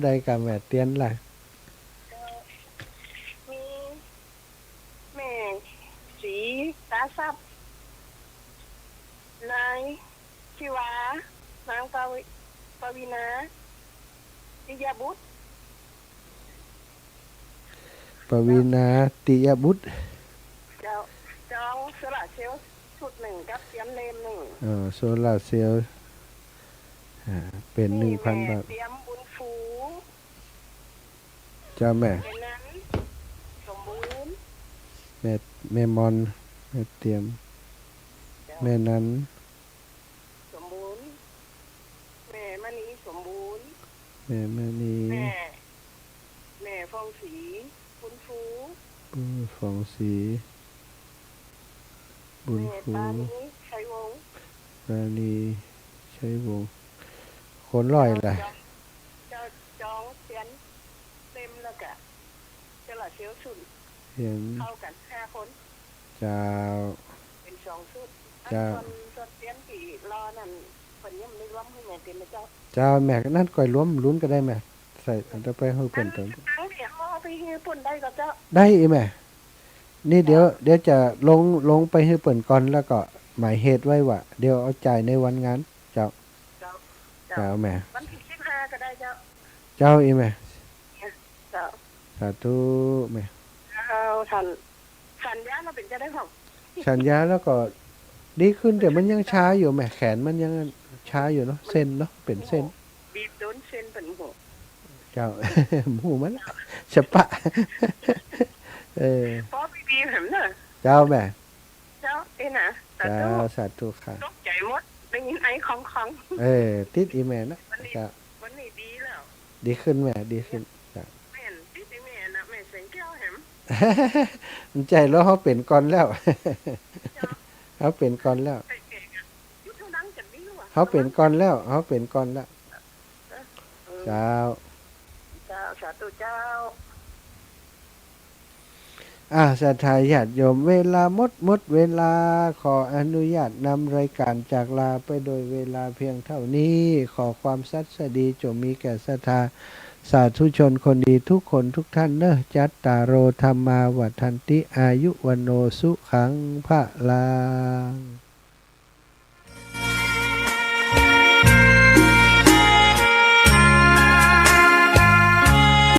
ได้กับแม่เตียนล่ะมีแม่สีตาซับนายชิวานางปวีนาติยบุตรปวีนาติยบุตรจองโซลาเซลล์ชุด1กับเตียนเล่ม1โซลาเซลล์เป็น 1,000 บาทเตรียมบุญฟูเจ้าแม่เป็นนั้นสมบูรณ์แม่มอนแม่เตรียมแม่นั้นสมบูรณ์แม่มณี แม่มณี แม่ฟองศรีคุณฟู ปุ้ยฟองศรีบุญ แม่ ฟู ปานี้ชัยวงศ์ ราณีชัยวงศ์คนร้อยล่ะ เจ้าจองเสียนเต็มแล้วกะเจ้าละเชียวสุน เห็น เข้ากัน5 คน เจ้า เป็น2 ชุด จ้า ส่วนเสียนที่รอนั่นเพิ่นยังไม่ได้รวมให้แม่เต็มนะเจ้า เจ้าแม่ก็นั่นก่อยล้มลุ้นก็ได้แม่ใส่อันต่อไปให้เพิ่นเติม ทั้งเดียวเอาไปให้เพิ่นได้ก็เจ้า ได้อีแม่ นี่เดี๋ยวจะลงไปให้เปิ่นก่อนแล้วก็หมายเหตุไว้ว่าเดี๋ยวเอาจ่ายในวันงาน เจ้า เจ้า เจ้าแม่ วันที่15ก็ได้เจ้า เจ้าอีแม่ เจ้า สาธุแม่ เอาสัญญาเราเป็นจะได้ของ สัญญาแล้วก็ดีขึ้นแต่มันยังช้าอยู่แม่แขนมันยังช้าอยู่เนาะเส้นเนาะเป็นเส้น บีบโดนเส้นเป็นหัว เจ้า หมูมันสปะ เพราะบีบเห็นเนอะ เจ้าแม่ เจ้าเอ้นะแต่ เจ้า เจ้า สาธุค่ะ ตกใจหมดได้ยินไอ้ของ ติดอีแม่นะ วันนี้ เจ้า วันนี้ดีแล้ว ดีขึ้นแม่ดีขึ้น แม่นติดไอ้แม่นะแม่เสียงแก้วแหม มันใจแล้วเขาเป็นก่อนแล้ว เขาเป็นก่อนแล้ว ใส่เก่งอ่ะยุทธดังจัดนี้ว่ะ เขาเป็นก่อนแล้วเขาเป็นก่อนแล้วเจ้า เจ้าสาธุเจ้า ศรัทธาญาติโยมเวลาหมดเวลาขออนุญาตนำรายการจากลาไปโดยเวลาเพียงเท่านี้ ขอความสัตย์สดีจงมีแก่ศรัทธาสาธุชนคนดีทุกคนทุกท่านเนอะจัตตารโอธรรมาวัฏันติอายุวันโนสุขังพระลาง